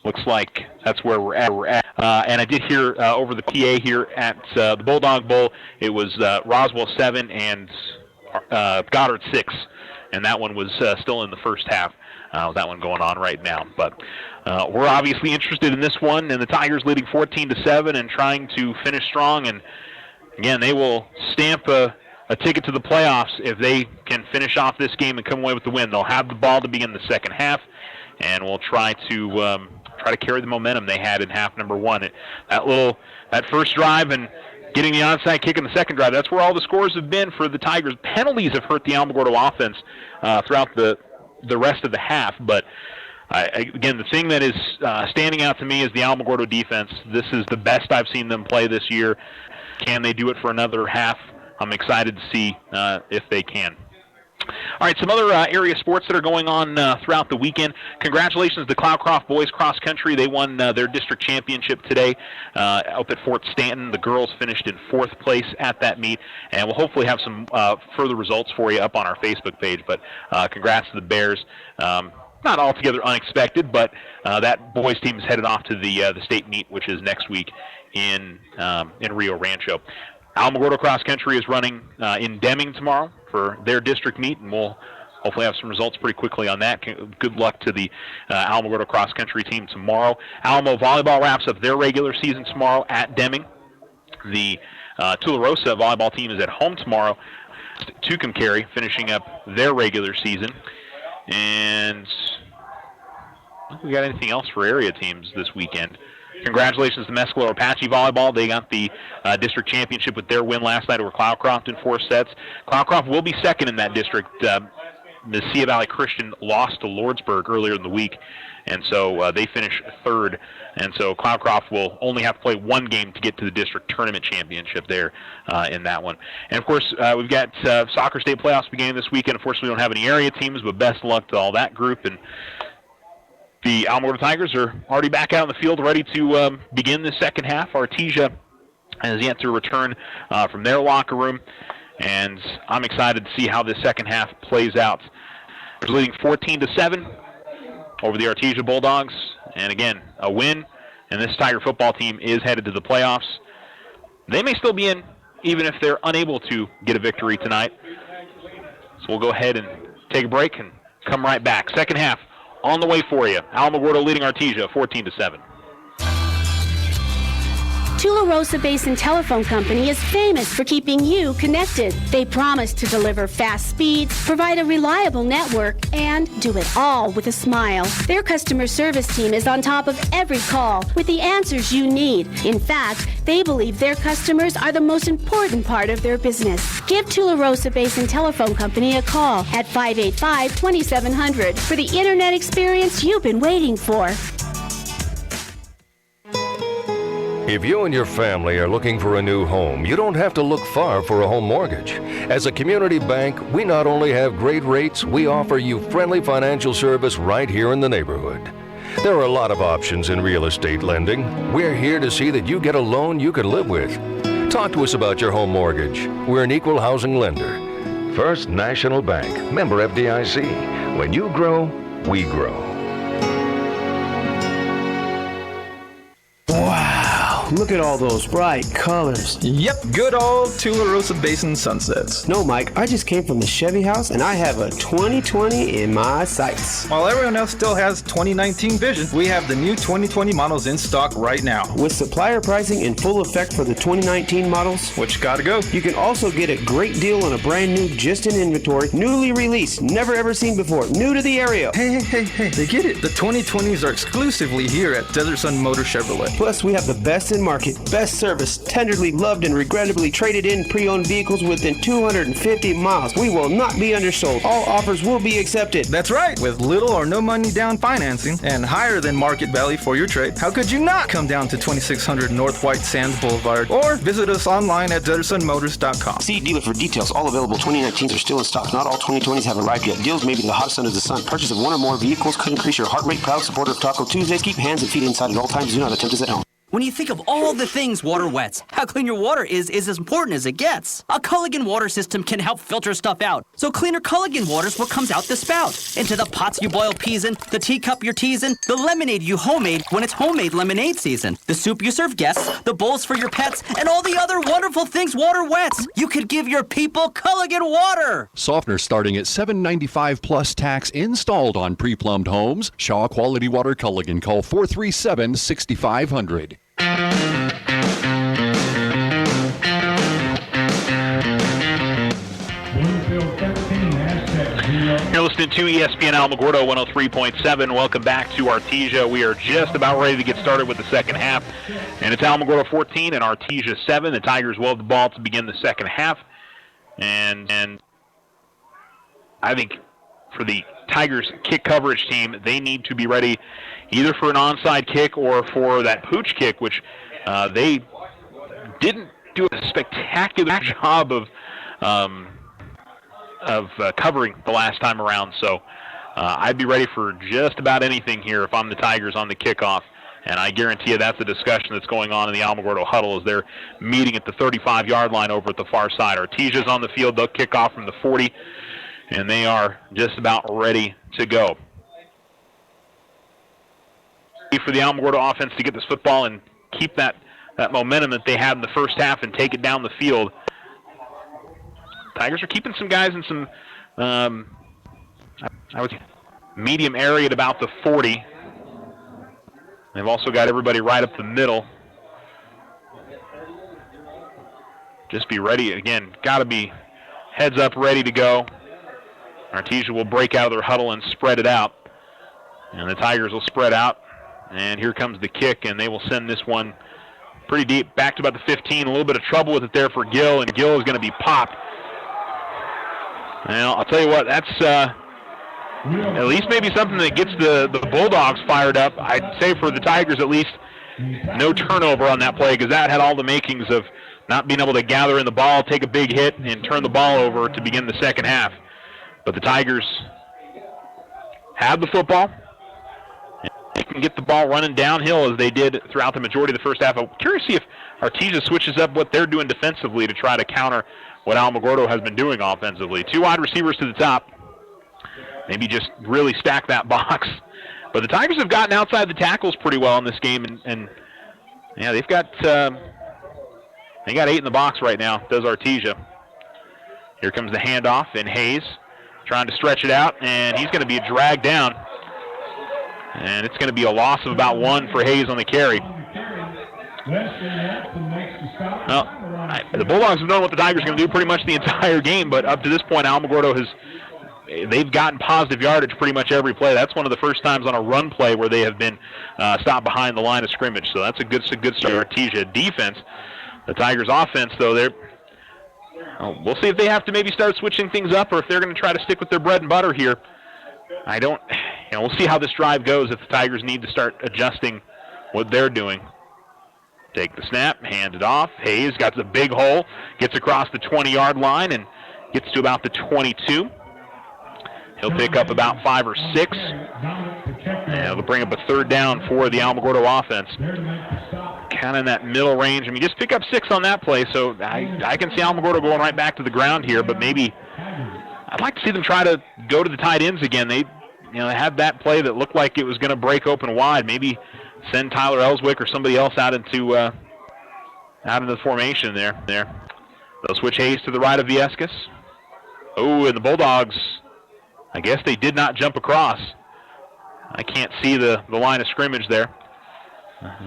Looks like that's where we're at. And I did hear over the PA here at the Bulldog Bowl, it was Roswell 7 and Goddard 6, and that one was still in the first half. That one going on right now. But we're obviously interested in this one, and the Tigers leading 14-7 and trying to finish strong. And again, they will stamp a ticket to the playoffs if they can finish off this game and come away with the win. They'll have the ball to begin the second half, and we'll try to carry the momentum they had in half number one. That first drive and getting the onside kick in the second drive, that's where all the scores have been for the Tigers. Penalties have hurt the Alamogordo offense throughout the rest of the half, but again, the thing that is standing out to me is the Alamogordo defense. This is the best I've seen them play this year. Can they do it for another half? I'm excited to see if they can. All right, some other area sports that are going on throughout the weekend. Congratulations to Cloudcroft Boys Cross Country. They won their district championship today up at Fort Stanton. The girls finished in 4th place at that meet, and we'll hopefully have some further results for you up on our Facebook page. But congrats to the Bears. Not altogether unexpected, but that boys team is headed off to the state meet, which is next week in Rio Rancho. Alamogordo Cross Country is running in Deming tomorrow for their district meet, and we'll hopefully have some results pretty quickly on that. Good luck to the Alamogordo Cross Country team tomorrow. Alamo Volleyball wraps up their regular season tomorrow at Deming. The Tularosa volleyball team is at home tomorrow. Tucumcari finishing up their regular season. And I don't think we got anything else for area teams this weekend. Congratulations to Mescalero Apache Volleyball. They got the district championship with their win last night over Cloudcroft in 4 sets. Cloudcroft will be second in that district. Mesilla Valley Christian lost to Lordsburg earlier in the week, and so they finish 3rd. And so Cloudcroft will only have to play 1 game to get to the district tournament championship there in that one. And, of course, we've got soccer state playoffs beginning this weekend. Unfortunately, we don't have any area teams, but best of luck to all that group. And the Alamogordo Tigers are already back out in the field ready to begin the second half. Artesia has yet to return from their locker room, and I'm excited to see how this second half plays out. They're leading 14-7 over the Artesia Bulldogs, and again, a win, and this Tiger football team is headed to the playoffs. They may still be in, even if they're unable to get a victory tonight. So we'll go ahead and take a break and come right back. Second half on the way for you. Alamogordo leading Artesia 14-7. Tularosa Basin Telephone Company is famous for keeping you connected. They promise to deliver fast speeds, provide a reliable network, and do it all with a smile. Their customer service team is on top of every call with the answers you need. In fact, they believe their customers are the most important part of their business. Give Tularosa Basin Telephone Company a call at 585-2700 for the internet experience you've been waiting for. If you and your family are looking for a new home, you don't have to look far for a home mortgage. As a community bank, we not only have great rates, we offer you friendly financial service right here in the neighborhood. There are a lot of options in real estate lending. We're here to see that you get a loan you can live with. Talk to us about your home mortgage. We're an equal housing lender. First National Bank, member FDIC. When you grow, we grow. Look at all those bright colors. Yep, good old Tularosa Basin sunsets. No, Mike, I just came from the Chevy house and I have a 2020 in my sights. While everyone else still has 2019 vision, we have the new 2020 models in stock right now. With supplier pricing in full effect for the 2019 models, which gotta go. You can also get a great deal on a brand new, just in inventory, newly released, never ever seen before, new to the area. Hey, they get it. The 2020s are exclusively here at Desert Sun Motor Chevrolet. Plus, we have the best in market, best service, tenderly loved and regrettably traded in pre-owned vehicles within 250 miles. We will not be undersold. All offers will be accepted. That's right. With little or no money down financing and higher than market value for your trade, how could you not come down to 2600 North White Sands Boulevard or visit us online at DesertSunMotors.com. See dealer for details. All available 2019s are still in stock. Not all 2020s have arrived yet. Deals may be the hottest under the sun. Purchase of 1 or more vehicles could increase your heart rate. Proud supporter of Taco Tuesdays. Keep hands and feet inside at all times. Do not attempt this at home. When you think of all the things water wets, how clean your water is as important as it gets. A Culligan water system can help filter stuff out, so cleaner Culligan water's what comes out the spout. Into the pots you boil peas in, the teacup you're teasing, the lemonade you homemade when it's homemade lemonade season, the soup you serve guests, the bowls for your pets, and all the other wonderful things water wets. You could give your people Culligan water. Softener starting at $7.95 plus tax installed on pre-plumbed homes. Shaw Quality Water Culligan. Call 437-6500. You're listening to ESPN Alamogordo 103.7. Welcome back to Artesia. We are just about ready to get started with the second half. And it's Alamogordo 14 and Artesia 7. The Tigers will have the ball to begin the second half. And I think for the Tigers kick coverage team, they need to be ready either for an onside kick or for that pooch kick, which they didn't do a spectacular job of covering the last time around. So I'd be ready for just about anything here if I'm the Tigers on the kickoff. And I guarantee you that's a discussion that's going on in the Alamogordo huddle as they're meeting at the 35-yard line over at the far side. Artesia's on the field. They'll kick off from the 40, and they are just about ready to go. For the Alamogordo offense to get this football and keep that momentum that they had in the first half and take it down the field. Tigers are keeping some guys in some, I would say, medium area at about the 40. They've also got everybody right up the middle. Just be ready. Again, got to be heads up, ready to go. Artesia will break out of their huddle and spread it out. And the Tigers will spread out. And here comes the kick, and they will send this one pretty deep, back to about the 15. A little bit of trouble with it there for Gill, and Gill is going to be popped. Well, I'll tell you what, that's at least maybe something that gets the Bulldogs fired up. I'd say for the Tigers at least, no turnover on that play, because that had all the makings of not being able to gather in the ball, take a big hit, and turn the ball over to begin the second half. But the Tigers have the football. They can get the ball running downhill as they did throughout the majority of the first half. I'm curious to see if Artesia switches up what they're doing defensively to try to counter what Alamogordo has been doing offensively. Two wide receivers to the top. Maybe just really stack that box. But the Tigers have gotten outside the tackles pretty well in this game, and yeah, they got 8 in the box right now, does Artesia. Here comes the handoff, and Hayes trying to stretch it out, and he's going to be dragged down. And it's going to be a loss of about 1 for Hayes on the carry. Well, the Bulldogs have known what the Tigers are going to do pretty much the entire game, but up to this point, Alamogordo they've gotten positive yardage pretty much every play. That's one of the first times on a run play where they have been stopped behind the line of scrimmage. So that's a good start. Artesia defense. The Tigers offense, though, we'll see if they have to maybe start switching things up or if they're going to try to stick with their bread and butter here. We'll see how this drive goes if the Tigers need to start adjusting what they're doing. Take the snap, hand it off. Hayes got the big hole, gets across the 20-yard line and gets to about the 22. He'll pick up about 5 or 6. And it'll bring up a third down for the Alamogordo offense. Kind of in that middle range. I mean, just pick up 6 on that play, so I can see Alamogordo going right back to the ground here, but maybe I'd like to see them try to go to the tight ends again. They had that play that looked like it was going to break open wide. Maybe send Tyler Ellswick or somebody else out into the formation there. They'll switch Hayes to the right of Viescas. Oh, and the Bulldogs, I guess they did not jump across. I can't see the line of scrimmage there.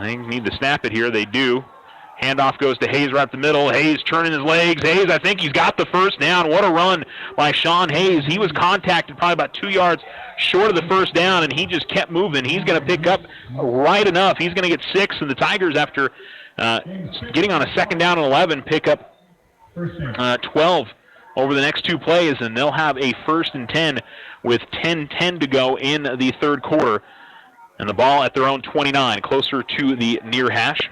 They need to snap it here. They do. Handoff goes to Hayes right up the middle. Hayes turning his legs. Hayes, I think he's got the first down. What a run by Sean Hayes. He was contacted probably about 2 yards short of the first down, and he just kept moving. He's going to pick up right enough. He's going to get 6, and the Tigers, after getting on a second down and 11, pick up 12 over the next 2 plays, and they'll have a 1st and 10 with 10:10 to go in the third quarter. And the ball at their own 29, closer to the near hash.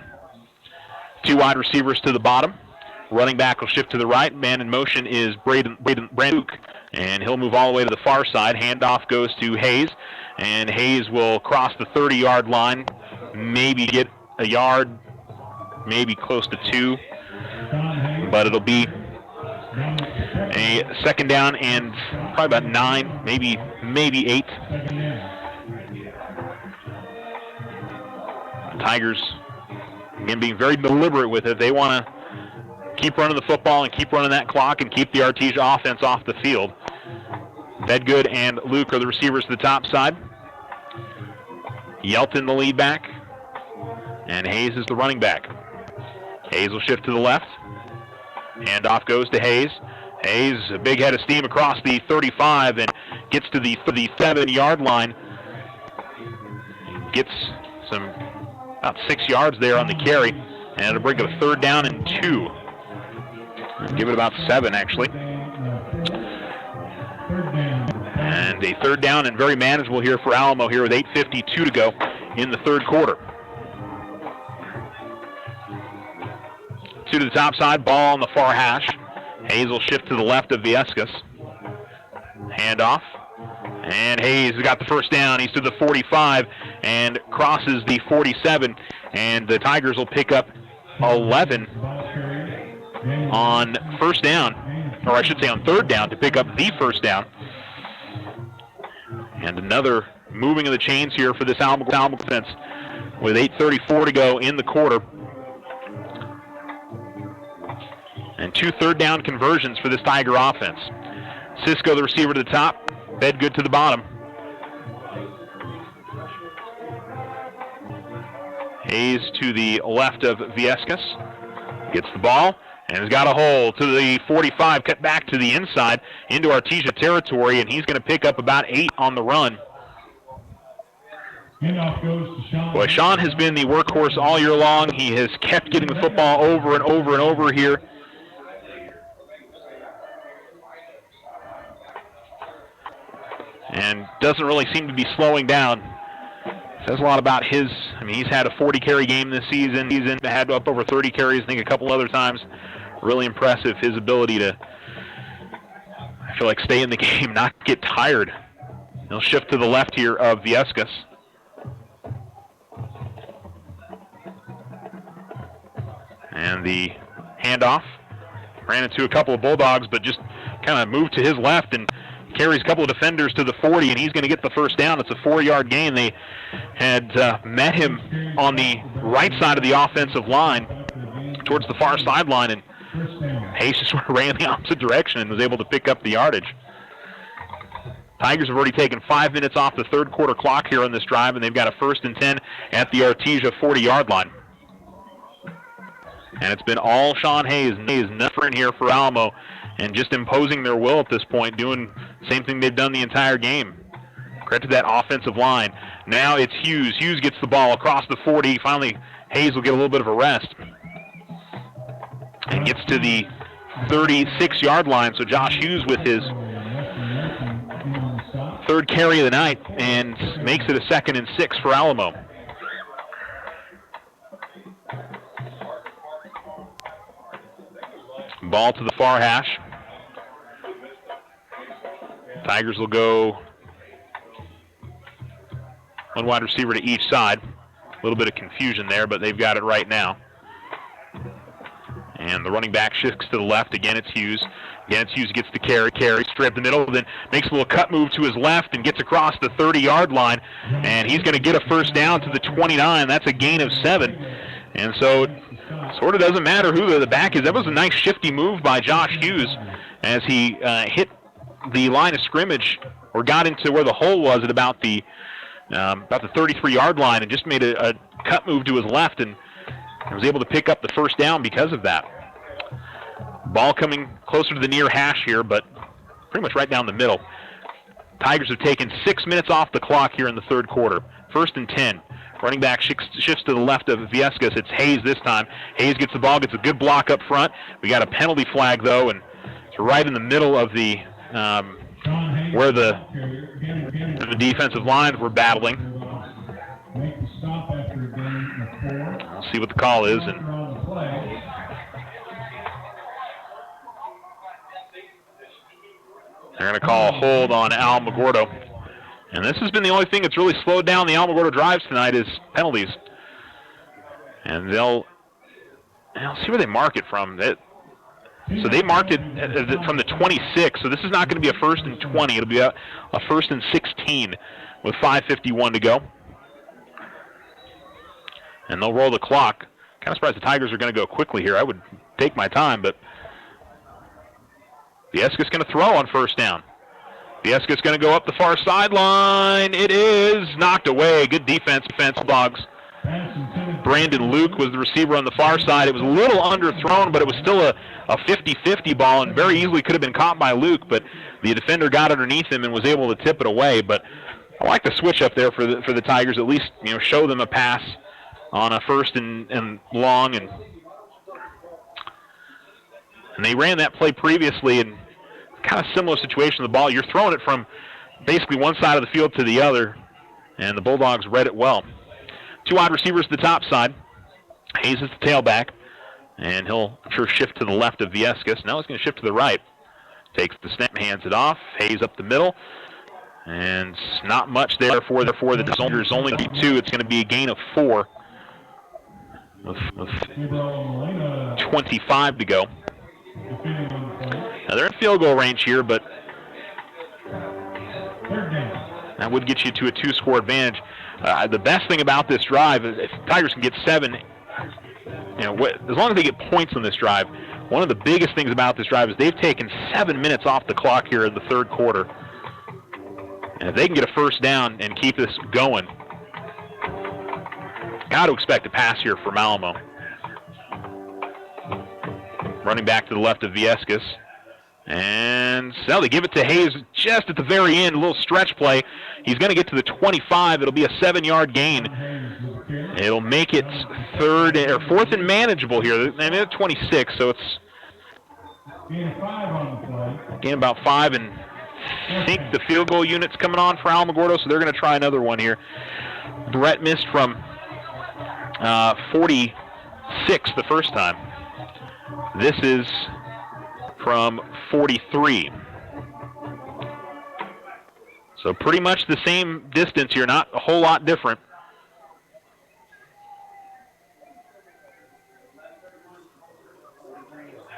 2 wide receivers to the bottom. Running back will shift to the right. Man in motion is Brandon Luke, and he'll move all the way to the far side. Handoff goes to Hayes, and Hayes will cross the 30-yard line, maybe get a yard maybe close to 2. But it'll be a second down and probably about 9, maybe 8. The Tigers, again, being very deliberate with it. They want to keep running the football and keep running that clock and keep the Artesia offense off the field. Bedgood and Luke are the receivers to the top side. Yelton the lead back. And Hayes is the running back. Hayes will shift to the left. Handoff goes to Hayes. Hayes, a big head of steam across the 35 and gets to the 7-yard line. Gets some about 6 yards there on the carry. And it'll bring a 3rd down and 2. Give it about 7, actually. And a 3rd down and very manageable here for Alamo here with 8:52 to go in the 3rd quarter. 2 to the top side, ball on the far hash. Hayes will shift to the left of Viescas. Handoff. And Hayes has got the first down. He's to the 45 and crosses the 47. And the Tigers will pick up 11 on first down, or I should say on 3rd down, to pick up the first down. And another moving of the chains here for this Alamo defense with 8:34 to go in the quarter. And 2 3rd down conversions for this Tiger offense. Cisco, the receiver, to the top. Bedgood to the bottom. Hayes to the left of Viescas. Gets the ball and has got a hole to the 45, cut back to the inside into Artesia territory, and he's going to pick up about 8 on the run. Boy, Sean has been the workhorse all year long. He has kept getting the football over and over and over here. And doesn't really seem to be slowing down. Says a lot about his, he's had a 40-carry game this season. He's had up over 30 carries, I think, a couple other times. Really impressive, his ability to, I feel like, stay in the game, not get tired. He'll shift to the left here of Viescas. And the handoff. Ran into a couple of Bulldogs, but just kind of moved to his left and carries a couple of defenders to the 40, and he's going to get the first down. It's a 4-yard gain. They had met him on the right side of the offensive line towards the far sideline, and Hayes just sort of ran the opposite direction and was able to pick up the yardage. Tigers have already taken 5 minutes off the 3rd quarter clock here on this drive, and they've got a 1st and 10 at the Artesia 40-yard line. And it's been all Sean Hayes. Hayes nothing here for Alamo, and just imposing their will at this point, doing the same thing they've done the entire game. Credit to that offensive line. Now it's Hughes. Hughes gets the ball across the 40. Finally, Hayes will get a little bit of a rest and gets to the 36-yard line. So Josh Hughes with his 3rd carry of the night and makes it a 2nd and 6 for Alamo. Ball to the far hash. Tigers will go one wide receiver to each side. A little bit of confusion there, but they've got it right now. And the running back shifts to the left. Again, it's Hughes. Again, it's Hughes gets the carry, straight up the middle, then makes a little cut move to his left and gets across the 30-yard line. And he's going to get a first down to the 29. That's a gain of 7. And so it sort of doesn't matter who the back is. That was a nice shifty move by Josh Hughes as he hit the line of scrimmage, or got into where the hole was at about the 33-yard line, and just made a cut move to his left and was able to pick up the first down because of that. Ball coming closer to the near hash here, but pretty much right down the middle. Tigers have taken 6 minutes off the clock here in the 3rd quarter. 1st and 10. Running back shifts to the left of Viescas. It's Hayes this time. Hayes gets the ball, gets a good block up front. We got a penalty flag, though, and it's right in the middle of the where the defensive lines were battling. We'll see what the call is. And they're going to call a hold on Alamogordo. And this has been the only thing that's really slowed down the Alamogordo drives tonight is penalties. And they'll I'll see where they mark it from. So they marked it from the 26, so this is not going to be a 1st and 20. It'll be a 1st and 16 with 5:51 to go. And they'll roll the clock. Kind of surprised the Tigers are going to go quickly here. I would take my time, but Vieska's going to throw on 1st down. Vieska's going to go up the far sideline. It is knocked away. Good defense, Dogs. Brandon Luke was the receiver on the far side. It was a little underthrown, but it was still a 50-50 ball and very easily could have been caught by Luke, but the defender got underneath him and was able to tip it away. But I like the switch up there for the Tigers, at least show them a pass on a 1st and long. And they ran that play previously, and kind of similar situation. The ball, you're throwing it from basically one side of the field to the other, and the Bulldogs read it well. 2 wide receivers to the top side. Hayes is the tailback, and he'll, I'm sure, shift to the left of Viescas. Now he's going to shift to the right. Takes the snap, hands it off. Hayes up the middle, and not much there for the Soldiers. Only 2. It's going to be a gain of 4 with 25 to go. Now they're in field goal range here, but that would get you to a 2-score advantage. The best thing about this drive is if Tigers can get 7, as long as they get points on this drive, one of the biggest things about this drive is they've taken 7 minutes off the clock here in the 3rd quarter. And if they can get a 1st down and keep this going, got to expect a pass here from Alamo. Running back to the left of Viescas. And so they give it to Hayes just at the very end, a little stretch play. He's going to get to the 25. It'll be a 7-yard gain. It'll make it 4th and manageable here. And they're 26, so it's gain about 5. And I think the field goal unit's coming on for Alamogordo, so they're going to try another one here. Brett missed from 46 the first time. This is from 43. So pretty much the same distance here, not a whole lot different.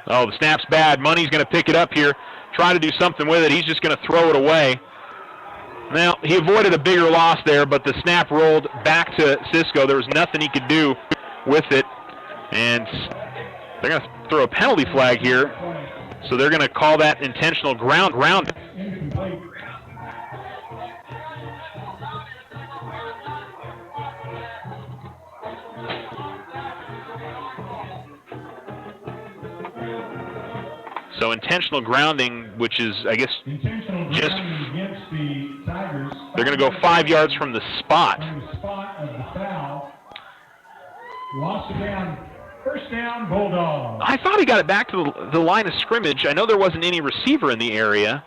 Oh, the snap's bad. Money's going to pick it up here, try to do something with it. He's just going to throw it away. Now, he avoided a bigger loss there, but the snap rolled back to Cisco. There was nothing he could do with it, and they're going to throw a penalty flag here. So they're going to call that intentional ground. So intentional grounding, which is, I guess, just they're going to go 5 yards from the spot. Lost it down. 1st down, Bulldogs. I thought he got it back to the line of scrimmage. I know there wasn't any receiver in the area.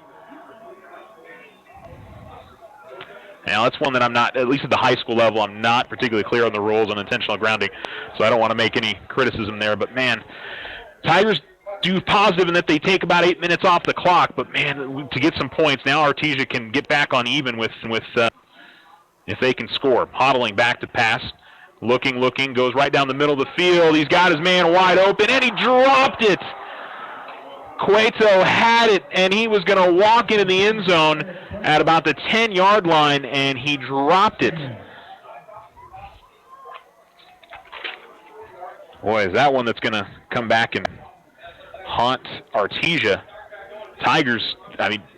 Now, that's one that I'm not, at least at the high school level, I'm not particularly clear on the rules on intentional grounding, so I don't want to make any criticism there. But, man, Tigers do positive in that they take about 8 minutes off the clock. But, man, to get some points, now Artesia can get back on even with if they can score. Hodling back to pass. Looking, goes right down the middle of the field. He's got his man wide open, and he dropped it. Cueto had it, and he was going to walk into the end zone at about the 10-yard line, and he dropped it. Boy, is that one that's going to come back and haunt Artesia. Tigers,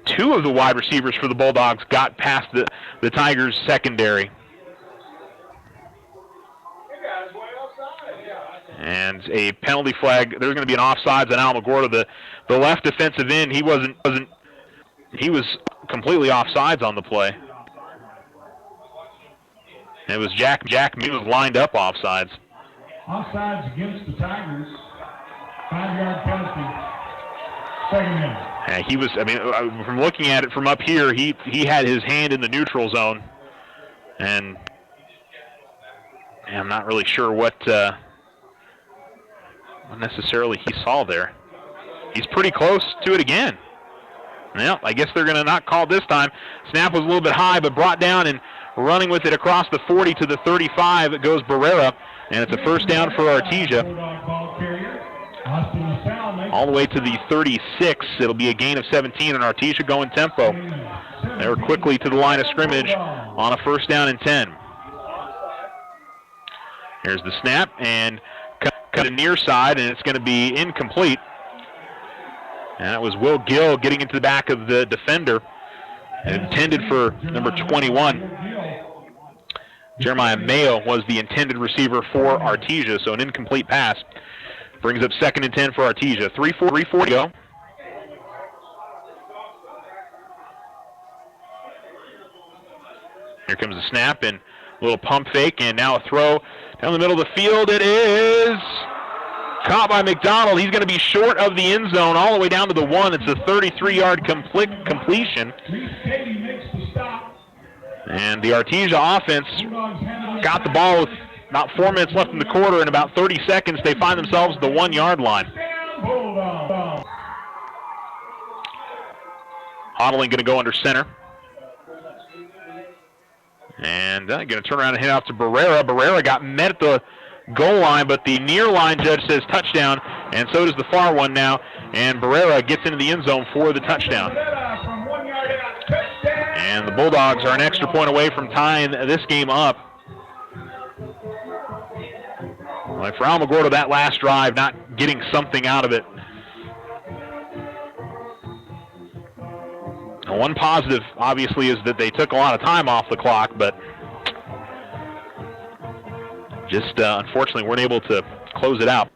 2 of the wide receivers for the Bulldogs got past the Tigers' secondary. And a penalty flag. There's going to be an offsides on Alamogordo. The left defensive end, he was completely offsides on the play. It was Jack Muse lined up offsides. Offsides against the Tigers. 5-yard penalty. 2nd down. And he was, from looking at it from up here, he had his hand in the neutral zone. And I'm not really sure what necessarily he saw there. He's pretty close to it again. Well, I guess they're going to not call this time. Snap was a little bit high, but brought down and running with it across the 40 to the 35. It goes Barrera, and it's a 1st down for Artesia. all the way to the 36. It'll be a gain of 17, and Artesia going tempo. They're quickly to the line of scrimmage on a 1st down and 10. Here's the snap, and cut to near side, and it's going to be incomplete. And that was Will Gill getting into the back of the defender, intended for number 21. Jeremiah Mayo was the intended receiver for Artesia, so an incomplete pass. Brings up 2nd and 10 for Artesia. 3-4 to go. Here comes the snap and a little pump fake, and now a throw down the middle of the field. It is caught by McDonald. He's going to be short of the end zone all the way down to the 1. It's a 33-yard completion. And the Artesia offense got the ball with about 4 minutes left in the quarter. In about 30 seconds, they find themselves at the 1-yard line. Hodling going to go under center. And going to turn around and hand off to Barrera. Barrera got met at the goal line, but the near line judge says touchdown, and so does the far one now. And Barrera gets into the end zone for the touchdown. And the Bulldogs are an extra point away from tying this game up. Like for Alamogordo, that last drive, not getting something out of it. Now, one positive, obviously, is that they took a lot of time off the clock, but just unfortunately weren't able to close it out.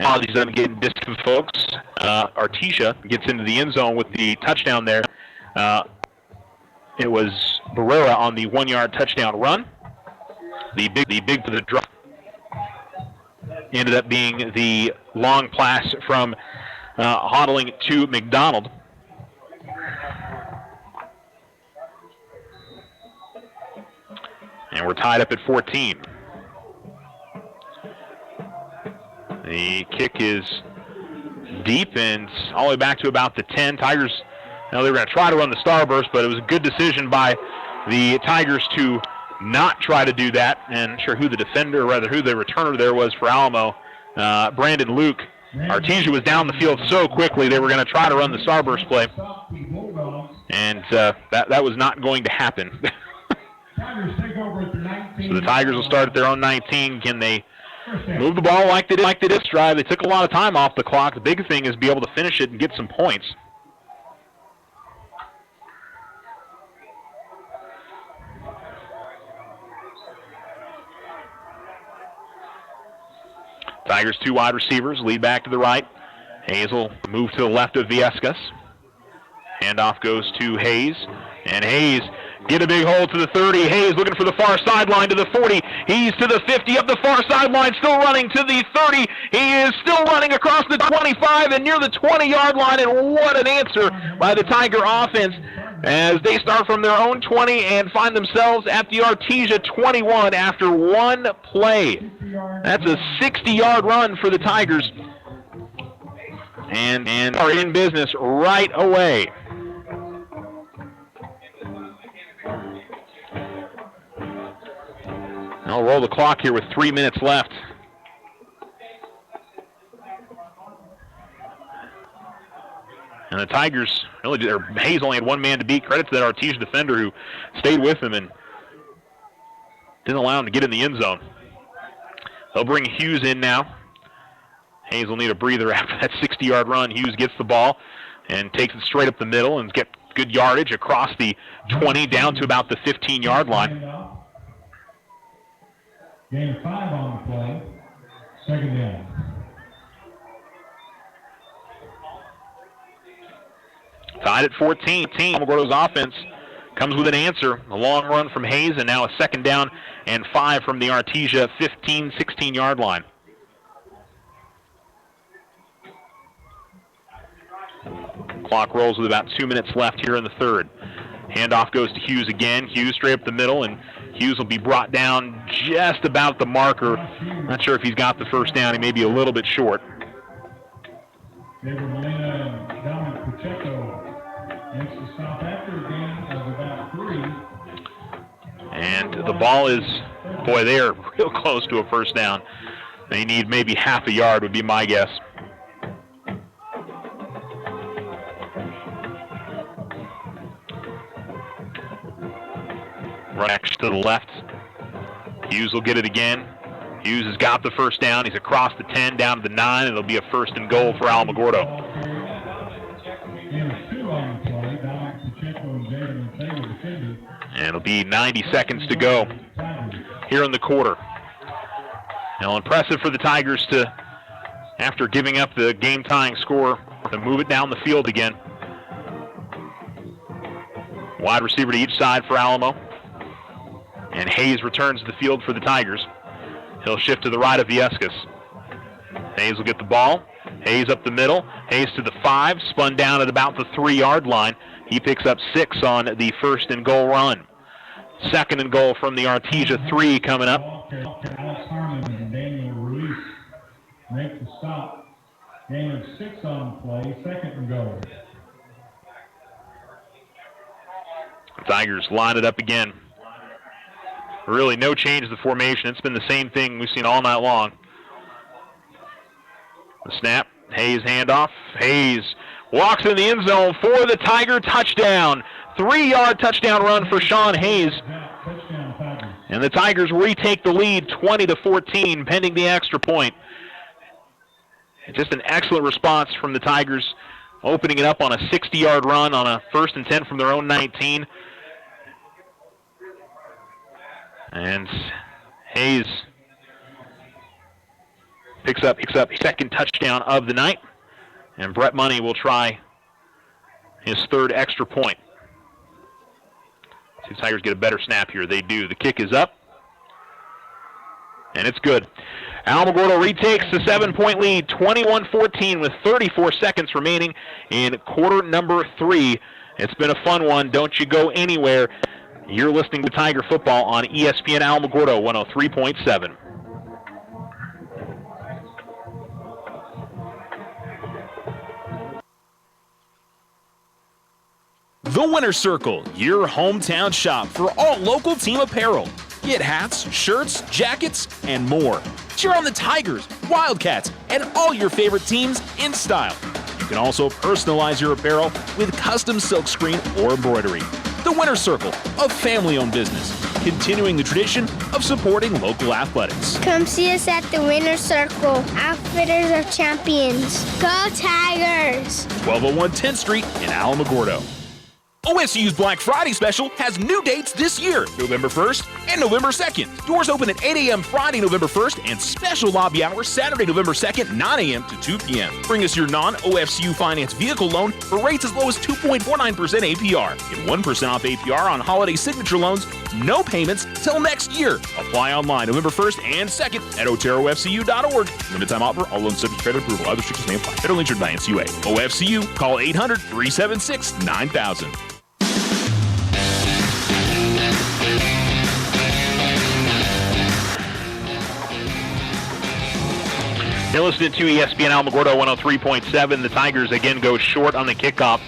Apologies, I'm getting distant, folks. Artesia gets into the end zone with the touchdown there. It was Barrera on the 1-yard touchdown run. The big for the drop ended up being the long pass from Hodling to McDonald. And we're tied up at 14. The kick is deep and all the way back to about the 10. Tigers, they were going to try to run the starburst, but it was a good decision by the Tigers to not try to do that. And I'm not sure who the defender, or rather who the returner there was for Alamo, Brandon Luke. Artesia was down the field so quickly they were going to try to run the starburst play. And that was not going to happen. So the Tigers will start at their own 19. Can they move the ball like they did this drive? They took a lot of time off the clock. The big thing is be able to finish it and get some points. Tigers 2 wide receivers, lead back to the right. Hayes will move to the left of Viescas. Handoff goes to Hayes, and Hayes get a big hole to the 30. Hayes looking for the far sideline to the 40. He's to the 50, up the far sideline, still running to the 30. He is still running across the 25 and near the 20-yard line, and what an answer by the Tiger offense as they start from their own 20 and find themselves at the Artesia 21 after one play. That's a 60-yard run for the Tigers, and are in business right away. I'll roll the clock here with 3 minutes left. And the Tigers, Hayes only had one man to beat. Credit to that Artesia defender who stayed with him and didn't allow him to get in the end zone. They'll bring Hughes in now. Hayes will need a breather after that 60-yard run. Hughes gets the ball and takes it straight up the middle and gets good yardage across the 20 down to about the 15-yard line. Gain 5 on the play. Second down. Tied at 14. Alamogordo's offense comes with an answer. A long run from Hayes, and now a 2nd down and 5 from the Artesia 15, 16-yard line. Clock rolls with about 2 minutes left here in the 3rd. Handoff goes to Hughes again. Hughes straight up the middle, and Hughes will be brought down just about the marker. Not sure if he's got the 1st down. He may be a little bit short. And the ball is, boy, they are real close to a 1st down. They need maybe half a yard would be my guess. Running to the left. Hughes will get it again. Hughes has got the 1st down. He's across the 10, down to the 9. It'll be a 1st and goal for Alamogordo. And it'll be 90 seconds to go here in the quarter. Now, impressive for the Tigers to, after giving up the game-tying score, to move it down the field again. Wide receiver to each side for Alamo. And Hayes returns to the field for the Tigers. He'll shift to the right of Viescas. Hayes will get the ball. Hayes up the middle. Hayes to the 5, spun down at about the 3-yard line. He picks up 6 on the 1st and goal run. 2nd and goal from the Artesia 3 coming up. Alex Harmon and Daniel Ruiz make the stop. Gain of 6 on the play, 2nd and goal. The Tigers line it up again. Really no change to the formation. It's been the same thing we've seen all night long. The snap, Hayes handoff. Hayes walks in the end zone for the Tiger touchdown. 3-yard touchdown run for Sean Hayes. And the Tigers retake the lead 20-14 pending the extra point. Just an excellent response from the Tigers, opening it up on a 60-yard run on a 1st and 10 from their own 19. And Hayes picks up 2nd touchdown of the night. And Brett Money will try his 3rd extra point. See the Tigers get a better snap here. They do. The kick is up. And it's good. Alamogordo retakes the 7-point lead, 21-14 with 34 seconds remaining in quarter number 3. It's been a fun one. Don't you go anywhere. You're listening to Tiger Football on ESPN Alamogordo 103.7. The Winner's Circle, your hometown shop for all local team apparel. Get hats, shirts, jackets, and more. Cheer on the Tigers, Wildcats, and all your favorite teams in style. You can also personalize your apparel with custom silkscreen or embroidery. The Winner's Circle, a family-owned business, continuing the tradition of supporting local athletics. Come see us at the Winner's Circle, Outfitters of Champions. Go Tigers! 1201 10th Street in Alamogordo. OSU's Black Friday special has new dates this year, November 1st and November 2nd. Doors open at 8 a.m. Friday, November 1st, and special lobby hours Saturday, November 2nd, 9 a.m. to 2 p.m. Bring us your non-OFCU finance vehicle loan for rates as low as 2.49% APR. Get 1% off APR on holiday signature loans, no payments till next year. Apply online November 1st and 2nd at oterofcu.org. Limited time offer, all loans subject to credit approval. Other restrictions may apply. Federally insured by NCUA. OFCU, call 800-376-9000. You're listening to ESPN Alamogordo 103.7. The Tigers again go short on the kickoff,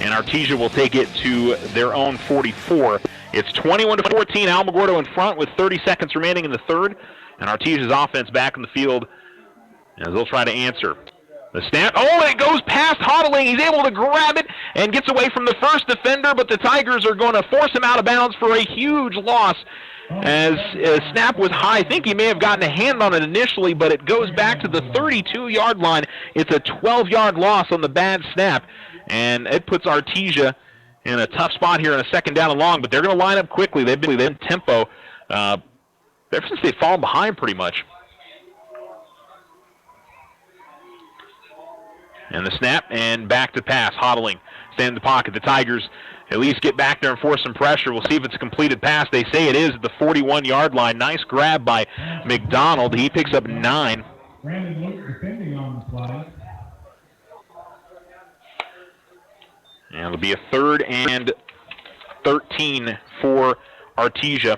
and Artesia will take it to their own 44. It's 21-14. Alamogordo in front with 30 seconds remaining in the 3rd, and Artesia's offense back in the field as they'll try to answer. The snap. Oh, it goes past Hodling. He's able to grab it and gets away from the first defender, but the Tigers are going to force him out of bounds for a huge loss. As snap was high, I think he may have gotten a hand on it initially, but it goes back to the 32-yard line. It's a 12-yard loss on the bad snap, and it puts Artesia in a tough spot here in a 2nd down and long, but they're going to line up quickly. They've been in tempo ever since they've fallen behind pretty much. And the snap, and back to pass. Hodling stay in the pocket. The Tigers at least get back there and force some pressure. We'll see if it's a completed pass. They say it is at the 41-yard line. Nice grab by McDonald. He picks up 9. Brandon Luke depending on the play. And it'll be a 3rd and 13 for Artesia.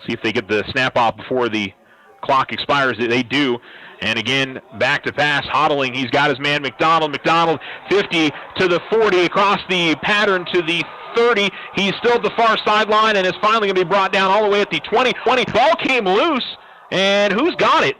See if they get the snap off before the clock expires. They do. And again, back to pass, Hodling. He's got his man, McDonald. McDonald, 50 to the 40, across the pattern to the 30. He's still at the far sideline and is finally going to be brought down all the way at the 20. Ball came loose, and who's got it?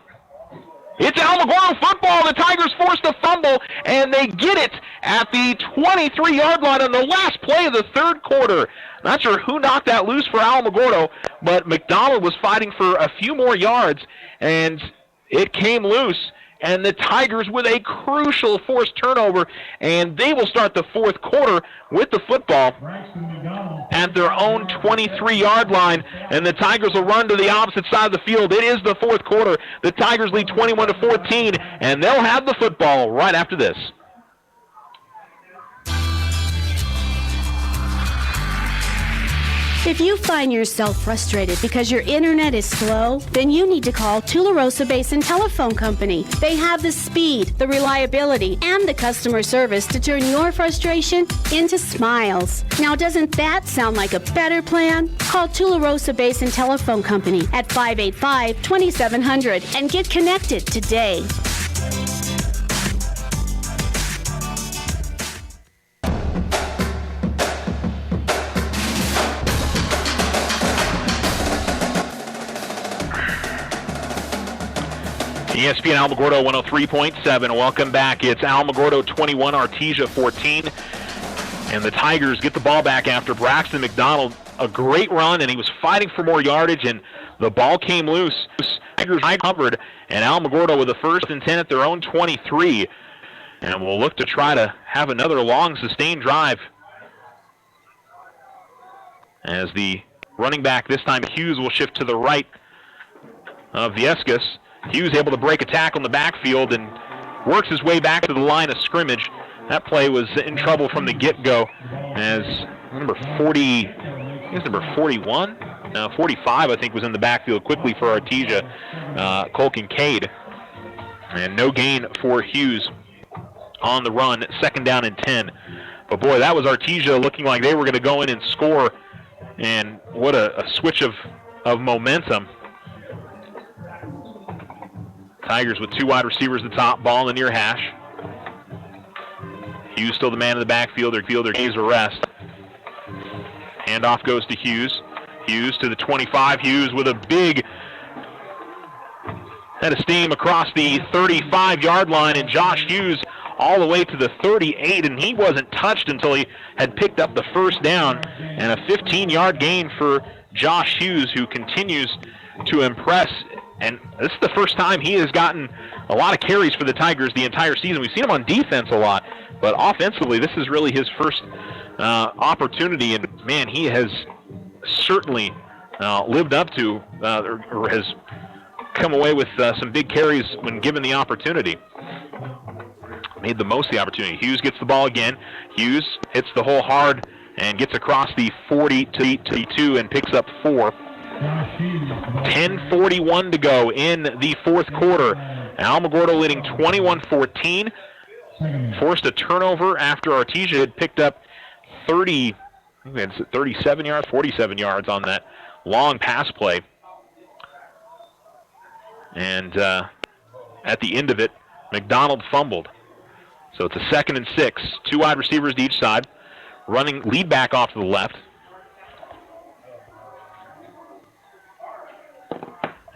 It's Alamogordo football. The Tigers forced a fumble, and they get it at the 23-yard line on the last play of the 3rd quarter. Not sure who knocked that loose for Alamogordo, but McDonald was fighting for a few more yards, and it came loose. And the Tigers with a crucial forced turnover, and they will start the 4th quarter with the football at their own 23-yard line, and the Tigers will run to the opposite side of the field. It is the 4th quarter. The Tigers lead 21-14, and they'll have the football right after this. If you find yourself frustrated because your internet is slow, then you need to call Tularosa Basin Telephone Company. They have the speed, the reliability, and the customer service to turn your frustration into smiles. Now, doesn't that sound like a better plan? Call Tularosa Basin Telephone Company at 585-2700 and get connected today. ESPN Alamogordo 103.7. Welcome back. It's Alamogordo 21, Artesia 14. And the Tigers get the ball back after Braxton McDonald. A great run, and he was fighting for more yardage, and the ball came loose. Tigers covered, and Alamogordo with a 1st and 10 at their own 23. And we'll look to try to have another long, sustained drive. As the running back, this time Hughes, will shift to the right of Viescas. Hughes able to break a tackle in the backfield and works his way back to the line of scrimmage. That play was in trouble from the get-go as number 40, I guess number 41? 45, I think, was in the backfield quickly for Artesia, Cole Kincaid. And no gain for Hughes on the run, 2nd down and 10. But boy, that was Artesia looking like they were going to go in and score. And what a switch of momentum. Tigers with 2 wide receivers at the top, ball in the near hash. Hughes still the man in the backfield. Their gaze a rest. Handoff goes to Hughes. Hughes to the 25. Hughes with a big head of steam across the 35-yard line, and Josh Hughes all the way to the 38, and he wasn't touched until he had picked up the 1st down, and a 15-yard gain for Josh Hughes, who continues to impress. And this is the first time he has gotten a lot of carries for the Tigers the entire season. We've seen him on defense a lot, but offensively, this is really his first opportunity. And, man, he has certainly lived up to or has come away with some big carries when given the opportunity. Made the most of the opportunity. Hughes gets the ball again. Hughes hits the hole hard and gets across the 40 to 2 and picks up 4. 10:41 to go in the 4th quarter. Alamogordo leading 21-14. Forced a turnover after Artesia had picked up 37 yards, 47 yards on that long pass play. And at the end of it, McDonald fumbled. So it's a 2nd and 6. 2 wide receivers to each side. Running lead back off to the left.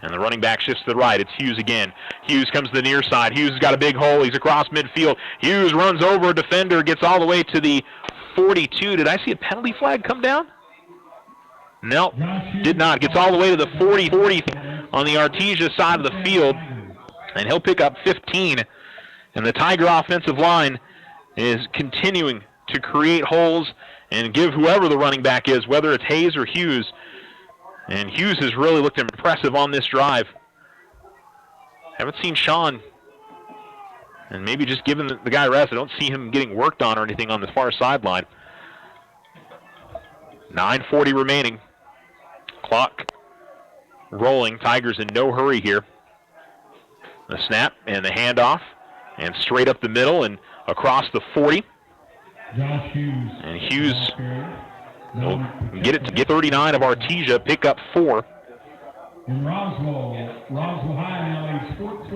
And the running back shifts to the right. It's Hughes again. Hughes comes to the near side. Hughes has got a big hole. He's across midfield. Hughes runs over a defender, gets all the way to the 42. Did I see a penalty flag come down? No, did not. Gets all the way to the 40 on the Artesia side of the field, and he'll pick up 15. And the Tiger offensive line is continuing to create holes and give whoever the running back is, whether it's Hayes or Hughes. And Hughes has really looked impressive on this drive. Haven't seen Sean and maybe just giving the guy rest. I don't see him getting worked on or anything on the far sideline. 9:40 remaining. Clock rolling. Tigers in no hurry here. The snap and the handoff, and straight up the middle and across the 40. Josh Hughes. And Hughes will get it to get 39 of Artesia, pick up 4. In Roswell High now leads 14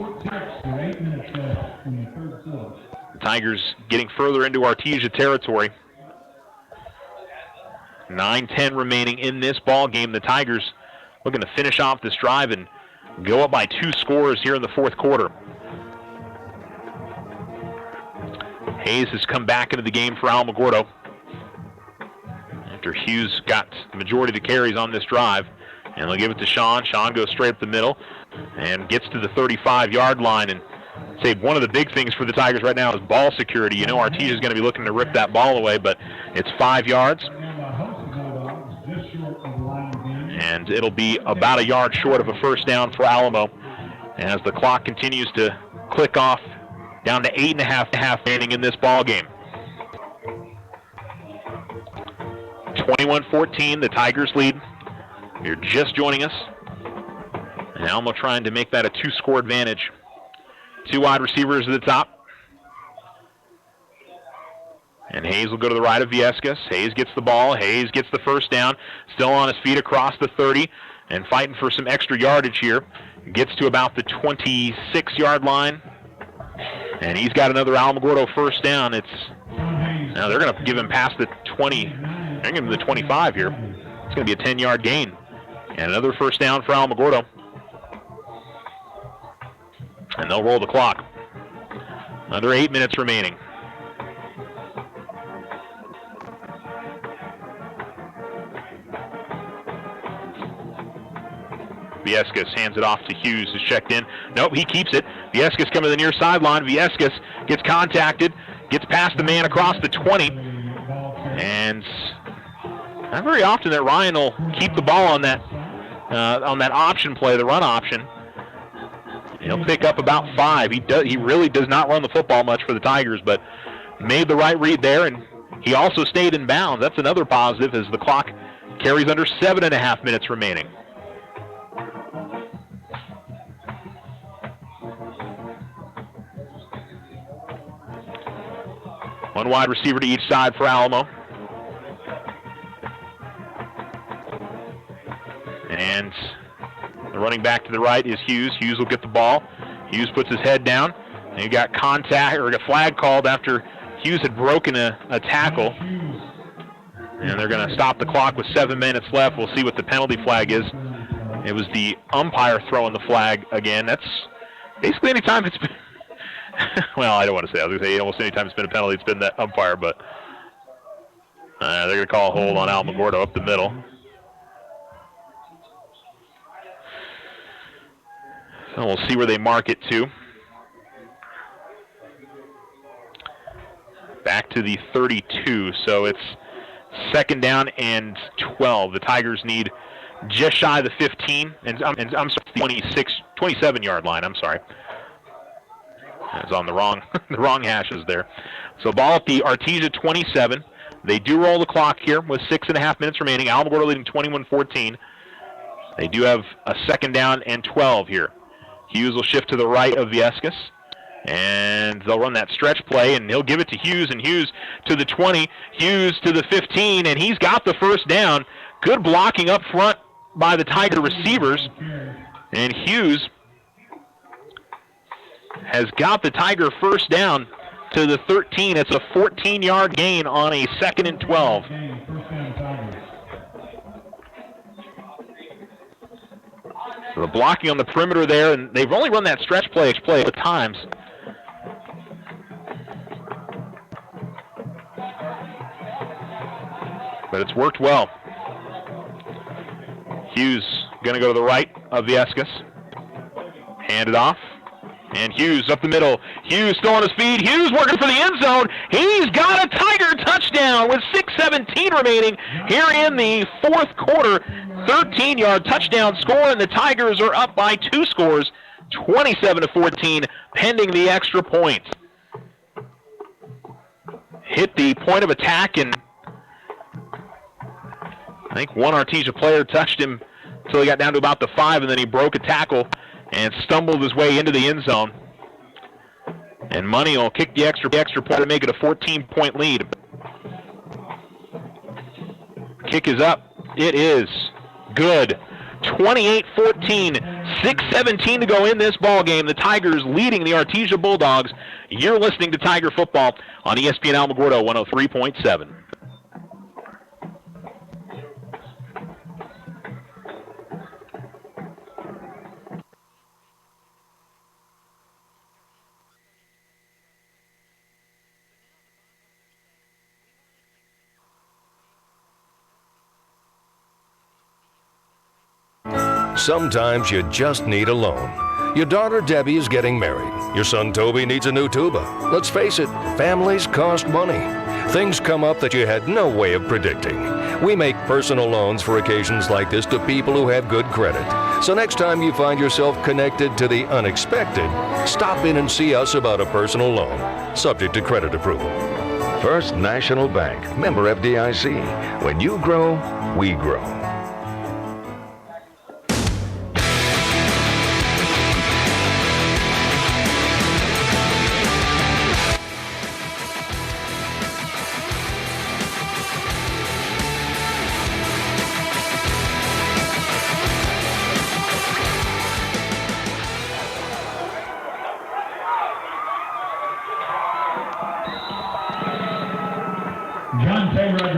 to 8 minutes left in the third quarter. The Tigers getting further into Artesia territory. 9:10 remaining in this ball game. The Tigers looking to finish off this drive and go up by 2 scores here in the fourth quarter. Hayes has come back into the game for Alamogordo after Hughes got the majority of the carries on this drive. And they'll give it to Sean. Sean goes straight up the middle and gets to the 35-yard line. And I'd say one of the big things for the Tigers right now is ball security. You know Artesia is going to be looking to rip that ball away, but it's 5 yards. And it'll be about a yard short of a first down for Alamo as the clock continues to click off down to 8.5 remaining in this ball game. 21-14, the Tigers lead. You're just joining us. And Alamo trying to make that a 2-score advantage. 2 wide receivers at the top. And Hayes will go to the right of Viescas. Hayes gets the ball. Hayes gets the first down. Still on his feet across the 30 and fighting for some extra yardage here. Gets to about the 26-yard line. And he's got another Alamogordo first down. Now they're going to give him past the 20. They're going to give him the 25 here. It's going to be a 10-yard gain. And another first down for Alamogordo. And they'll roll the clock. Another 8 minutes remaining. Viescas hands it off to Hughes, who's checked in. Nope, he keeps it. Viescas coming to the near sideline. Viescas gets contacted, gets past the man across the 20. And not very often that Ryan will keep the ball on that option play, the run option. He'll pick up about 5. He really does not run the football much for the Tigers, but made the right read there, and he also stayed in bounds. That's another positive as the clock carries under 7.5 minutes remaining. One wide receiver to each side for Alamo. And the running back to the right is Hughes. Hughes will get the ball. Hughes puts his head down. And he got contact, or a flag called after Hughes had broken a tackle. And they're going to stop the clock with 7 minutes left. We'll see what the penalty flag is. It was the umpire throwing the flag again. That's basically any time it's been... well, I don't want to say. I was going to say almost any time it's been a penalty, it's been that umpire. But they're going to call a hold on Alamogordo up the middle. So we'll see where they mark it to. Back to the 32. So it's second down and 12. The Tigers need just shy of the 15. And I'm sorry, the 27-yard line. I'm sorry. I was on the wrong hashes there. So ball at the Artesia 27. They do roll the clock here with 6.5 minutes remaining. Alamogordo leading 21-14. They do have a second down and 12 here. Hughes will shift to the right of Viescas. And they'll run that stretch play, and he'll give it to Hughes, and Hughes to the 20, Hughes to the 15, and he's got the first down. Good blocking up front by the Tiger receivers. And Hughes has got the Tiger first down to the 13. It's a 14-yard gain on a 2nd and 12. So the blocking on the perimeter there, and they've only run that stretch play at times. But it's worked well. Hughes going to go to the right of Viescas. Hand it off. And Hughes up the middle. Hughes still on his feet. Hughes working for the end zone. He's got a Tiger touchdown with 6:17 remaining here in the fourth quarter. 13-yard touchdown score, and the Tigers are up by 2 scores, 27-14, pending the extra point. hit the point of attack, and I think one Artesia player touched him until he got down to about the 5, and then he broke a tackle and stumbled his way into the end zone. And Money will kick the extra point to make it a 14-point lead. Kick is up. It is good. 28-14, 6:17 to go in this ball game. The Tigers leading the Artesia Bulldogs. You're listening to Tiger Football on ESPN Alamogordo 103.7. Sometimes you just need a loan. Your daughter Debbie is getting married. Your son Toby needs a new tuba. Let's face it, families cost money. Things come up that you had no way of predicting. We make personal loans for occasions like this to people who have good credit. So next time you find yourself connected to the unexpected, stop in and see us about a personal loan, subject to credit approval. First National Bank, member FDIC. When you grow, we grow.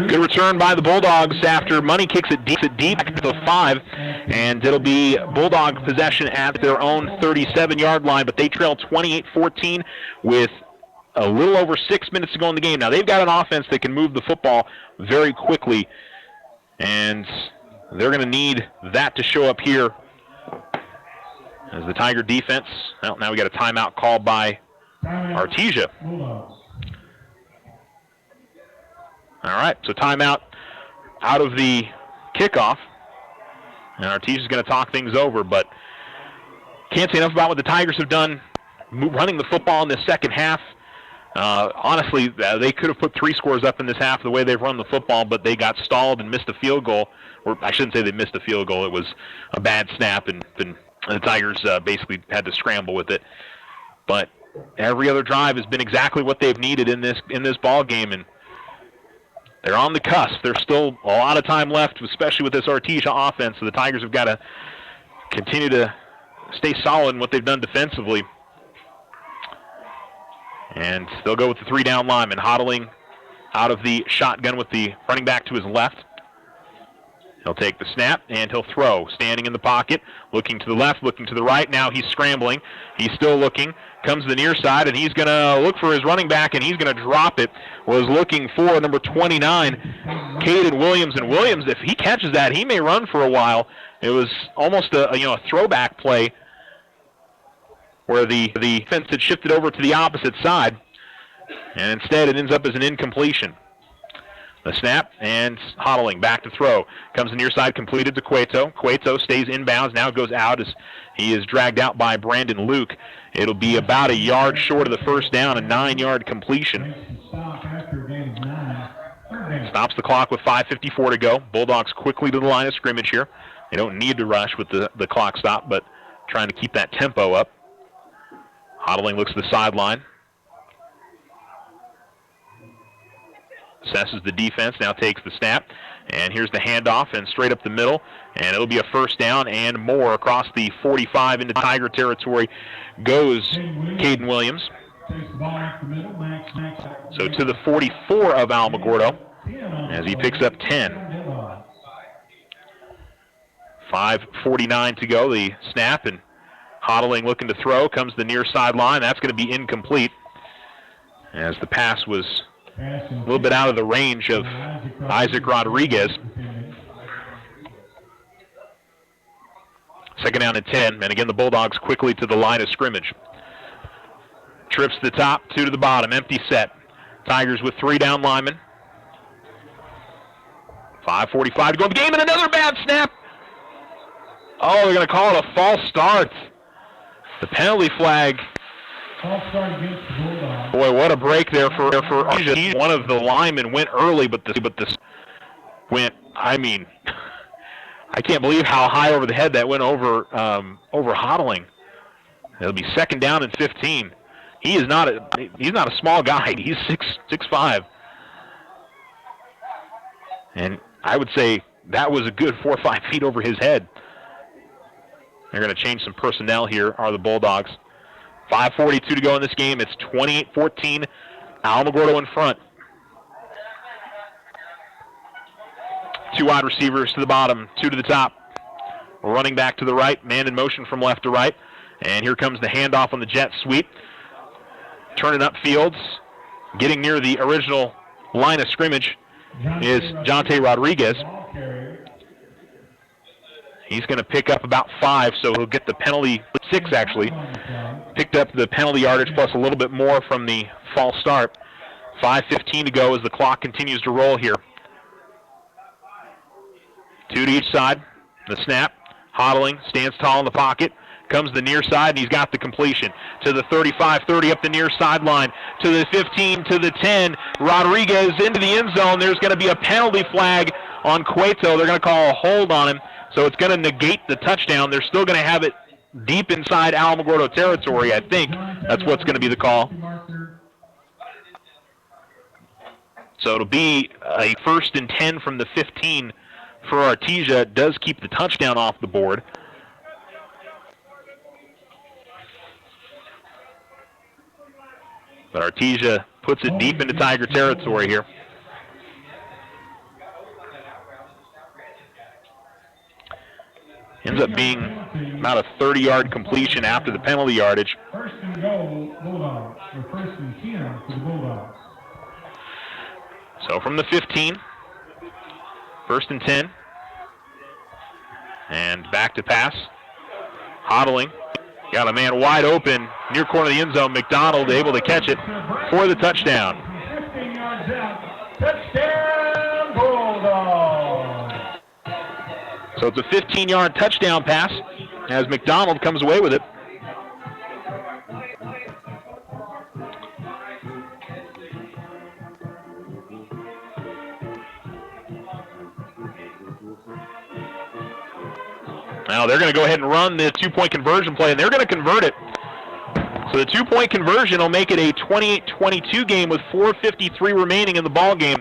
Good return by the Bulldogs after Money kicks it deep to the 5, and it'll be Bulldog possession at their own 37-yard line, but they trail 28-14 with a little over 6 minutes to go in the game. Now, they've got an offense that can move the football very quickly, and they're going to need that to show up here as the Tiger defense. Well, now we got a timeout called by Artesia. All right, so timeout out of the kickoff. And Artesia's going to talk things over, but can't say enough about what the Tigers have done running the football in this second half. Honestly, they could have put 3 scores up in this half the way they've run the football, but they got stalled and missed a field goal. Or I shouldn't say they missed a field goal. It was a bad snap, and the Tigers basically had to scramble with it. But every other drive has been exactly what they've needed in this ball game, and they're on the cusp. There's still a lot of time left, especially with this Artesia offense, so the Tigers have got to continue to stay solid in what they've done defensively. And they'll go with the 3-down lineman, Hodling out of the shotgun with the running back to his left. He'll take the snap, and he'll throw. Standing in the pocket, looking to the left, looking to the right. Now he's scrambling. He's still looking. Comes to the near side, and he's going to look for his running back, and he's going to drop it. Was looking for number 29, Caden Williams. And Williams, if he catches that, he may run for a while. It was almost a throwback play where the defense had shifted over to the opposite side, and instead it ends up as an incompletion. The snap, and Hodling back to throw. Comes the near side, completed to Cueto. Cueto stays inbounds. Now it goes out as he is dragged out by Brandon Luke. It'll be about a yard short of the first down, a 9-yard completion. Stops the clock with 5:54 to go. Bulldogs quickly to the line of scrimmage here. They don't need to rush with the clock stop, but trying to keep that tempo up. Hodling looks to the sideline. Assesses the defense, now takes the snap, and here's the handoff, and straight up the middle, and it'll be a first down and more across the 45 into Tiger territory goes Caden Williams. So to the 44 of Alamogordo as he picks up 10. 5:49 to go, the snap, and Hodling looking to throw, comes the near sideline. That's going to be incomplete as the pass was a little bit out of the range of Isaac Rodriguez. Second down and 10, and again the Bulldogs quickly to the line of scrimmage. Trips to the top, 2 to the bottom, empty set. Tigers with 3 down linemen. 5:45 to go in the game, and another bad snap. Oh, they're going to call it a false start. The penalty flag False start against the Bulldogs. Boy, what a break there for Artesia. One of the linemen went early, but this went, I mean, I can't believe how high over the head that went over Hodling. It'll be second down and 15. He's not a small guy. He's 6'5". And I would say that was a good 4 or 5 feet over his head. They're going to change some personnel here, are the Bulldogs. 5:42 to go in this game. It's 28-14. Alamogordo in front. 2 wide receivers to the bottom, 2 to the top. Running back to the right, man in motion from left to right. And here comes the handoff on the jet sweep. Turning up fields. Getting near the original line of scrimmage is Jonte Rodriguez. He's going to pick up about 5, so he'll get the penalty, 6 actually. Picked up the penalty yardage plus a little bit more from the false start. 5:15 to go as the clock continues to roll here. 2 to each side. The snap. Hodling stands tall in the pocket. Comes the near side, and he's got the completion. To the 35-30 up the near sideline. To the 15, to the 10. Rodriguez into the end zone. There's going to be a penalty flag on Cueto. They're going to call a hold on him. So it's going to negate the touchdown. They're still going to have it deep inside Alamogordo territory, I think. That's what's going to be the call. So it'll be a 1st and 10 from the 15 for Artesia. It does keep the touchdown off the board. But Artesia puts it deep into Tiger territory here. Ends up being about a 30-yard completion after the penalty yardage. 1st and goal, Bulldogs. Or 1st and 10 for the Bulldogs. So from the 15, 1st and 10. And back to pass. Hodling. Got a man wide open near corner of the end zone. McDonald able to catch it for the touchdown. 15 yards out. Touchdown, Bulldogs. So it's a 15-yard touchdown pass as McDonald comes away with it. Now they're going to go ahead and run the 2-point conversion play, and they're going to convert it. So the 2-point conversion will make it a 28-22 game with 4:53 remaining in the ball game.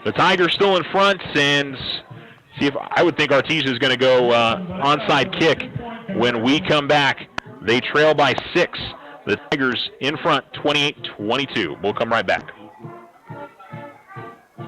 The Tigers still in front, and see if I would think Artesia is going to go onside kick when we come back. They trail by 6. The Tigers in front, 28-22. We'll come right back.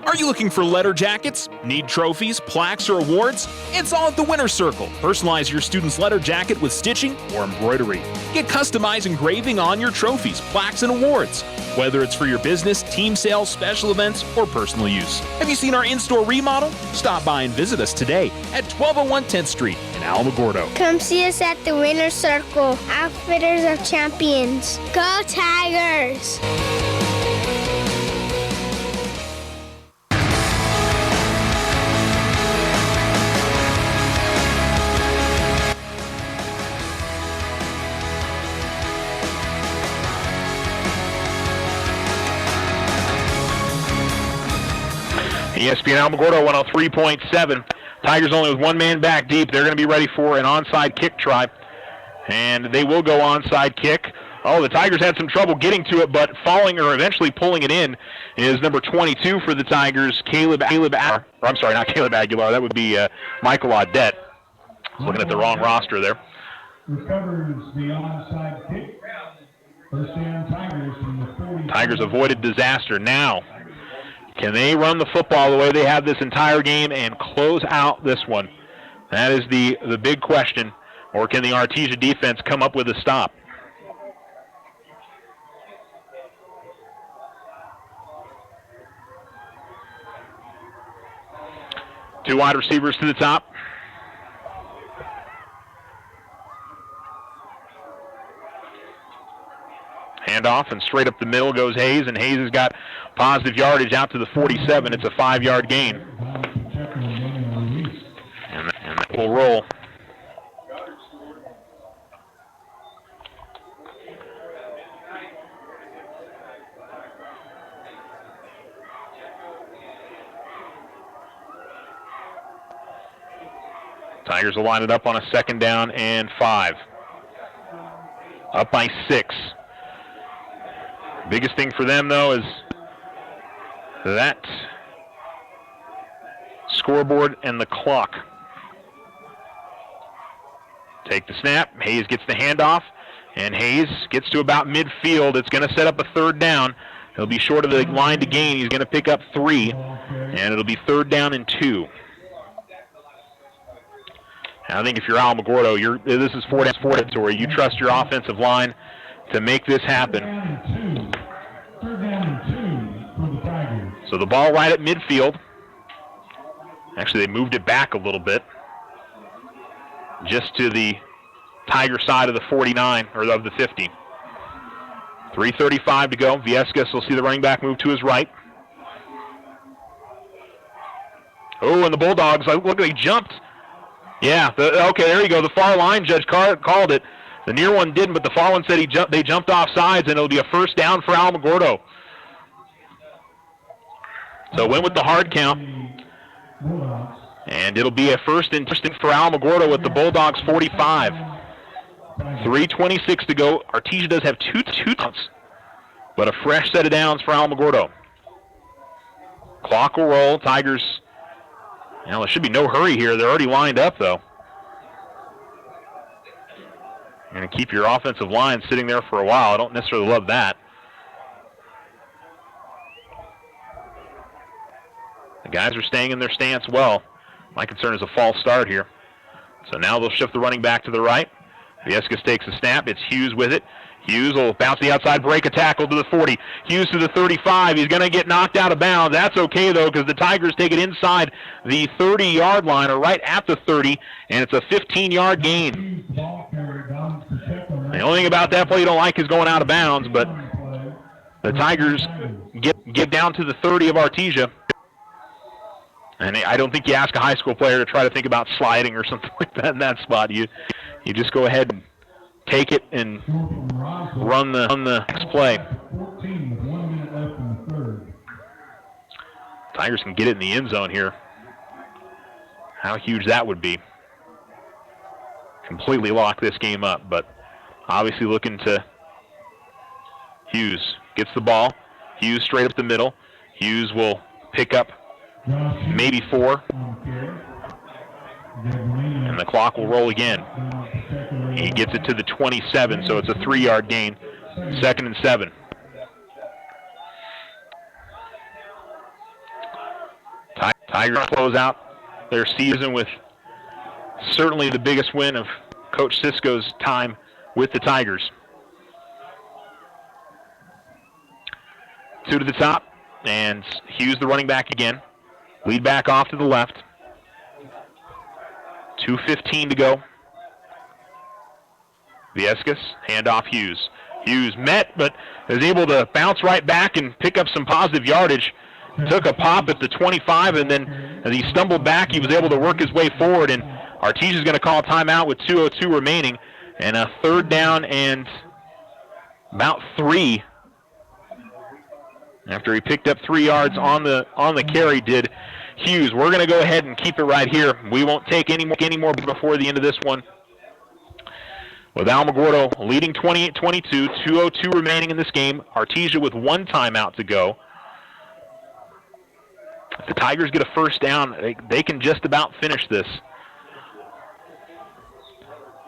Are you looking for letter jackets? Need trophies, plaques, or awards? It's all at the Winner's Circle. Personalize your student's letter jacket with stitching or embroidery. Get customized engraving on your trophies, plaques, and awards. Whether it's for your business, team sales, special events, or personal use. Have you seen our in-store remodel? Stop by and visit us today at 1201 10th Street in Alamogordo. Come see us at the Winner's Circle, Outfitters of Champions. Go Tigers! ESPN Alamogordo 103.7. Tigers only with 1 man back deep. They're going to be ready for an onside kick try. And they will go onside kick. Oh, the Tigers had some trouble getting to it, but falling or eventually pulling it in is number 22 for the Tigers, Caleb Aguilar. Or I'm sorry, not Caleb Aguilar. That would be Michael Audette. Looking at the wrong roster there. Recovers the onside kick. First down Tigers from the 40. Tigers avoided disaster. Now, can they run the football the way they have this entire game and close out this one? That is the big question. Or can the Artesia defense come up with a stop? Two wide receivers to the top. Handoff, and straight up the middle goes Hayes, and Hayes has got positive yardage out to the 47. It's a 5-yard gain. And that will roll. Tigers will line it up on a 2nd down and 5. Up by 6. Biggest thing for them, though, is that scoreboard and the clock. Take the snap. Hayes gets the handoff, and Hayes gets to about midfield. It's going to set up a 3rd down. He'll be short of the line to gain. He's going to pick up 3, and it'll be 3rd down and 2. I think if you're Alamogordo, this is 4 territory. You trust your offensive line to make this happen. So the ball right at midfield. Actually, they moved it back a little bit, just to the Tiger side of the 49, or of the 50. 3:35 to go. Viescas will see the running back move to his right. Oh, and the Bulldogs, look, they jumped. Yeah, okay, there you go. The far line judge called it. The near one didn't, but the far one said they jumped off sides, and it'll be a 1st down for Alamogordo. So went with the hard count. And it'll be a 1st and 10 for Alamogordo with the Bulldogs 45. 3:26 to go. Artesia does have two counts, but a fresh set of downs for Alamogordo. Clock will roll. Tigers, there should be no hurry here. They're already lined up, though. You're going to keep your offensive line sitting there for a while. I don't necessarily love that. The guys are staying in their stance well. My concern is a false start here. So now they'll shift the running back to the right. Viescas takes a snap. It's Hughes with it. Hughes will bounce the outside, break a tackle to the 40. Hughes to the 35. He's going to get knocked out of bounds. That's okay, though, because the Tigers take it inside the 30-yard line, or right at the 30, and it's a 15-yard gain. The only thing about that play you don't like is going out of bounds, but the Tigers get down to the 30 of Artesia. And I don't think you ask a high school player to try to think about sliding or something like that in that spot. You just go ahead and take it and run the next play. Tigers can get it in the end zone here. How huge that would be. Completely lock this game up, but obviously looking to Hughes. Gets the ball. Hughes straight up the middle. Hughes will pick up maybe 4. And the clock will roll again. He gets it to the 27, so it's a 3-yard gain. 2nd and 7. Tigers close out their season with certainly the biggest win of Coach Cisco's time with the Tigers. 2 to the top, and Hughes the running back again. Lead back off to the left. 2:15 to go. Viescas, handoff Hughes. Hughes met, but was able to bounce right back and pick up some positive yardage. Took a pop at the 25, and then as he stumbled back, he was able to work his way forward, and Artesia's going to call a timeout with 2:02 remaining, and a 3rd down and about 3. After he picked up 3 yards on the carry, did Hughes. We're going to go ahead and keep it right here. We won't take any more before the end of this one. With Alamogordo leading 28-22, 2:02 remaining in this game. Artesia with 1 timeout to go. If the Tigers get a 1st down, they can just about finish this.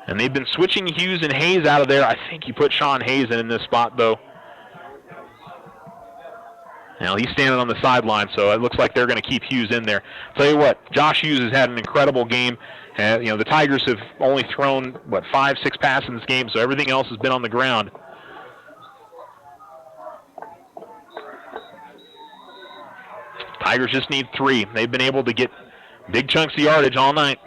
And they've been switching Hughes and Hayes out of there. I think you put Sean Hayes in this spot, though. Now, he's standing on the sideline, so it looks like they're going to keep Hughes in there. Tell you what, Josh Hughes has had an incredible game. The Tigers have only thrown, 5-6 passes in this game, so everything else has been on the ground. Tigers just need 3. They've been able to get big chunks of yardage all night.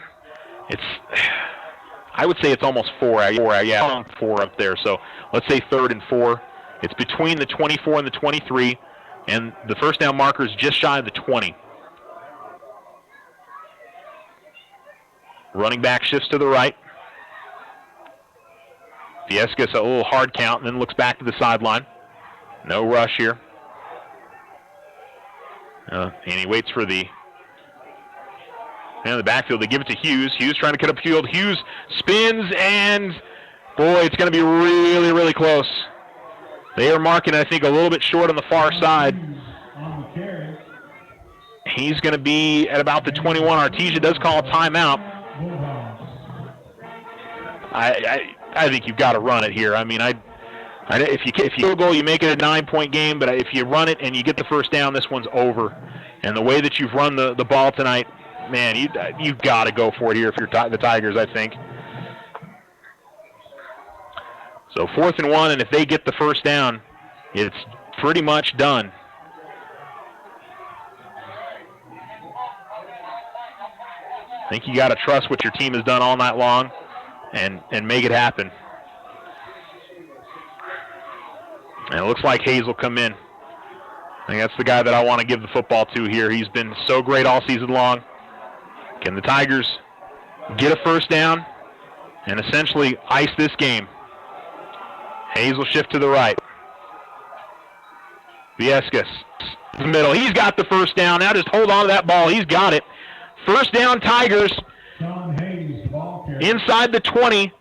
I would say it's almost 4. Yeah, 4 up there. So let's say 3rd and 4. It's between the 24 and the 23. And the 1st down marker is just shy of the 20. Running back shifts to the right. Viescas a little hard count and then looks back to the sideline. No rush here. And he waits for the And in the backfield, they give it to Hughes. Hughes trying to cut up field. Hughes spins, and boy, it's going to be really, really close. They are marking, I think, a little bit short on the far side. He's going to be at about the 21. Artesia does call a timeout. I think you've got to run it here. I mean, if you field goal, you make it a 9-point game, but if you run it and you get the first down, this one's over. And the way that you've run the ball tonight, man, you've got to go for it here if you're the Tigers, I think. So 4th and 1, and if they get the first down, it's pretty much done. I think you got to trust what your team has done all night long and make it happen. And it looks like Hayes will come in. I think that's the guy that I want to give the football to here. He's been so great all season long. Can the Tigers get a first down and essentially ice this game? Hayes will shift to the right. Viescas, the middle. He's got the first down. Now just hold on to that ball. He's got it. First down, Tigers. Inside the 20,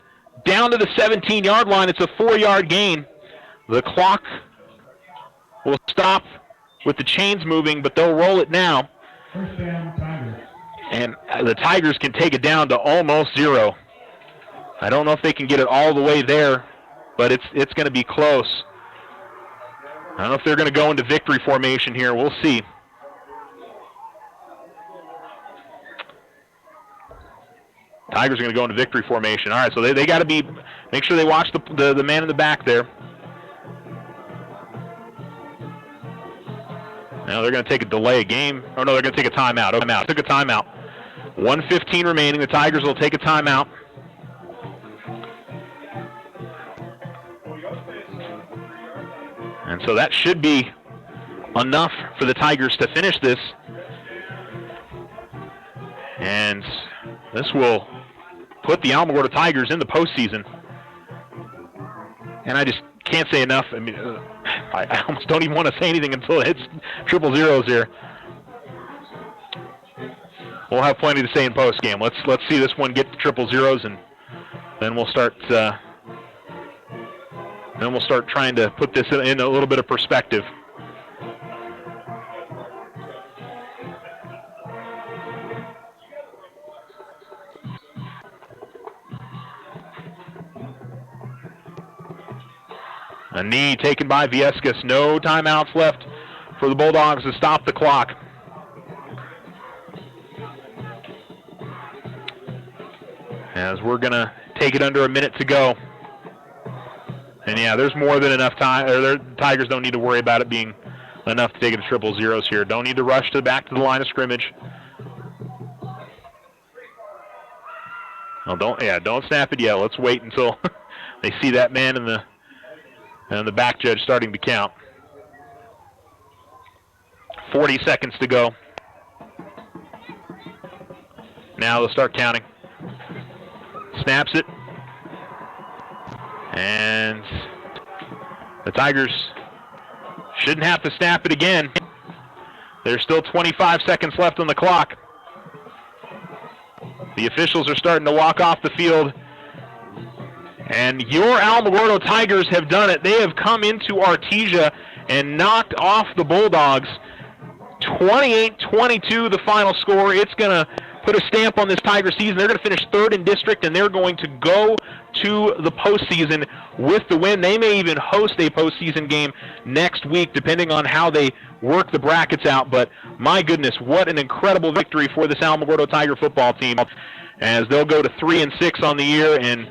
down to the 17-yard line. It's a 4-yard gain. The clock will stop with the chains moving, but they'll roll it now. First down, Tigers. And the Tigers can take it down to almost 0. I don't know if they can get it all the way there, but it's going to be close. I don't know if they're going to go into victory formation here. We'll see. Tigers are going to go into victory formation. All right, so they got to make sure they watch the man in the back there. Now they're going to take a delay game. Oh, no, they're going to take a timeout. Took a timeout. 1:15 remaining. The Tigers will take a timeout. And so that should be enough for the Tigers to finish this. And this will put the Alamogordo Tigers in the postseason. And I just can't say enough. I mean, I almost don't even want to say anything until it hits triple zeros here. We'll have plenty to say in post game. Let's see this one get to triple zeros, and then we'll start. Then we'll start trying to put this in a little bit of perspective. A knee taken by Viescas. No timeouts left for the Bulldogs to stop the clock. As we're going to take it under a minute to go. And yeah, there's more than enough time. The Tigers don't need to worry about it being enough to take it to triple zeros here. Don't need to rush back to the line of scrimmage. Oh, don't snap it yet. Let's wait until they see that man and the back judge starting to count. 40 seconds to go. Now they'll start counting. Snaps it. And the Tigers shouldn't have to snap it again. There's still 25 seconds left on the clock. The officials are starting to walk off the field. And your Alamogordo Tigers have done it. They have come into Artesia and knocked off the Bulldogs. 28-22 the final score. It's going to put a stamp on this Tiger season. They're going to finish 3rd in district, and they're going to go to the postseason with the win. They may even host a postseason game next week, depending on how they work the brackets out. But my goodness, what an incredible victory for this Alamogordo Tiger football team, as they'll go to 3-6 on the year, and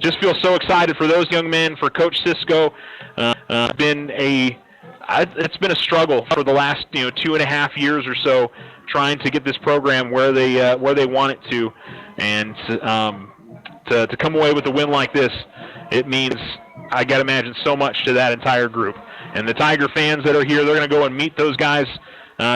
just feel so excited for those young men, for Coach Cisco. It's been a struggle for the last 2.5 years or so, trying to get this program where they want it to, and to come away with a win like this, it means, I got to imagine, so much to that entire group. And the Tiger fans that are here, they're going to go and meet those guys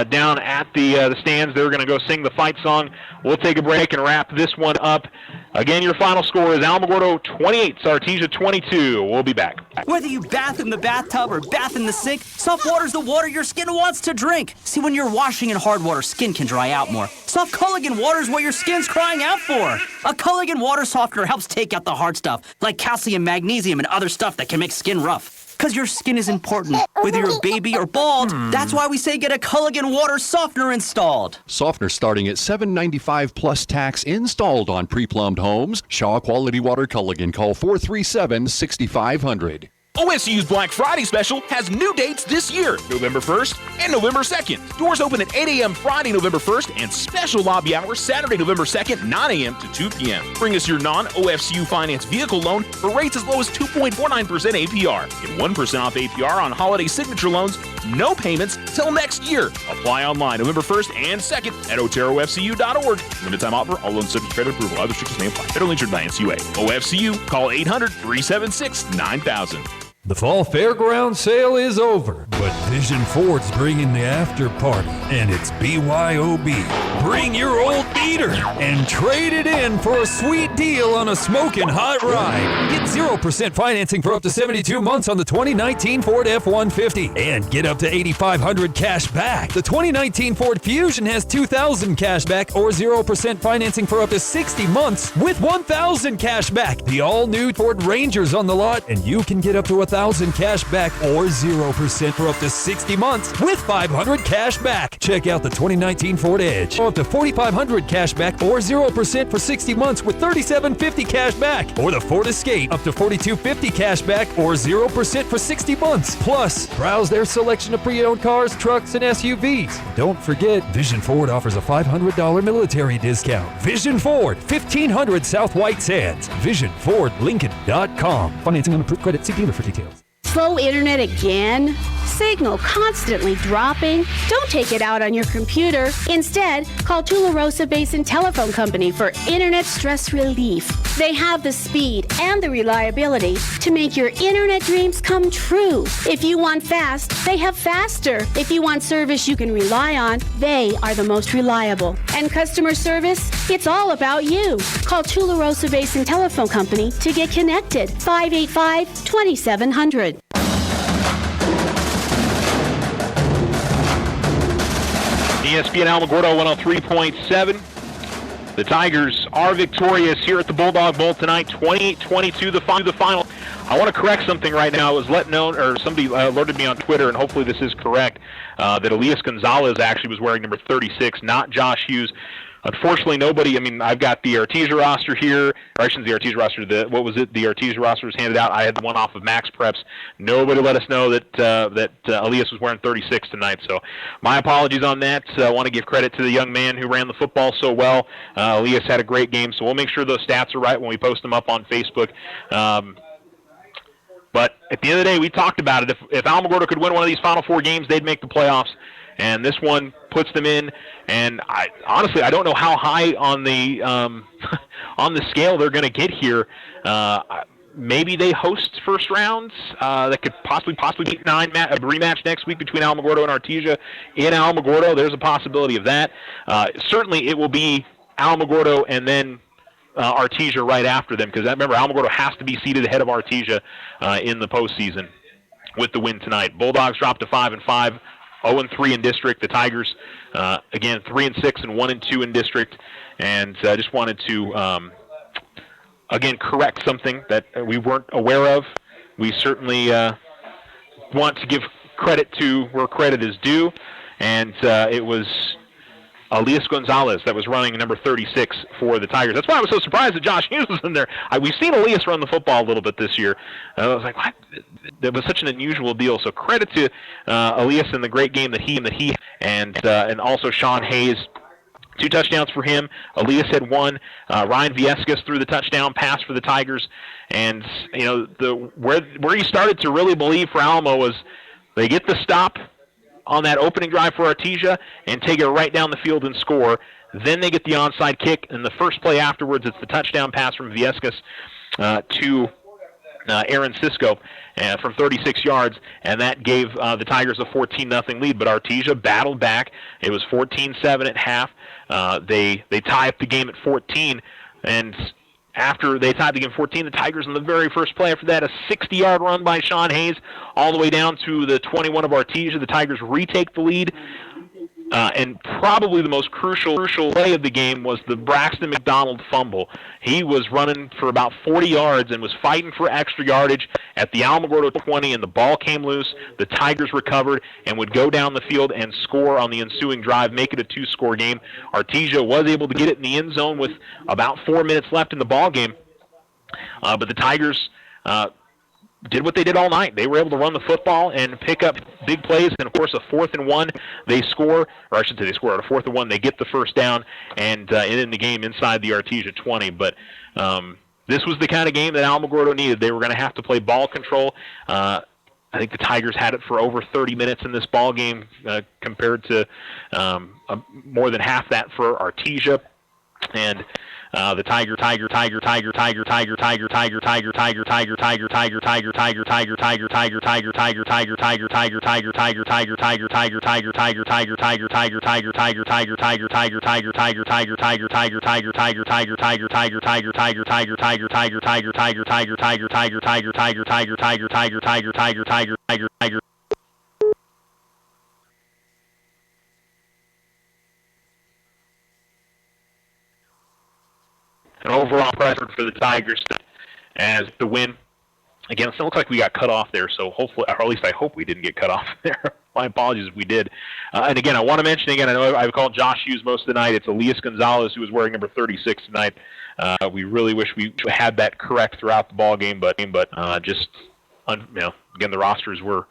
down at the stands. They're going to go sing the fight song. We'll take a break and wrap this one up. Again, your final score is Alamogordo 28, Artesia 22. We'll be back. Whether you bath in the bathtub or bath in the sink, soft water's the water your skin wants to drink. See, when you're washing in hard water, skin can dry out more. Soft Culligan water is what your skin's crying out for. A Culligan water softener helps take out the hard stuff, like calcium, magnesium, and other stuff that can make skin rough. Because your skin is important, whether you're a baby or bald. That's why we say get a Culligan water softener installed. Softener starting at $7.95 plus tax installed on pre-plumbed homes. Shaw Quality Water Culligan. Call 437-6500. OSU's Black Friday special has new dates this year, November 1st and November 2nd. Doors open at 8 a.m. Friday, November 1st, and special lobby hours Saturday, November 2nd, 9 a.m. to 2 p.m. Bring us your non-OFCU finance vehicle loan for rates as low as 2.49% APR. Get 1% off APR on holiday signature loans, no payments till next year. Apply online November 1st and 2nd at oteroFCU.org. Limited time offer, all loans subject to credit approval. Other restrictions may apply. Federally insured by NCUA. OFCU, call 800-376-9000. The fall fairground sale is over, but Vision Ford's bringing the after party, and it's BYOB. Bring your old beater and trade it in for a sweet deal on a smoking hot ride. Get 0% financing for up to 72 months on the 2019 Ford F-150 and get up to $8,500 cash back. The 2019 Ford Fusion has $2,000 cash back or 0% financing for up to 60 months with $1,000 cash back. The all-new Ford Ranger's on the lot, and you can get up to $1,000 cash back or 0% for up to 60 months with $500 cash back. Check out the 2019 Ford Edge. Up to $4,500 cash back or 0% for 60 months with $3,750 cash back. Or the Ford Escape. Up to $4,250 cash back or 0% for 60 months. Plus, browse their selection of pre-owned cars, trucks, and SUVs. Don't forget, Vision Ford offers a $500 military discount. Vision Ford, 1500 South White Sands. VisionFordLincoln.com. Financing on approved credit. See dealer for details. Slow internet again? Signal constantly dropping? Don't take it out on your computer. Instead, call Tularosa Basin Telephone Company for internet stress relief. They have the speed and the reliability to make your internet dreams come true. If you want fast, they have faster. If you want service you can rely on, they are the most reliable. And customer service? It's all about you. Call Tularosa Basin Telephone Company to get connected. 585-2700. ESPN Alamogordo 103.7. The Tigers are victorious here at the Bulldog Bowl tonight, 28-22, the final. I want to correct something right now. I was let known, or somebody alerted me on Twitter, and hopefully this is correct, that Elias Gonzalez actually was wearing number 36, not Josh Hughes. Unfortunately, nobody, I've got the Artesia roster here, or I shouldn't say Artesia roster, the Artesia roster was handed out. I had the one off of Max Preps. Nobody let us know that Elias was wearing 36 tonight, so my apologies on that. I want to give credit to the young man who ran the football so well. Elias had a great game, so we'll make sure those stats are right when we post them up on Facebook. But at the end of the day, we talked about it. If Alamogordo could win one of these Final Four games, they'd make the playoffs. And this one puts them in. And I don't know how high on the on the scale they're going to get here. Maybe they host first rounds. That could possibly beat a rematch next week between Alamogordo and Artesia in Alamogordo. There's a possibility of that. Certainly, it will be Alamogordo and then Artesia right after them, because remember, Alamogordo has to be seated ahead of Artesia in the postseason with the win tonight. Bulldogs dropped to 5-5, 0-3 in district. The Tigers, again, 3-6 and 1-2 in district. And I just wanted to, again, correct something that we weren't aware of. We certainly want to give credit to where credit is due, and it was Elias Gonzalez that was running number 36 for the Tigers. That's why I was so surprised that Josh Hughes was in there. We've seen Elias run the football a little bit this year. I was like, what? That was such an unusual deal. So credit to Elias and the great game that he and also Sean Hayes. 2 touchdowns for him. Elias had 1. Ryan Viescas threw the touchdown pass for the Tigers. And where you started to really believe for Alamo was they get the stop on that opening drive for Artesia and take it right down the field and score. Then they get the onside kick, and the first play afterwards, it's the touchdown pass from Viescas to Aaron Cisco from 36 yards, and that gave the Tigers a 14-0 lead. But Artesia battled back. It was 14-7 at half. They tie up the game at 14, and after they tied the game 14, the Tigers in the very first play after that, a 60-yard run by Sean Hayes all the way down to the 21 of Artesia. The Tigers retake the lead. And probably the most crucial play of the game was the Braxton McDonald fumble. He was running for about 40 yards and was fighting for extra yardage at the Alamogordo 20, and the ball came loose. The Tigers recovered and would go down the field and score on the ensuing drive, make it a 2-score game. Artesia was able to get it in the end zone with about 4 minutes left in the ball game, but the Tigers did what they did all night. They were able to run the football and pick up big plays, and of course, a 4th and 1, they score, or I should say they score. At a 4th and 1, they get the first down and end the game inside the Artesia 20. But this was the kind of game that Alamogordo needed. They were going to have to play ball control. I think the Tigers had it for over 30 minutes in this ball game, compared to more than half that for Artesia. And the Tiger an overall pressure for the Tigers as the win. Again, it looks like we got cut off there, so hopefully, or at least I hope we didn't get cut off there. My apologies if we did. And again, I want to mention again, I know I've called Josh Hughes most of the night. It's Elias Gonzalez who was wearing number 36 tonight. We really wish we had that correct throughout the ball game, but just again, the rosters were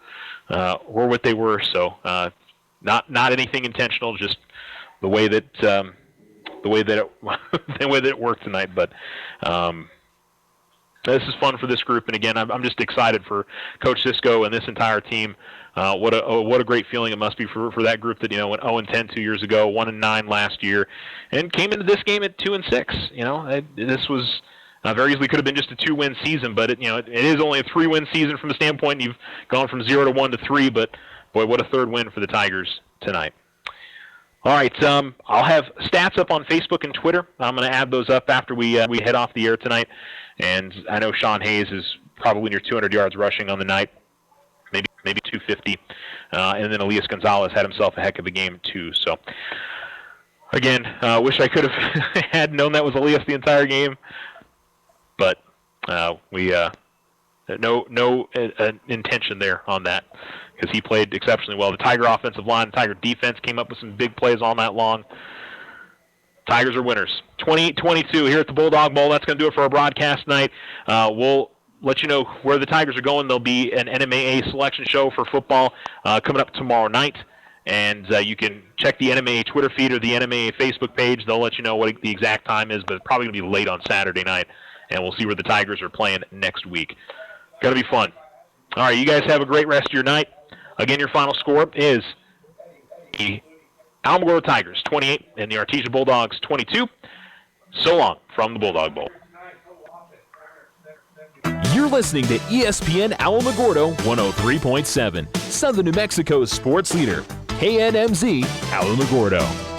what they were. So not anything intentional, just the way that it worked tonight. But this is fun for this group, and again, I'm just excited for Coach Cisco and this entire team. What a great feeling it must be for that group that went 0-10 2 years ago, 1-9 last year, and came into this game at 2-6. This was very easily could have been just a 2-win season, but it is only a 3-win season from a standpoint. You've gone from 0 to 1 to 3, but boy, what a third win for the Tigers tonight. All right, I'll have stats up on Facebook and Twitter. I'm going to add those up after we head off the air tonight. And I know Sean Hayes is probably near 200 yards rushing on the night, maybe 250. And then Elias Gonzalez had himself a heck of a game too. So again, wish I could have had known that was Elias the entire game, but we no intention there on that, because he played exceptionally well. The Tiger offensive line, the Tiger defense came up with some big plays all night long. Tigers are winners. 28-22 here at the Bulldog Bowl. That's going to do it for our broadcast tonight. We'll let you know where the Tigers are going. There'll be an NMAA selection show for football coming up tomorrow night. And you can check the NMAA Twitter feed or the NMAA Facebook page. They'll let you know what the exact time is, but it's probably going to be late on Saturday night. And we'll see where the Tigers are playing next week. Going to be fun. All right, you guys have a great rest of your night. Again, your final score is the Alamogordo Tigers 28 and the Artesia Bulldogs 22. So long from the Bulldog Bowl. You're listening to ESPN Alamogordo 103.7, Southern New Mexico's sports leader, KNMZ Alamogordo.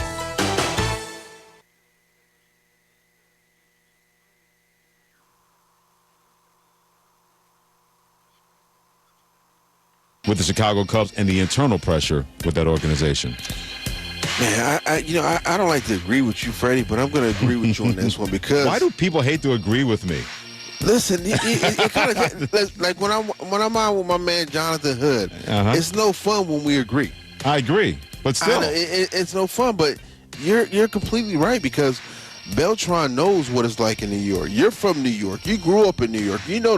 With the Chicago Cubs and the internal pressure with that organization. Man, I don't like to agree with you, Freddie, but I'm going to agree with you on this one because. Why do people hate to agree with me? Listen, it kind of like when I'm out with my man Jonathan Hood. It's no fun when we agree. I agree, but still, it's no fun. But you're completely right, because Beltran knows what it's like in New York. You're from New York. You grew up in New York. You know